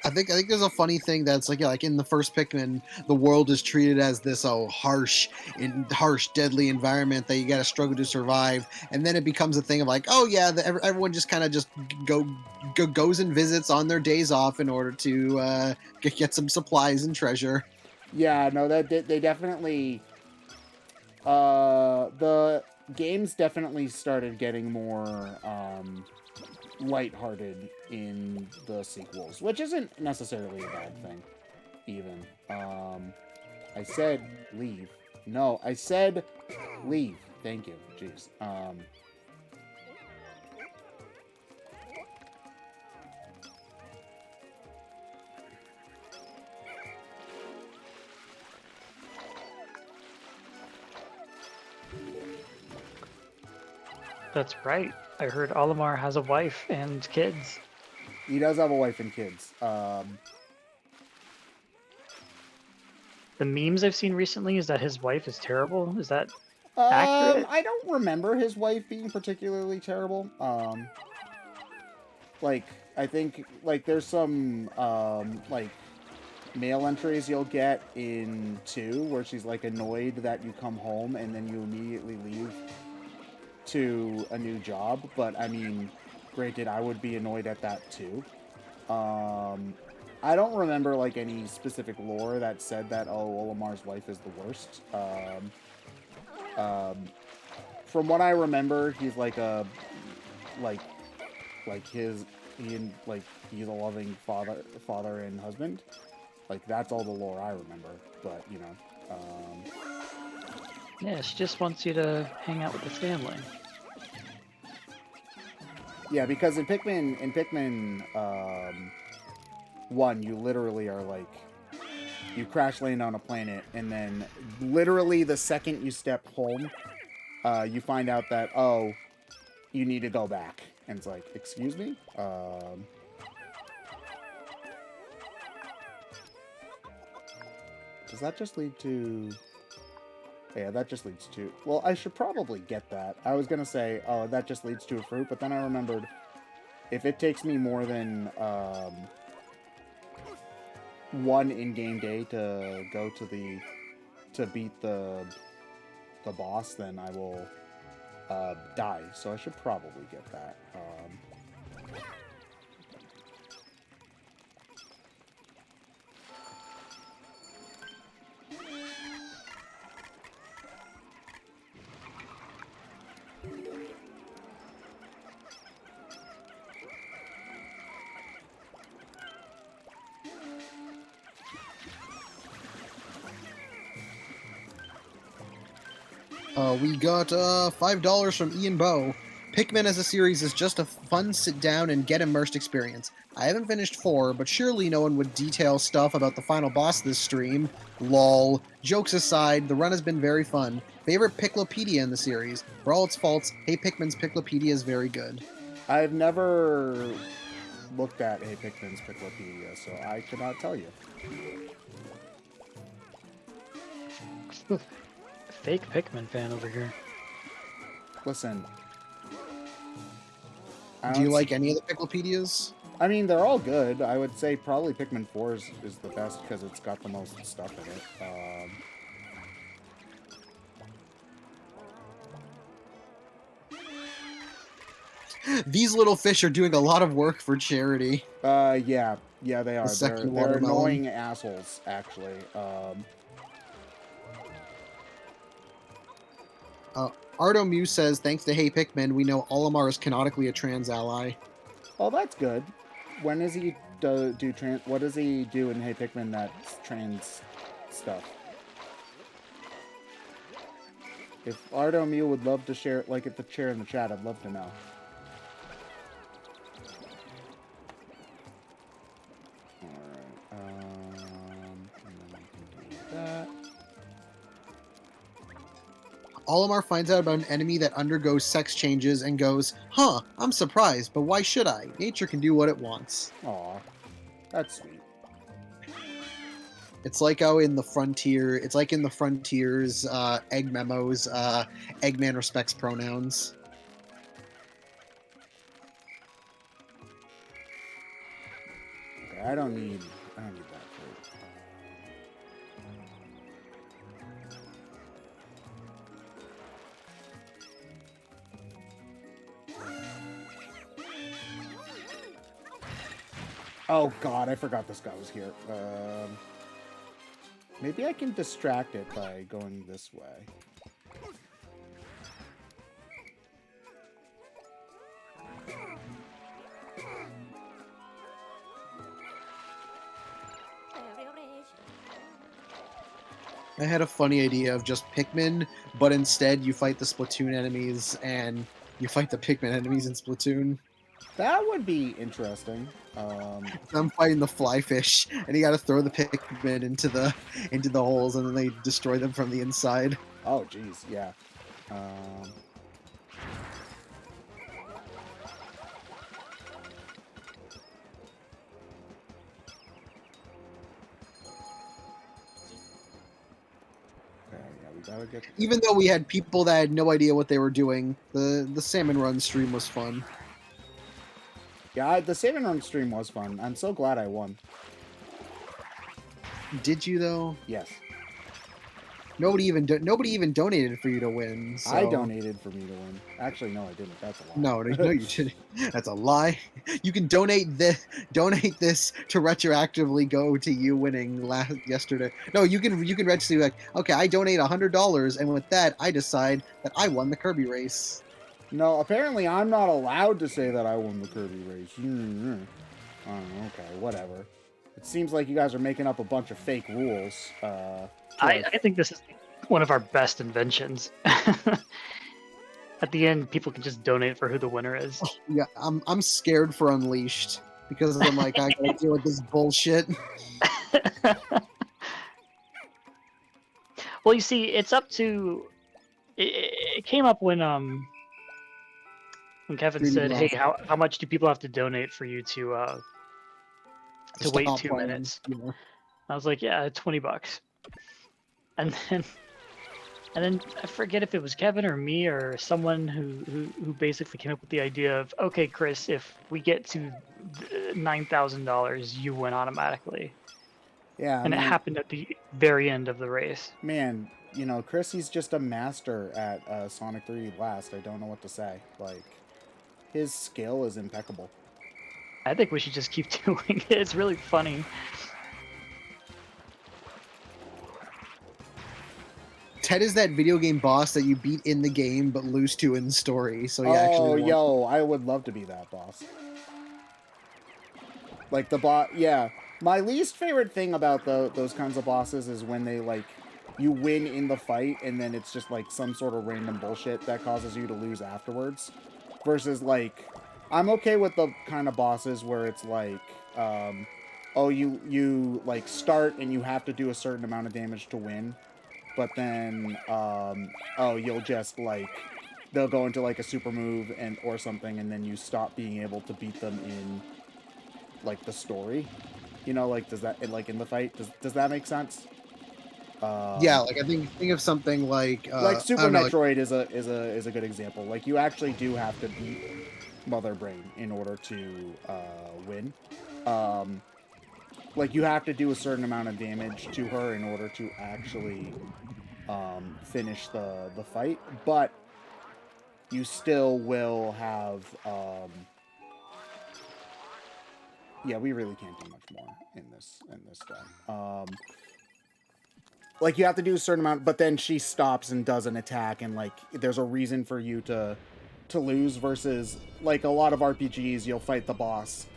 I think there's a funny thing that's like in the first Pikmin, the world is treated as this harsh, deadly environment that you got to struggle to survive, and then it becomes a thing of like, oh yeah, everyone just kind of just goes and visits on their days off in order to get some supplies and treasure. Yeah, no, they definitely. The games definitely started getting more lighthearted in the sequels, which isn't necessarily a bad thing, even. I said leave. No, I said leave. Thank you. Jeez. That's right. I heard Olimar has a wife and kids. He does have a wife and kids. The memes I've seen recently is that his wife is terrible. Is that accurate? I don't remember his wife being particularly terrible. Like, I think, like, there's some, like, mail entries you'll get in 2 where she's, like, annoyed that you come home and then you immediately leave to a new job. But, I mean, granted, I would be annoyed at that, too. I don't remember, like, any specific lore that said that, oh, Olimar's wife is the worst. From what I remember, he's like a, he's a loving father and husband. Like, that's all the lore I remember. But, you know, Yeah, she just wants you to hang out with the family. yeah, because in Pikmin 1, you literally are like, you crash land on a planet, and then literally the second you step home, you find out that, oh, you need to go back. And it's like, excuse me? Does that just lead to... Yeah, that just leads to... Well, I should probably get that. I was gonna say, oh, that just leads to a fruit, but then I remembered, if it takes me more than, 1 in-game day to go to to beat the boss, then I will, die. So I should probably get that. We got $5 from Ian Bow. Pikmin as a series is just a fun sit down and get immersed experience. I haven't finished 4, but surely no one would detail stuff about the final boss this stream. Lol. Jokes aside, the run has been very fun. Favorite Piklopedia in the series. For all its faults, Hey Pikmin's Piklopedia is very good. I've never looked at Hey Pikmin's Piklopedia, so I cannot tell you. Fake Pikmin fan over here. Listen. Do you like any of the Piklopedias? I mean, they're all good. I would say probably Pikmin 4 is the best because it's got the most stuff in it. These little fish are doing a lot of work for charity. Yeah, they are. They're annoying assholes, actually. Ardo Muse says, thanks to Hey Pikmin, we know Olimar is canonically a trans ally. Oh, that's good. When does he do trans? What does he do in Hey Pikmin that's trans stuff? If Ardo Mew would love to share, like, at the chair in the chat, I'd love to know. Alright, and then I can do that. Olimar finds out about an enemy that undergoes sex changes and goes, "Huh, I'm surprised, but why should I? Nature can do what it wants." Aw, that's sweet. It's like how in the Frontier, it's like in the Frontiers egg memos, Eggman respects pronouns. Okay, I don't need that fruit. Oh god, I forgot this guy was here. Maybe I can distract it by going this way. I had a funny idea of just Pikmin, but instead you fight the Splatoon enemies and you fight the Pikmin enemies in Splatoon. That would be interesting. I'm fighting the flyfish, and you got to throw the Pikmin into the holes, and then they destroy them from the inside. Oh, geez, yeah. Okay, yeah, we gotta get. Even though we had people that had no idea what they were doing, the Salmon Run stream was fun. Yeah, the Salmon Run stream was fun. I'm so glad I won. Did you though? Yes. Nobody even donated for you to win. So. I donated for me to win. Actually, no, I didn't. That's a lie. No, you didn't. That's a lie. You can donate this to retroactively go to you winning yesterday. No, you can retroactively be like, okay, I donate $100, and with that, I decide that I won the Kirby race. No, apparently I'm not allowed to say that I won the Kirby race. Oh, okay, whatever. It seems like you guys are making up a bunch of fake rules. I think this is one of our best inventions. At the end, people can just donate for who the winner is. Yeah, I'm scared for Unleashed because I'm like, I gotta deal with this bullshit. Well, you see, it's up to. It came up when Kevin said, "Hey, how much do people have to donate for you to wait 2 minutes?" Yeah. I was like, "Yeah, $20." And then I forget if it was Kevin or me or someone who basically came up with the idea of, okay, Chris, if we get to $9,000, you win automatically. Yeah, and it happened at the very end of the race. Man, you know, Chris, he's just a master at Sonic 3 Blast. I don't know what to say. Like, his skill is impeccable. I think we should just keep doing it. It's really funny. Ted is that video game boss that you beat in the game but lose to in the story. So I would love to be that boss. Like the boss, yeah. My least favorite thing about those kinds of bosses is when they like you win in the fight and then it's just like some sort of random bullshit that causes you to lose afterwards. Versus like, I'm okay with the kind of bosses where it's like, oh, you like start and you have to do a certain amount of damage to win. But then, oh, you'll just, like, they'll go into, like, a super move or something, and then you stop being able to beat them in, like, the story. You know, like, does that, like, in the fight, does that make sense? Yeah, like, I think of something like... Super Metroid is a good example. Like, you actually do have to beat Mother Brain in order to win. Like, you have to do a certain amount of damage to her in order to actually finish the fight, but you still will have... yeah, we really can't do much more in this stuff. Like, you have to do a certain amount, but then she stops and does an attack, and, like, there's a reason for you to lose versus, like, a lot of RPGs, you'll fight the boss.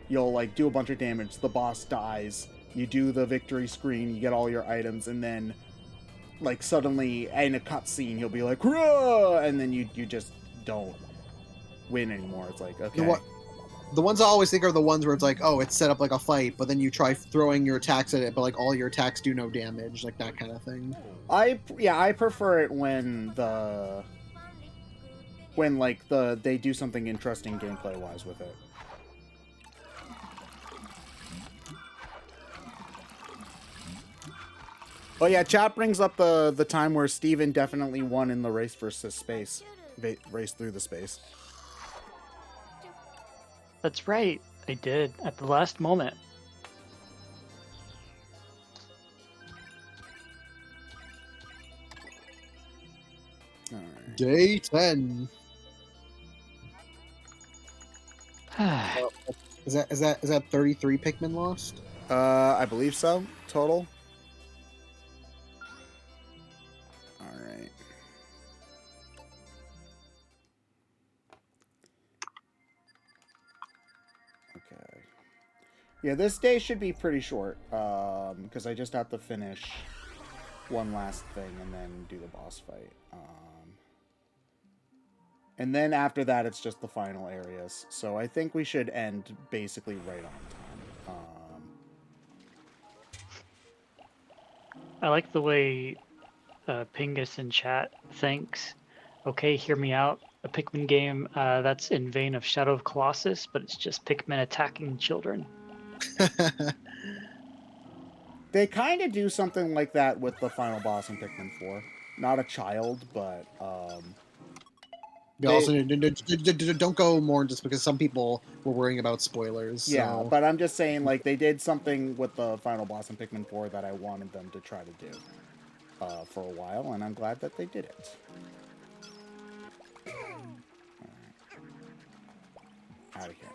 You'll, like, do a bunch of damage, the boss dies, you do the victory screen, you get all your items, and then like suddenly in a cutscene he'll be like, "Hurrah!" and then you just don't win anymore. It's like, okay. The ones I always think are the ones where it's like, oh, it's set up like a fight, but then you try throwing your attacks at it, but like all your attacks do no damage, like that kind of thing. I prefer it when they do something interesting gameplay wise with it. Oh yeah, chat brings up the time where Steven definitely won in the race versus space. Race through the space. That's right. I did at the last moment. All right. Day 10. Is that 33 Pikmin lost? I believe so. Total. All right. Okay. Yeah, this day should be pretty short. Because I just have to finish one last thing and then do the boss fight. And then after that, it's just the final areas. So I think we should end basically right on time. I like the way Pingus in chat thinks. Okay, hear me out. A Pikmin game that's in vein of Shadow of Colossus, but it's just Pikmin attacking children. They kind of do something like that with the final boss in Pikmin 4. Not a child, but Also, don't go more just because some people were worrying about spoilers. yeah, So. but I'm just saying, like, they did something with the final boss in Pikmin 4 that I wanted them to try to do for a while, and I'm glad that they did it. Right. Out of here.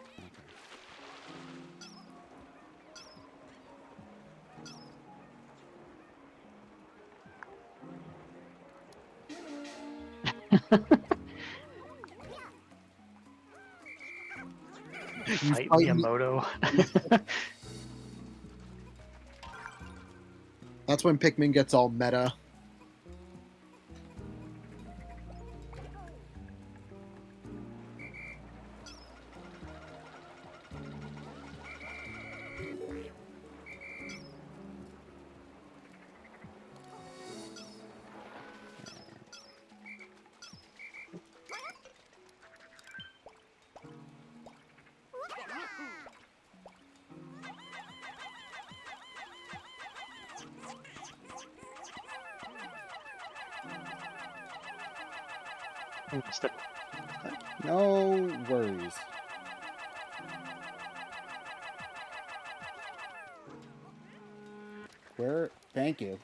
Fight Miyamoto. That's when Pikmin gets all meta. No worries. Where? Thank you.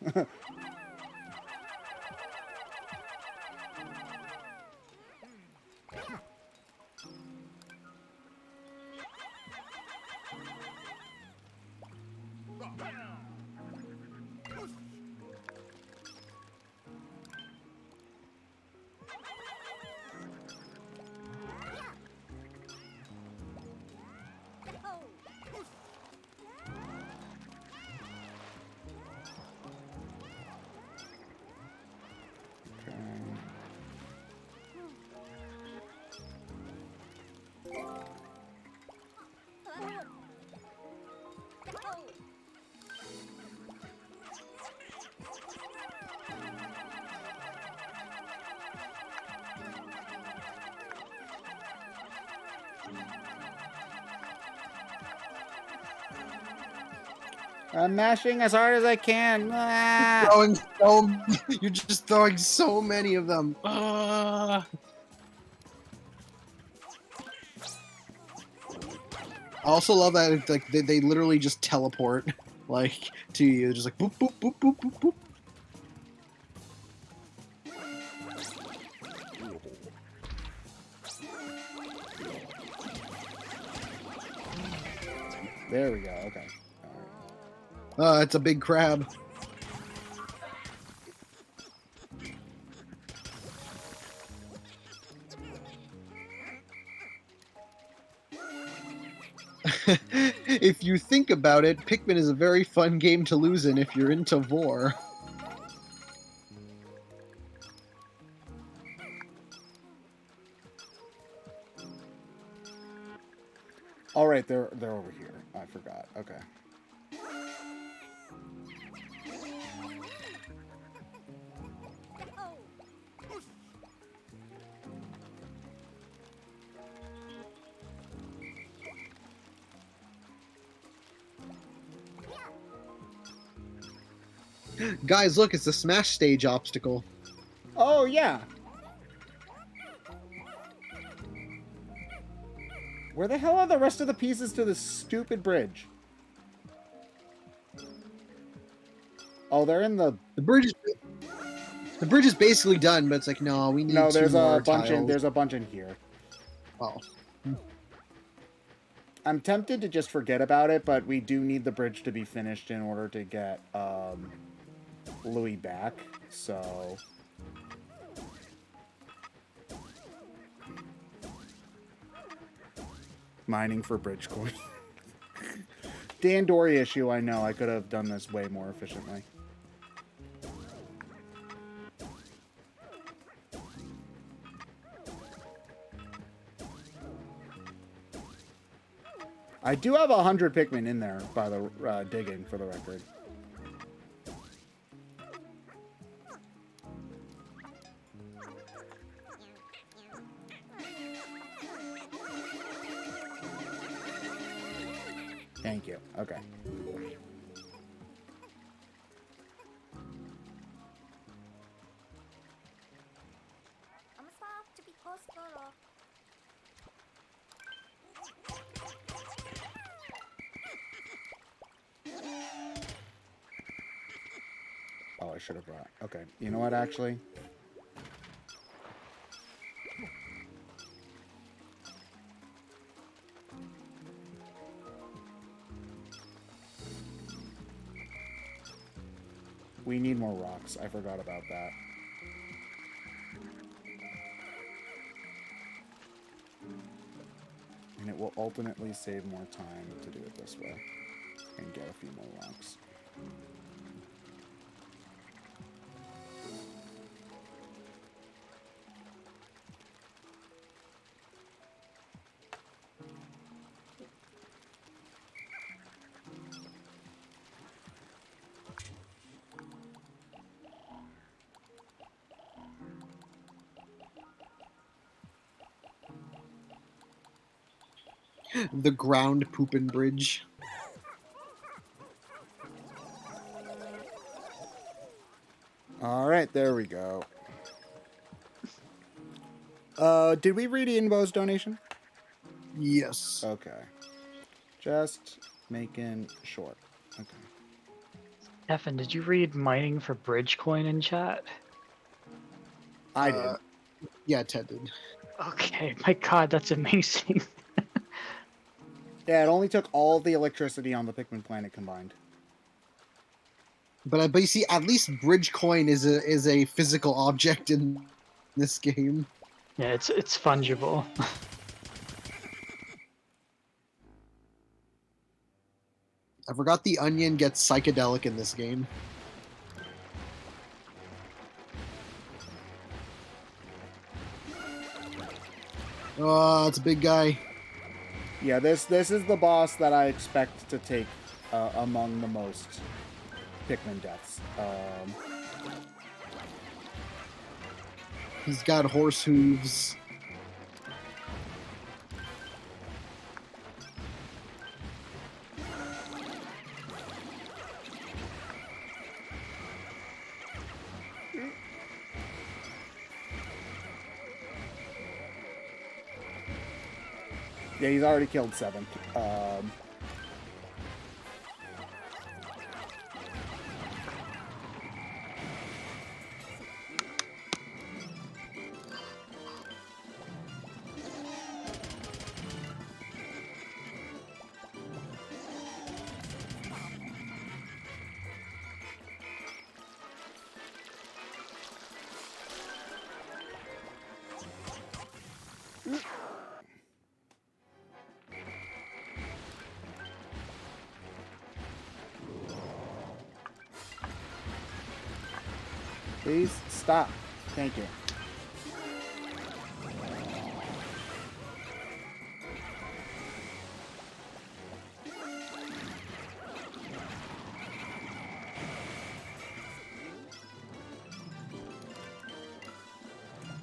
I'm mashing as hard as I can. Ah! You're just throwing so many of them. I also love that it's like they literally just teleport like to you, just like boop boop boop boop boop boop. There we go. Okay. It's a big crab. If you think about it, Pikmin is a very fun game to lose in if you're into vor. All right, they're over here. I forgot. Okay. Guys, look, it's the Smash stage obstacle. Oh yeah. Where the hell are the rest of the pieces to this stupid bridge? Oh, they're in the. The bridge is basically done, but it's like, no, we need No, two there's more a bunch tiles. in. There's a bunch in here. Oh. I'm tempted to just forget about it, but we do need the bridge to be finished in order to get Louis back. So. Mining for bridge coin. Dandori issue, I know. I could have done this way more efficiently. I do have 100 Pikmin in there by the digging, for the record. Thank you. Okay. Oh, I should have brought. Okay. You know what, actually? We need more rocks. I forgot about that. And it will ultimately save more time to do it this way. And get a few more rocks. The ground poopin' bridge. All right, there we go. Did we read Inbo's donation? Yes. Okay. Just making sure. Okay. Stefan, did you read mining for bridge coin in chat? I did. Yeah, Ted did. Okay, my god, that's amazing. Yeah, it only took all the electricity on the Pikmin planet combined. But you see, at least bridge coin is a physical object in this game. Yeah, it's fungible. I forgot the onion gets psychedelic in this game. Oh, it's a big guy. Yeah, this is the boss that I expect to take among the most Pikmin deaths. He's got horse hooves. Yeah, he's already killed 7. Please stop. Thank you.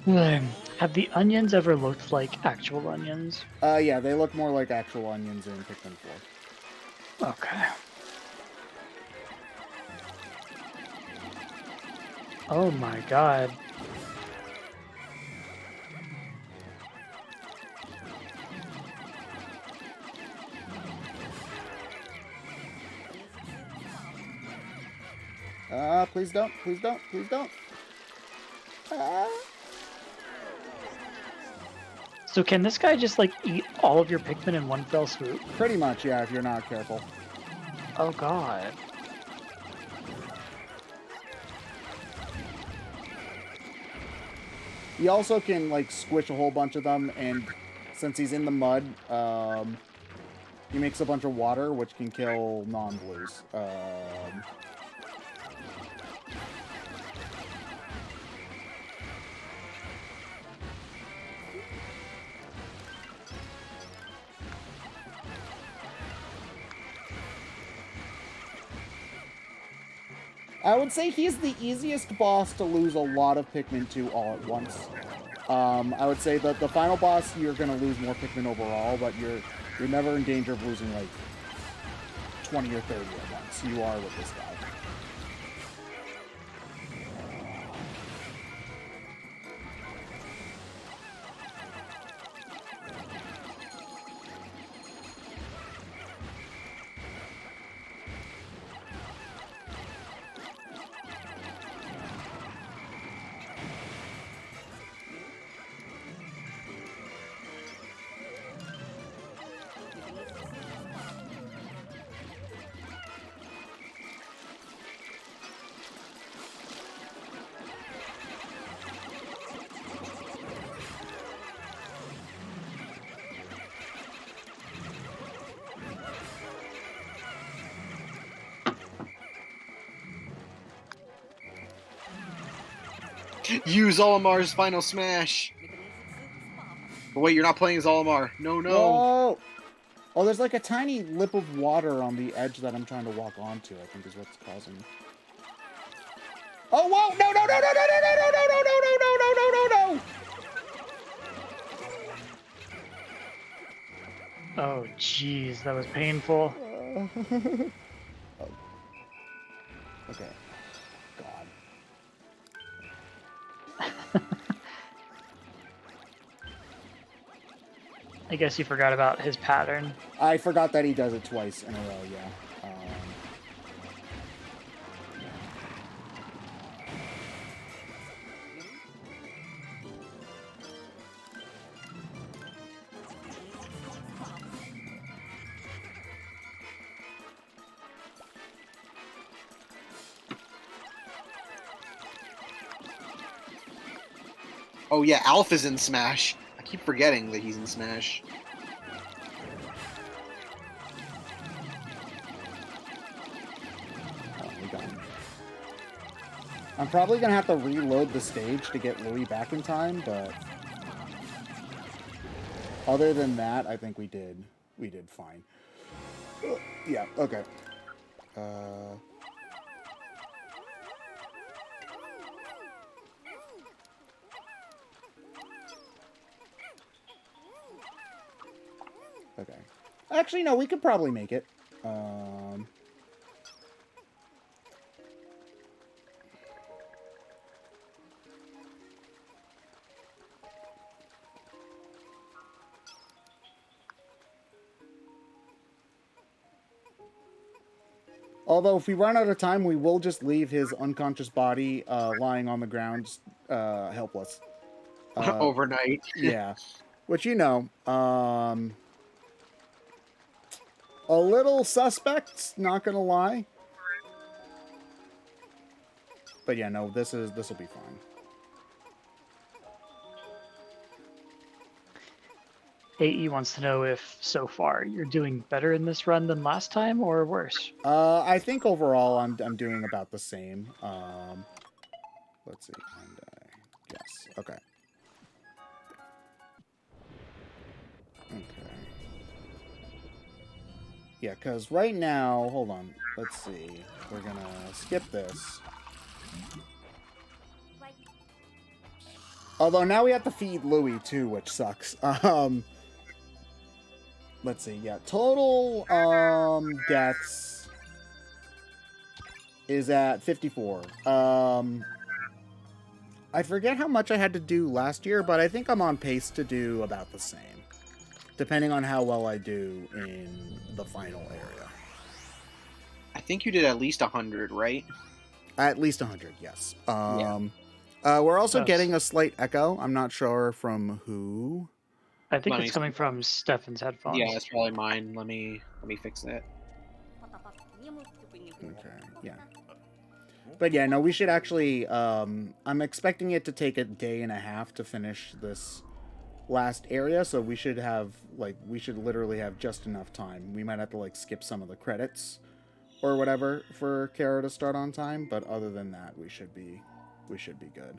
Have the onions ever looked like actual onions? Yeah, they look more like actual onions in Pikmin 4. Okay. Oh my god. Please don't, please don't, please don't. So can this guy just like eat all of your Pikmin in one fell swoop? Pretty much, yeah, if you're not careful. Oh god. He also can, like, squish a whole bunch of them, and since he's in the mud, he makes a bunch of water, which can kill non-blues. I would say he's the easiest boss to lose a lot of Pikmin to all at once. I would say that the final boss, you're going to lose more Pikmin overall, but you're never in danger of losing, like, 20 or 30 at once. You are with this guy. Use Olimar's final smash. But wait, you're not playing as Olimar. No, no. Whoa! Oh, there's like a tiny lip of water on the edge that I'm trying to walk onto, I think is what's causing. Oh, whoa! No, no, no, no, no, no, no, no, no, no, no, no, no, no, no, no! Oh jeez, that was painful. Oh. Okay. God. I guess you forgot about his pattern. I forgot that he does it twice in a row, yeah. Oh yeah, Alpha's in Smash. I keep forgetting that he's in Smash. Oh, we got him. I'm probably gonna have to reload the stage to get Louis back in time, but other than that, I think we did fine. Yeah, okay. Okay. Actually, no, we could probably make it. Although, if we run out of time, we will just leave his unconscious body lying on the ground, helpless. Overnight. Yeah. Which, you know, a little suspect, not gonna lie. But yeah, no, this will be fine. AE wants to know if, so far, you're doing better in this run than last time, or worse? I think overall I'm doing about the same. Let's see. And, yes. Okay. Okay. Yeah, because right now, hold on. Let's see. We're gonna skip this. Although now we have to feed Louie too, which sucks. Let's see. Yeah, total deaths is at 54. I forget how much I had to do last year, but I think I'm on pace to do about the same, depending on how well I do in the final area. I think you did at least 100, right? At least 100, yes. We're also Yes. getting a slight echo. I'm not sure from who. I think Let me it's coming from Stefan's headphones. Yeah, that's probably mine. Let me fix that. Okay, yeah. But yeah, no, we should actually, I'm expecting it to take a day and a half to finish this last area, so we should have, like, we should literally have just enough time. We might have to, like, skip some of the credits or whatever for Kara to start on time, but other than that, we should be good.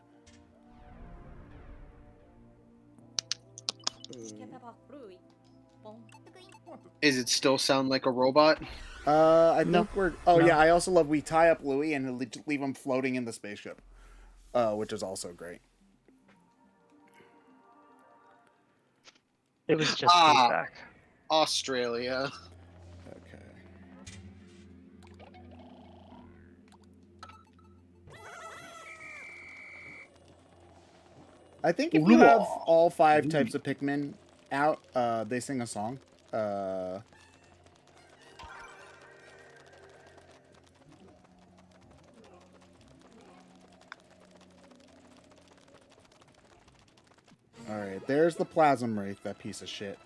Is it still sound like a robot? I think No. we're. Oh No. yeah, I also love we tie up Louie and leave him floating in the spaceship, which is also great. It was just feedback. Australia. Okay. I think if you have all 5 types of Pikmin out, they sing a song. All right, there's the Plasm Wraith, that piece of shit.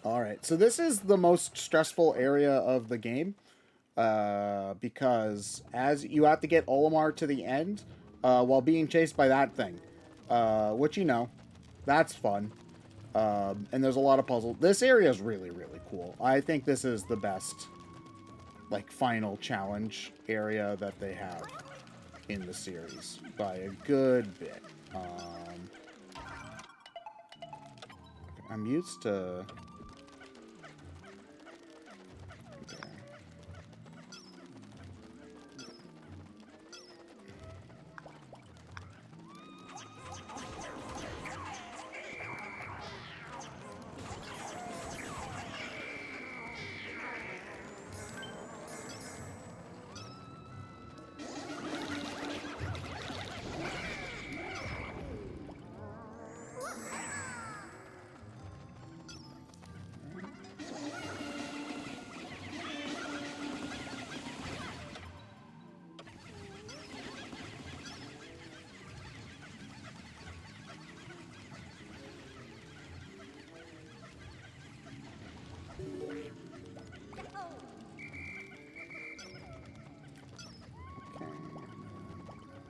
All right, so this is the most stressful area of the game, because as you have to get Olimar to the end while being chased by that thing, which that's fun. And there's a lot of puzzles. This area is really, really cool. I think this is the best, like, final challenge area that they have in the series by a good bit. I'm used to... Okay.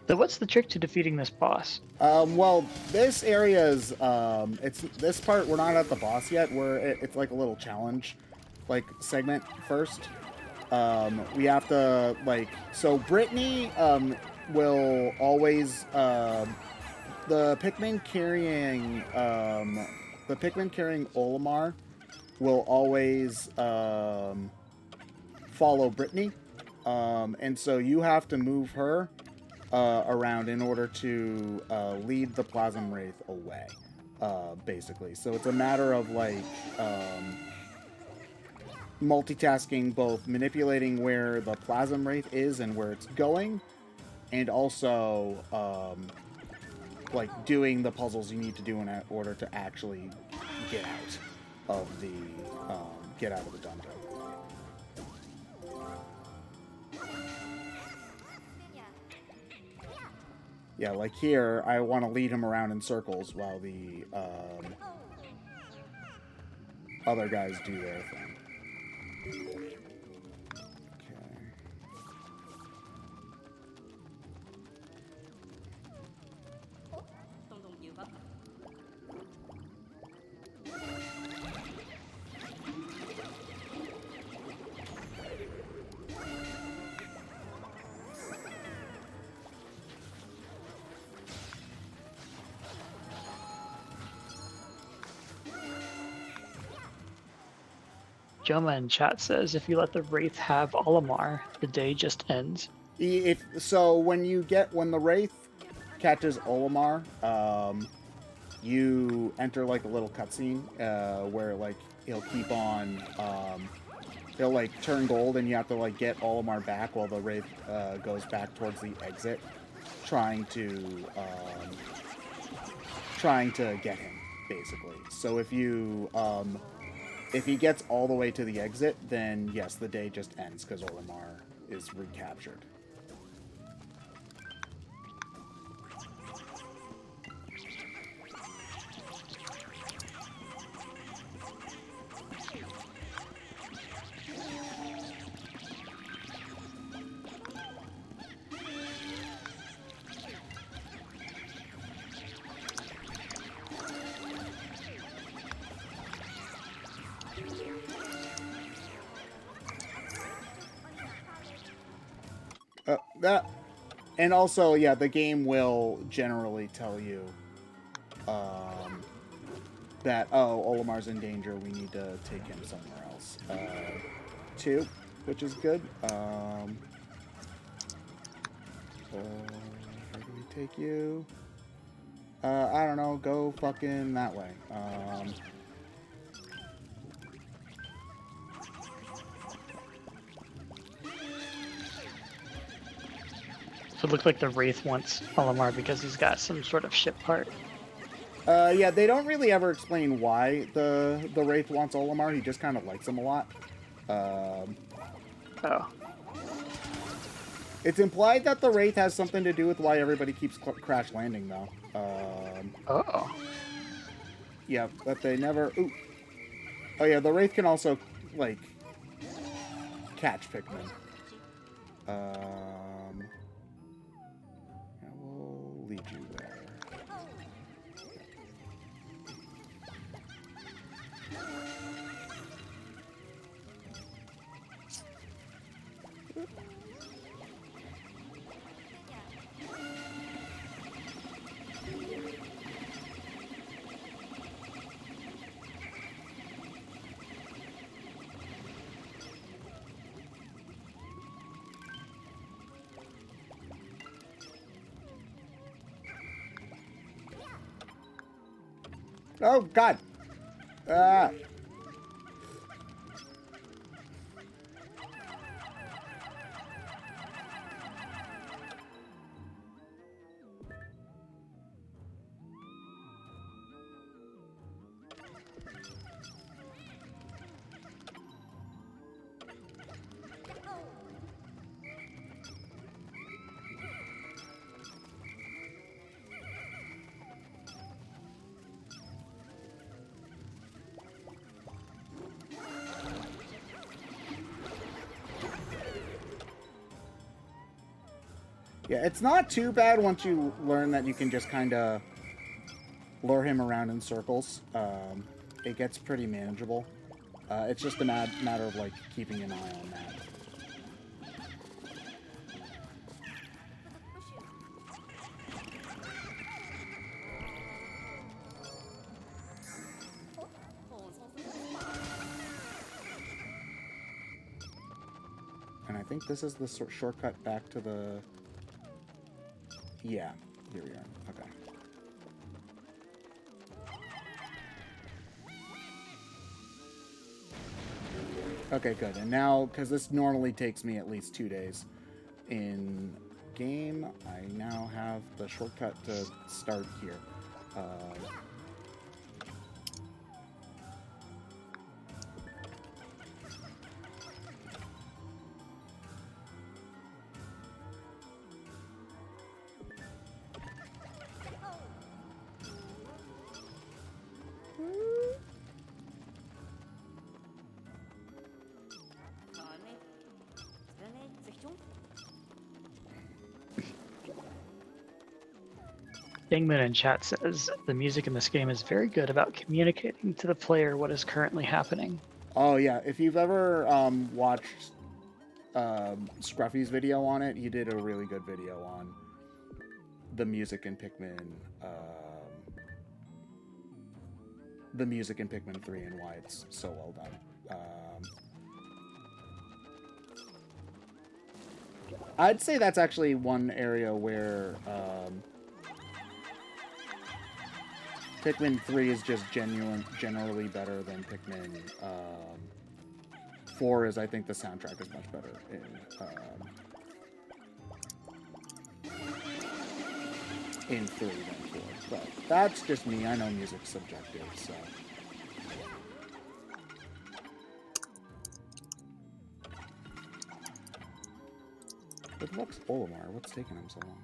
So what's the trick to defeating this boss? Well, this area is, it's this part, we're not at the boss yet. It's like a little challenge, like, segment first. We have to, like, so Brittany, will always, the Pikmin carrying Olimar will always, follow Brittany. And so you have to move her around in order to lead the Plasm Wraith away, basically. So it's a matter of, like, multitasking, both manipulating where the Plasm Wraith is and where it's going, and also, like, doing the puzzles you need to do in order to actually get out of the dungeon. Yeah, like here, I want to lead him around in circles while the other guys do their thing. Okay. Joma in chat says, if you let the Wraith have Olimar, the day just ends. So when the Wraith catches Olimar, you enter like a little cutscene where like he'll keep on he'll like turn gold, and you have to like get Olimar back while the Wraith goes back towards the exit, trying to get him basically. So if he gets all the way to the exit, then yes, the day just ends because Olimar is recaptured. And also, yeah, the game will generally tell you that, Olimar's in danger, we need to take him somewhere else. Too, which is good. Where do we take you? I don't know, go fucking that way. So it looked like the Wraith wants Olimar because he's got some sort of ship part. Yeah, they don't really ever explain why the Wraith wants Olimar. He just kind of likes him a lot. Oh. It's implied that the Wraith has something to do with why everybody keeps crash landing, though. Oh. Yeah, but they never... Ooh. Oh, yeah, the Wraith can also, like, catch Pikmin. I will lead you there. Oh, God. Ah. Yeah, it's not too bad once you learn that you can just kind of lure him around in circles. It gets pretty manageable. It's just a matter of, like, keeping an eye on that. And I think this is the shortcut back to the... Yeah, here we are. Okay. Okay, good. And now, because this normally takes me at least 2 days in game, I now have the shortcut to start here. Dingman in chat says, the music in this game is very good about communicating to the player what is currently happening. Oh, yeah. If you've ever watched Scruffy's video on it, he did a really good video on the music in Pikmin, the music in Pikmin 3 and why it's so well done. I'd say that's actually one area where Pikmin 3 is just generally better than Pikmin 4 is. I think the soundtrack is much better in 3 than 4. But that's just me. I know music's subjective, so. What the fuck's Olimar? What's taking him so long?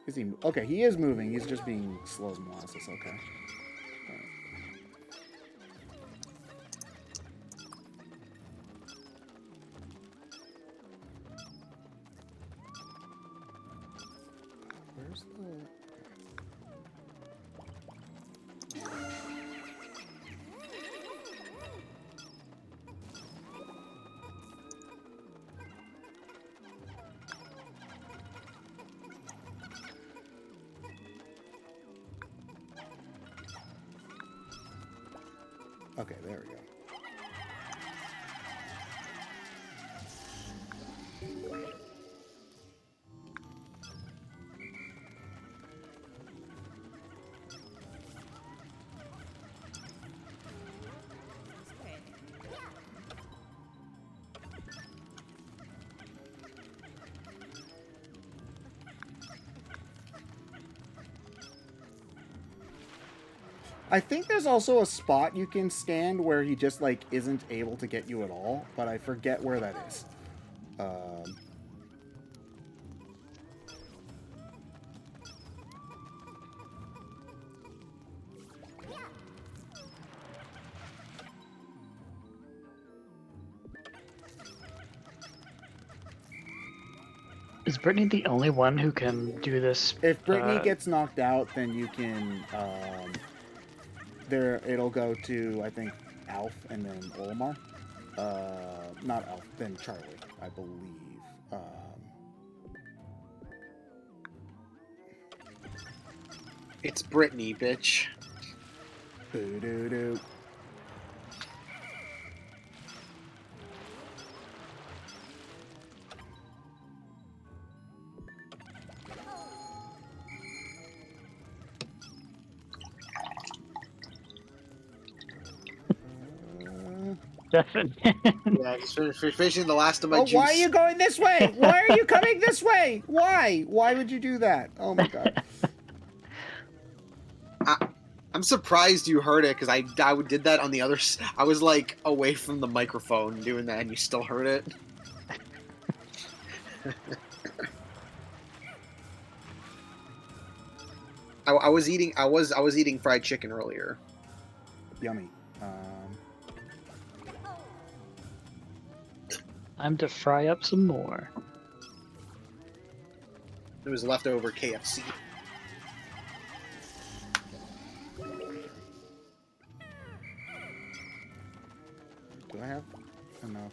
Is he... Okay, he is moving. He's just being slow as molasses. Okay. Right. Where's the... Okay, there we go. I think there's also a spot you can stand where he just, like, isn't able to get you at all, but I forget where that is. Is Brittany the only one who can do this? If Brittany gets knocked out, then you can, it'll go to, I think, Alf and then Olimar. Not Alf, then Charlie, I believe. It's Brittany, bitch. Boo-doo-doo. Definitely. Yeah, just finishing the last of my Oh, juice. why are you going this way? Why are you coming this way? Why? Why would you do that? Oh my god. I'm surprised you heard it, because I did that on the other I was, like, away from the microphone doing that, and you still heard it. I was eating fried chicken earlier. Yummy. Time to fry up some more. It was leftover KFC. Do I have enough?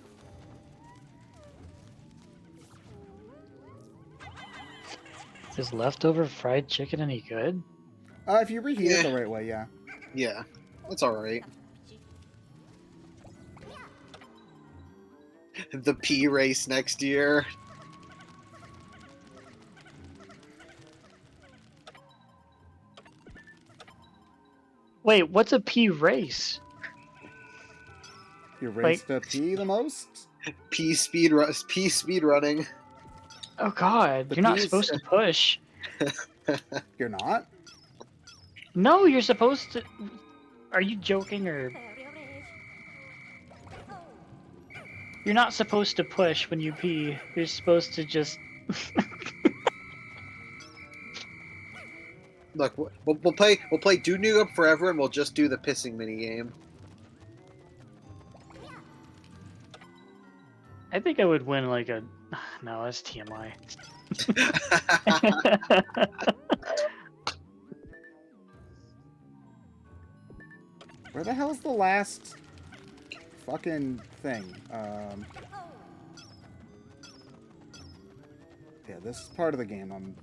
Is leftover fried chicken any good? If you reheat it Yeah. the right way, yeah. Yeah, that's alright. The P race next year. Wait, what's a pea race? You race to pee the most? P speed running. Oh god, The you're not peas- supposed to push. You're not? No, you're supposed to... Are you joking or... You're not supposed to push when you pee. You're supposed to just... Look, we'll play Dude New Up forever, and we'll just do the pissing minigame. I think I would win like a... No, that's TMI. Where the hell's the last fucking thing? Yeah, this part of the game I'm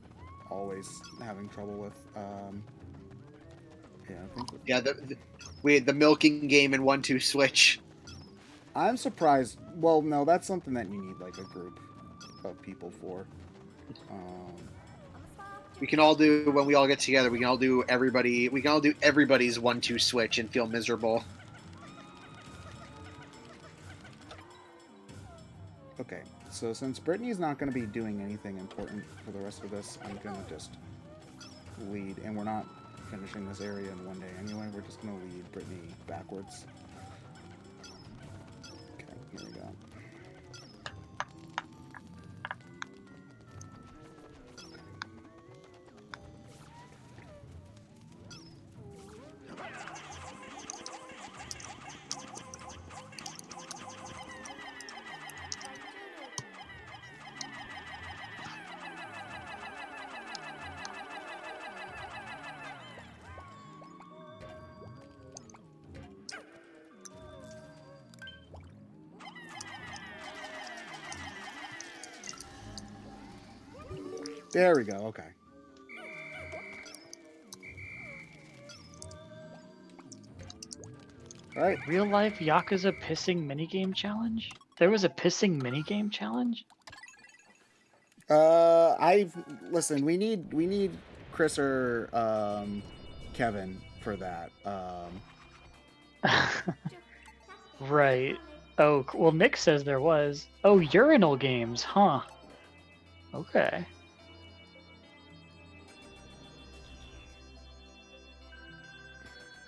always having trouble with. Yeah, I think... Yeah, We had the milking game and 1-2 switch. I'm surprised. Well, no, that's something that you need like a group of people for. We can all do when we all get together. We can all do everybody. We can all do everybody's 1-2 switch and feel miserable. Okay, so since Brittany's not going to be doing anything important for the rest of this, I'm going to just lead, and we're not finishing this area in one day anyway. We're just going to lead Brittany backwards. Okay, here we go. There we go, okay. Alright. Real life Yakuza pissing minigame challenge? There was a pissing minigame challenge? Listen, we need Chris or Kevin for that. Right. Oh, well, Nick says there was. Oh, urinal games, huh? Okay.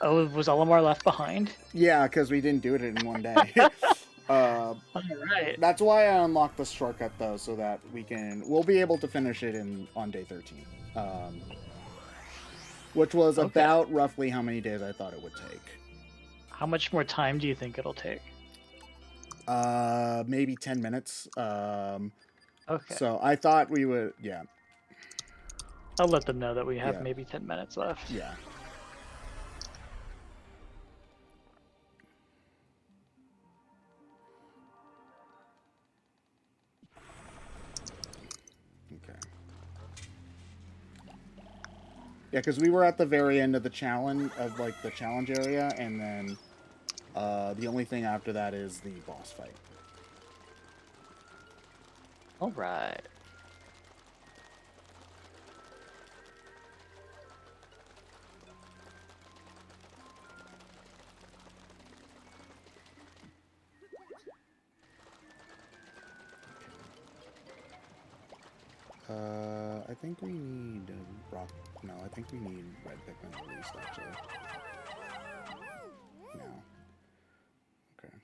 Oh, was Olimar left behind? Yeah, because we didn't do it in one day. All right. That's why I unlocked the shortcut though, so that we'll be able to finish it on day 13, which was about roughly how many days I thought it would take. How much more time do you think it'll take? Maybe 10 minutes. Okay. So I thought we would, yeah. I'll let them know that we have Yeah. maybe 10 minutes left. Yeah. Okay. Yeah, because we were at the very end of the challenge, of like the challenge area, and then the only thing after that is the boss fight. All right. I think we need rock. No, I think we need red Pikmin at least, actually. No. Okay.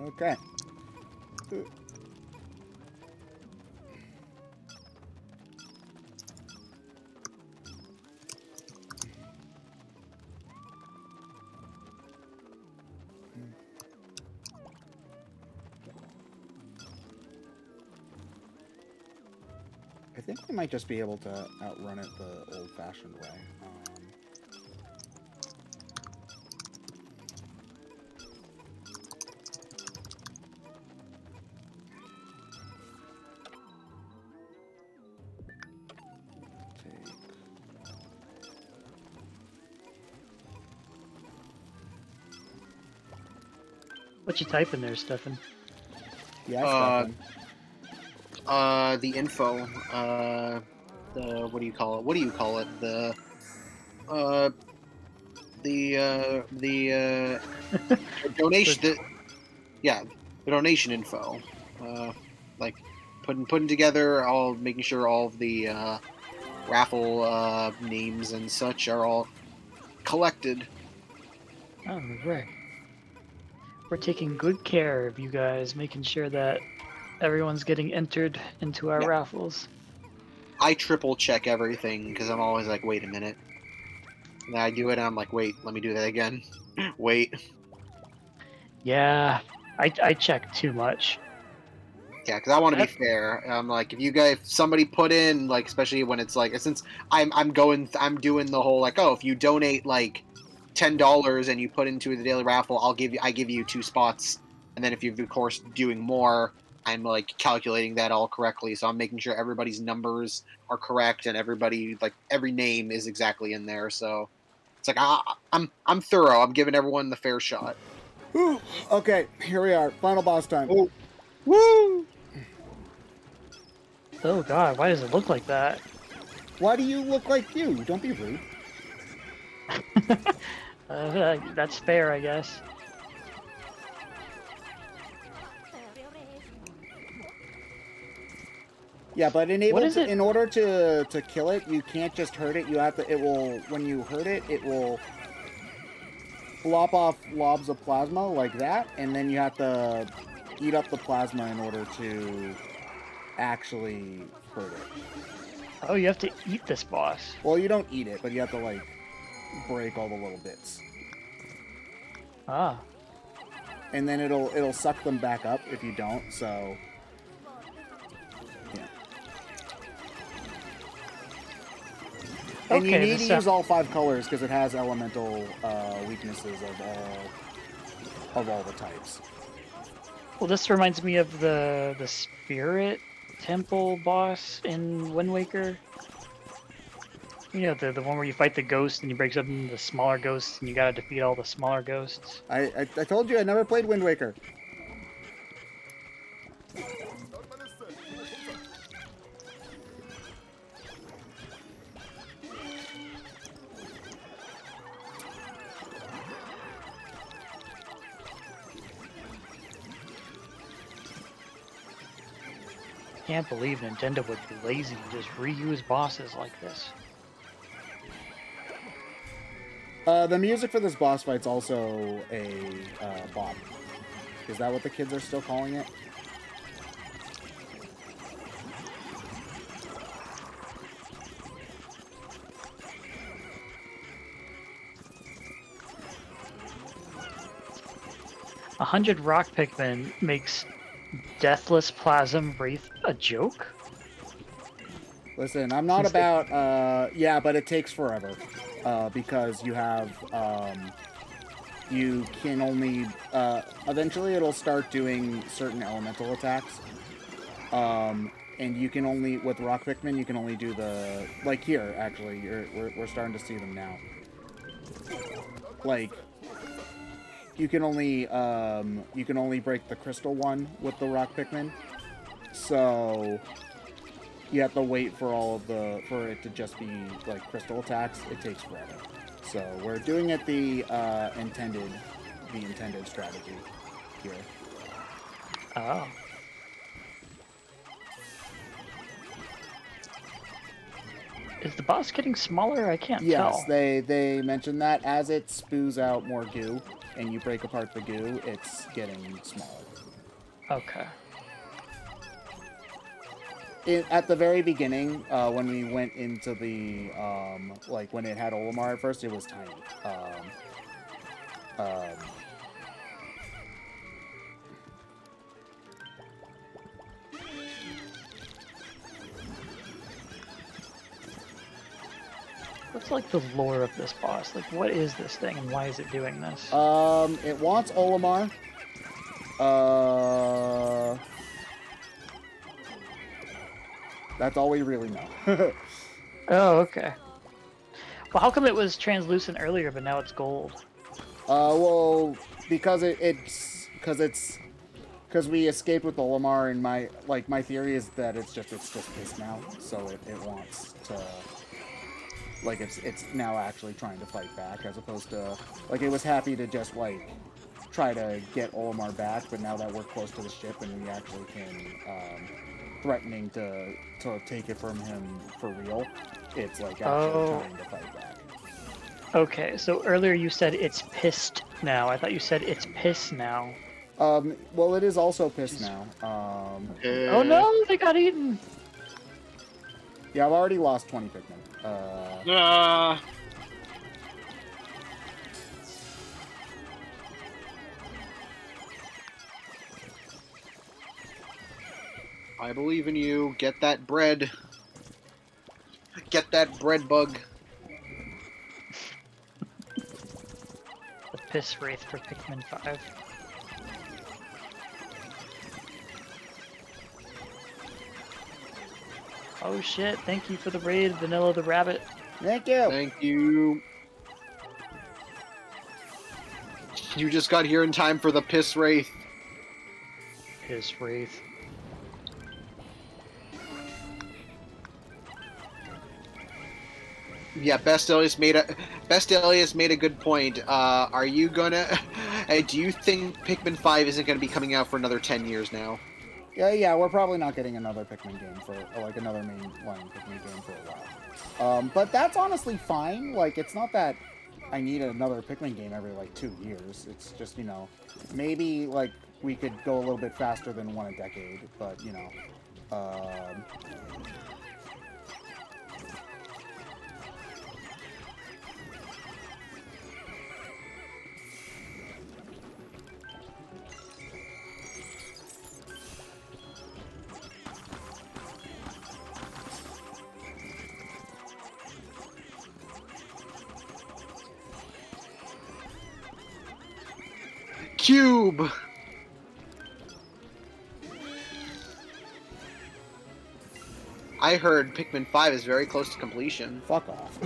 Okay. I think we might just be able to outrun it the old-fashioned way. What you typing there, Stefan? Yeah, Stefan. The info, the what do you call it? What do you call it? The donation. The donation info. Like putting together all, making sure all of the raffle names and such are all collected. Oh, right. We're taking good care of you guys, making sure that everyone's getting entered into our raffles. I triple check everything because I'm always like, wait a minute. And then I do it and I'm like, wait, let me do that again. Wait. Yeah, I check too much. Yeah, because I want to be fair. Like if somebody put in like, especially when it's like, since I'm doing the whole like, oh, if you donate like $10 and you put into the daily raffle, I give you 2 spots, and then if you're of course doing more, I'm like calculating that all correctly. So I'm making sure everybody's numbers are correct and everybody like every name is exactly in there. So it's like I'm thorough. I'm giving everyone the fair shot. Whew. Okay, here we are. Final boss time. Oh, woo! Oh god, why does it look like that? Why do you look like you? Don't be rude. That's fair, I guess. Yeah, but What is it? in order to kill it, you can't just hurt it. You have to. It will when you hurt it, it will flop off lobs of plasma like that, and then you have to eat up the plasma in order to actually hurt it. Oh, you have to eat this boss. Well, you don't eat it, but you have to like break all the little bits, Ah. and then it'll suck them back up if you don't. So, yeah. And you need to use all 5 colors because it has elemental weaknesses of all the types. Well, this reminds me of the Spirit Temple boss in Wind Waker. You know, the one where you fight the ghost and he breaks up into smaller ghosts and you gotta defeat all the smaller ghosts. I told you I never played Wind Waker. Can't believe Nintendo would be lazy and just reuse bosses like this. The music for this boss fight's also a bop. Is that what the kids are still calling it? A 100 rock Pikmin makes Deathless Plasm Wraith a joke? Listen, I'm not about, yeah, but it takes forever, because you have, you can only, eventually it'll start doing certain elemental attacks, and you can only, with Rock Pikmin, you can only do the, like here, actually, we're starting to see them now. Like, you can only break the crystal one with the Rock Pikmin, so you have to wait for for it to just be like crystal attacks. It takes forever. So we're doing it the intended strategy here. Oh. Is the boss getting smaller? I can't tell. Yes, they mentioned that as it spews out more goo and you break apart the goo, it's getting smaller. Okay. At the very beginning, when we went into the, like when it had Olimar at first, it was tiny. What's like the lore of this boss? Like, what is this thing and why is it doing this? It wants Olimar. That's all we really know. Oh, okay. Well, how come it was translucent earlier, but now it's gold? Well, because we escaped with Olimar, and my theory is that it's just pissed now, so it wants to, like, it's now actually trying to fight back, as opposed to, like, it was happy to just, like, try to get Olimar back, but now that we're close to the ship and we actually can, threatening to take it from him for real, it's, like, actually trying to fight back. Okay, so earlier you said it's pissed now. I thought you said it's piss now. Well, it is also pissed now. Oh no, they got eaten! Yeah, I've already lost 20 Pikmin. I believe in you. Get that bread. Get that bread bug. The piss wraith for Pikmin 5. Oh shit, thank you for the raid, Vanilla the Rabbit. Thank you. Thank you. You just got here in time for the piss wraith. Piss wraith. Yeah, Best Elias made a good point. Are you gonna? Do you think Pikmin 5 isn't gonna be coming out for another 10 years now? Yeah, we're probably not getting another Pikmin game for, like, another mainline Pikmin game for a while. But that's honestly fine. Like, it's not that I need another Pikmin game every, like, 2 years. It's just, you know, maybe, like, we could go a little bit faster than one a decade, but, you know. Cube! I heard Pikmin 5 is very close to completion. Fuck off.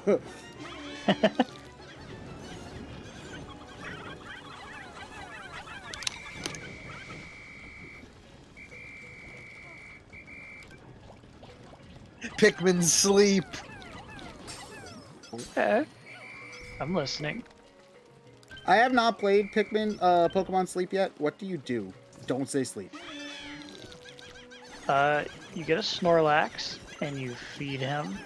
Pikmin sleep. Okay. I'm listening. I have not played Pokemon Sleep yet. What do you do? Don't say sleep. You get a Snorlax, and you feed him.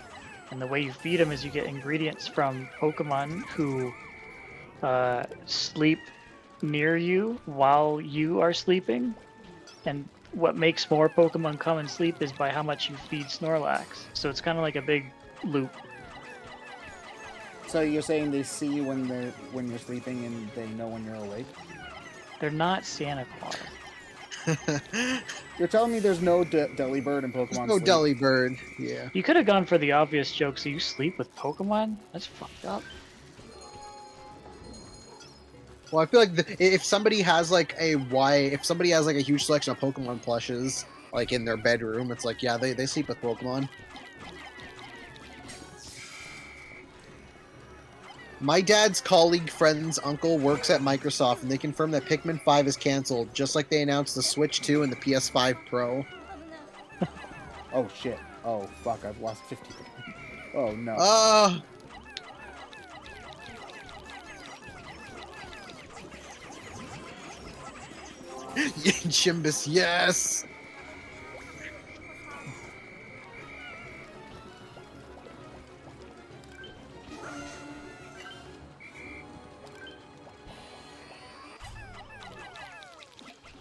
And the way you feed him is you get ingredients from Pokemon who sleep near you while you are sleeping. And what makes more Pokemon come and sleep is by how much you feed Snorlax. So it's kind of like a big loop. So you're saying they see you when you're sleeping and they know when you're awake? They're not Santa Claus. You're telling me there's no Delibird in Pokemon No Sleep? Delibird. Yeah. You could have gone for the obvious joke, so you sleep with Pokemon? That's fucked up. Well, I feel like if somebody has like a huge selection of Pokemon plushes like in their bedroom, it's like, yeah, they sleep with Pokemon. My dad's colleague friend's uncle works at Microsoft, and they confirmed that Pikmin 5 is canceled, just like they announced the Switch 2 and the PS5 Pro. Oh shit. Oh fuck, I've lost 50. Oh no. Chimbus, yes!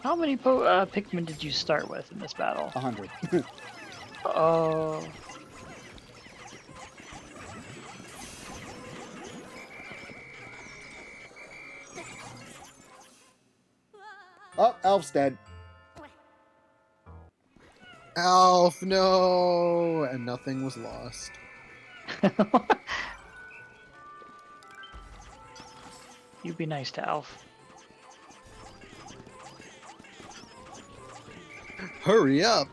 How many Pikmin did you start with in this battle? 100. Oh. Oh, Elf's dead. Alf, no! And nothing was lost. You be nice to Alf. Hurry up!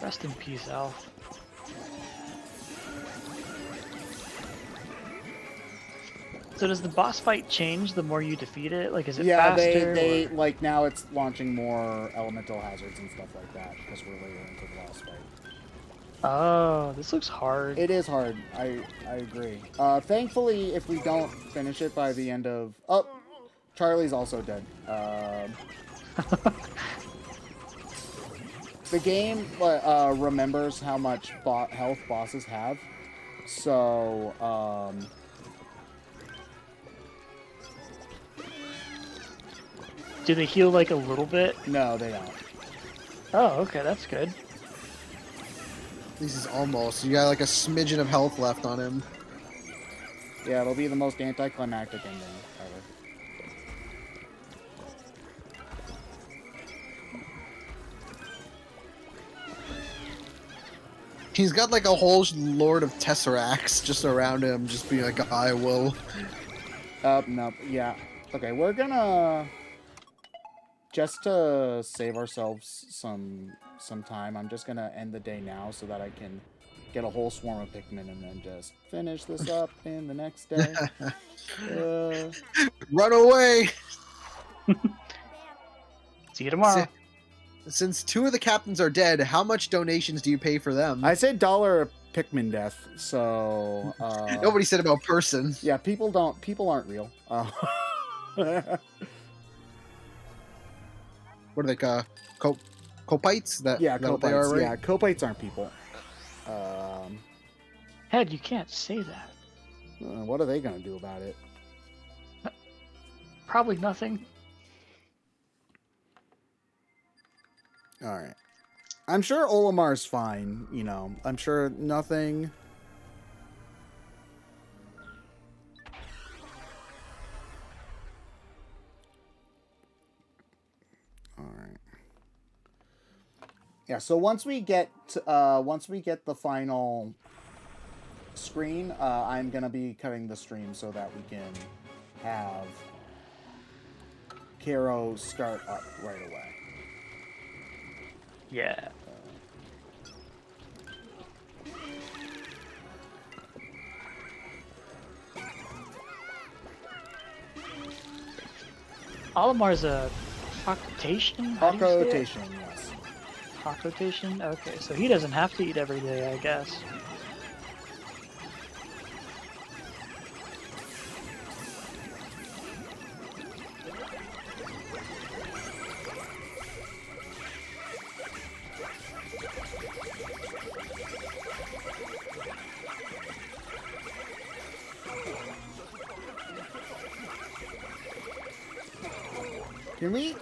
Rest in peace, Alf. So does the boss fight change the more you defeat it? Like, is it Yeah, faster? they or- like now it's launching more elemental hazards and stuff like that because we're later into the boss fight. Oh, this looks hard. It is hard. I agree. Thankfully, if we don't finish it by the end of... Oh, Charlie's also dead. The game remembers how much health bosses have. So, Do they heal like a little bit? no, they don't. Oh, okay, that's good. This is almost. You got like a smidgen of health left on him. Yeah, it'll be the most anticlimactic ending ever. He's got like a whole lord of tesseracts just around him, just being like, I will. No, yeah. Okay, we're gonna just to save ourselves some time. I'm just gonna end the day now so that I can get a whole swarm of Pikmin and then just finish this up in the next day. Run away! See you tomorrow. Since 2 of the captains are dead, how much donations do you pay for them? I said $1 a Pikmin death, so Nobody said about person. yeah, people aren't real. What are they? Copites? Yeah, that what they are, copites. right? Yeah, copites aren't people. Head, you can't say that. What are they gonna do about it? Probably nothing. All right. I'm sure Olimar's fine, you know. I'm sure nothing. All right. Yeah, so once we get the final screen, I'm going to be cutting the stream so that we can have Caro start up right away. Yeah. Olimar's a Hawkotation? How do you say it? Hawkotation, yes. Hawkotation? Okay, so he doesn't have to eat every day, I guess.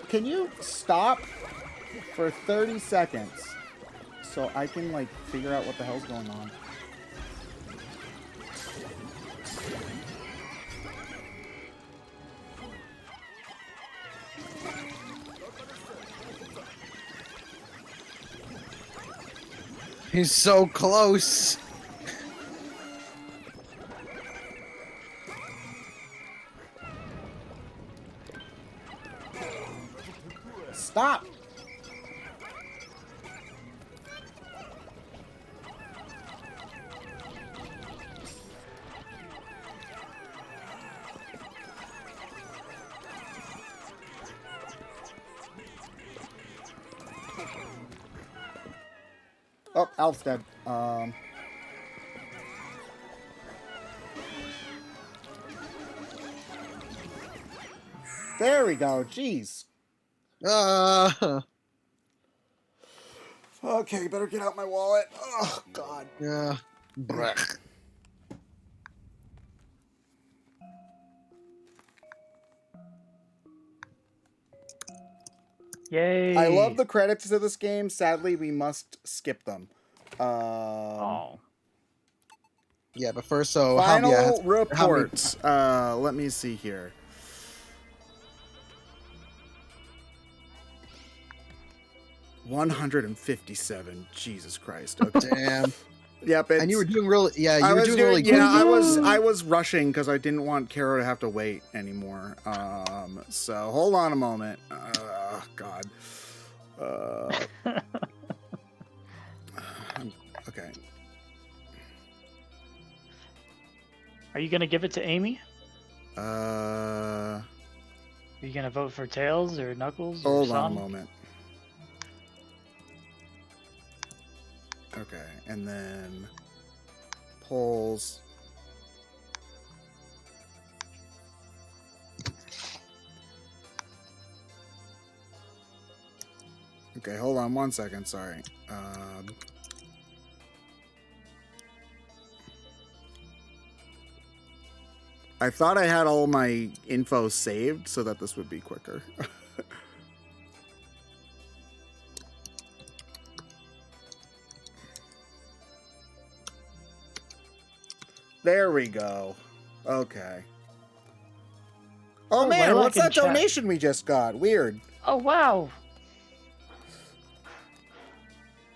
Can you stop for 30 seconds so I can like figure out what the hell's going on? He's so close. Stop! Oh, Alf's dead. There we go. Jeez. Okay, better get out my wallet. Oh, God. Yeah. Blech. Yay! I love the credits to this game. Sadly, we must skip them. Oh. Yeah, but first, so Final reports. Let me see here. $157. Jesus Christ. Okay. Damn. Yep. And you were doing really, yeah, you were doing really good. Yeah, I was rushing because I didn't want Caro to have to wait anymore. So hold on a moment. God. Okay. Are you gonna give it to Amy? Uh, Are you gonna vote for Tails or Knuckles? Or hold on a Sonic? moment. Okay, and then polls. Okay, hold on 1 second. Sorry. I thought I had all my info saved so that this would be quicker. There we go. Okay. Oh, Oh, man, Lilac what's in that chat. donation we just got? Weird. Oh wow!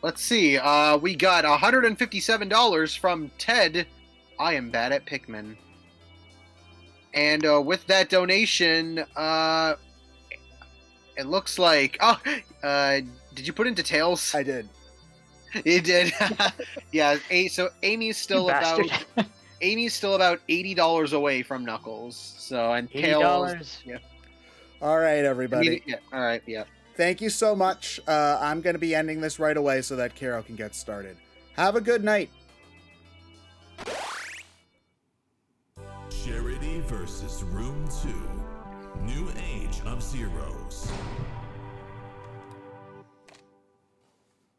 Let's see. We got $157 from Ted. I am bad at Pikmin. And with that donation, it looks like. Did you put in details? I did. You did. Yeah. So Amy's still You about bastard. $80 away from Knuckles. So and Tails. $80. Yeah. All right, everybody. Yeah. All right. Yeah. Thank you so much. I'm going to be ending this right away so that Carol can get started. Have a good night. Charity versus Room 2. New Age of Zeros.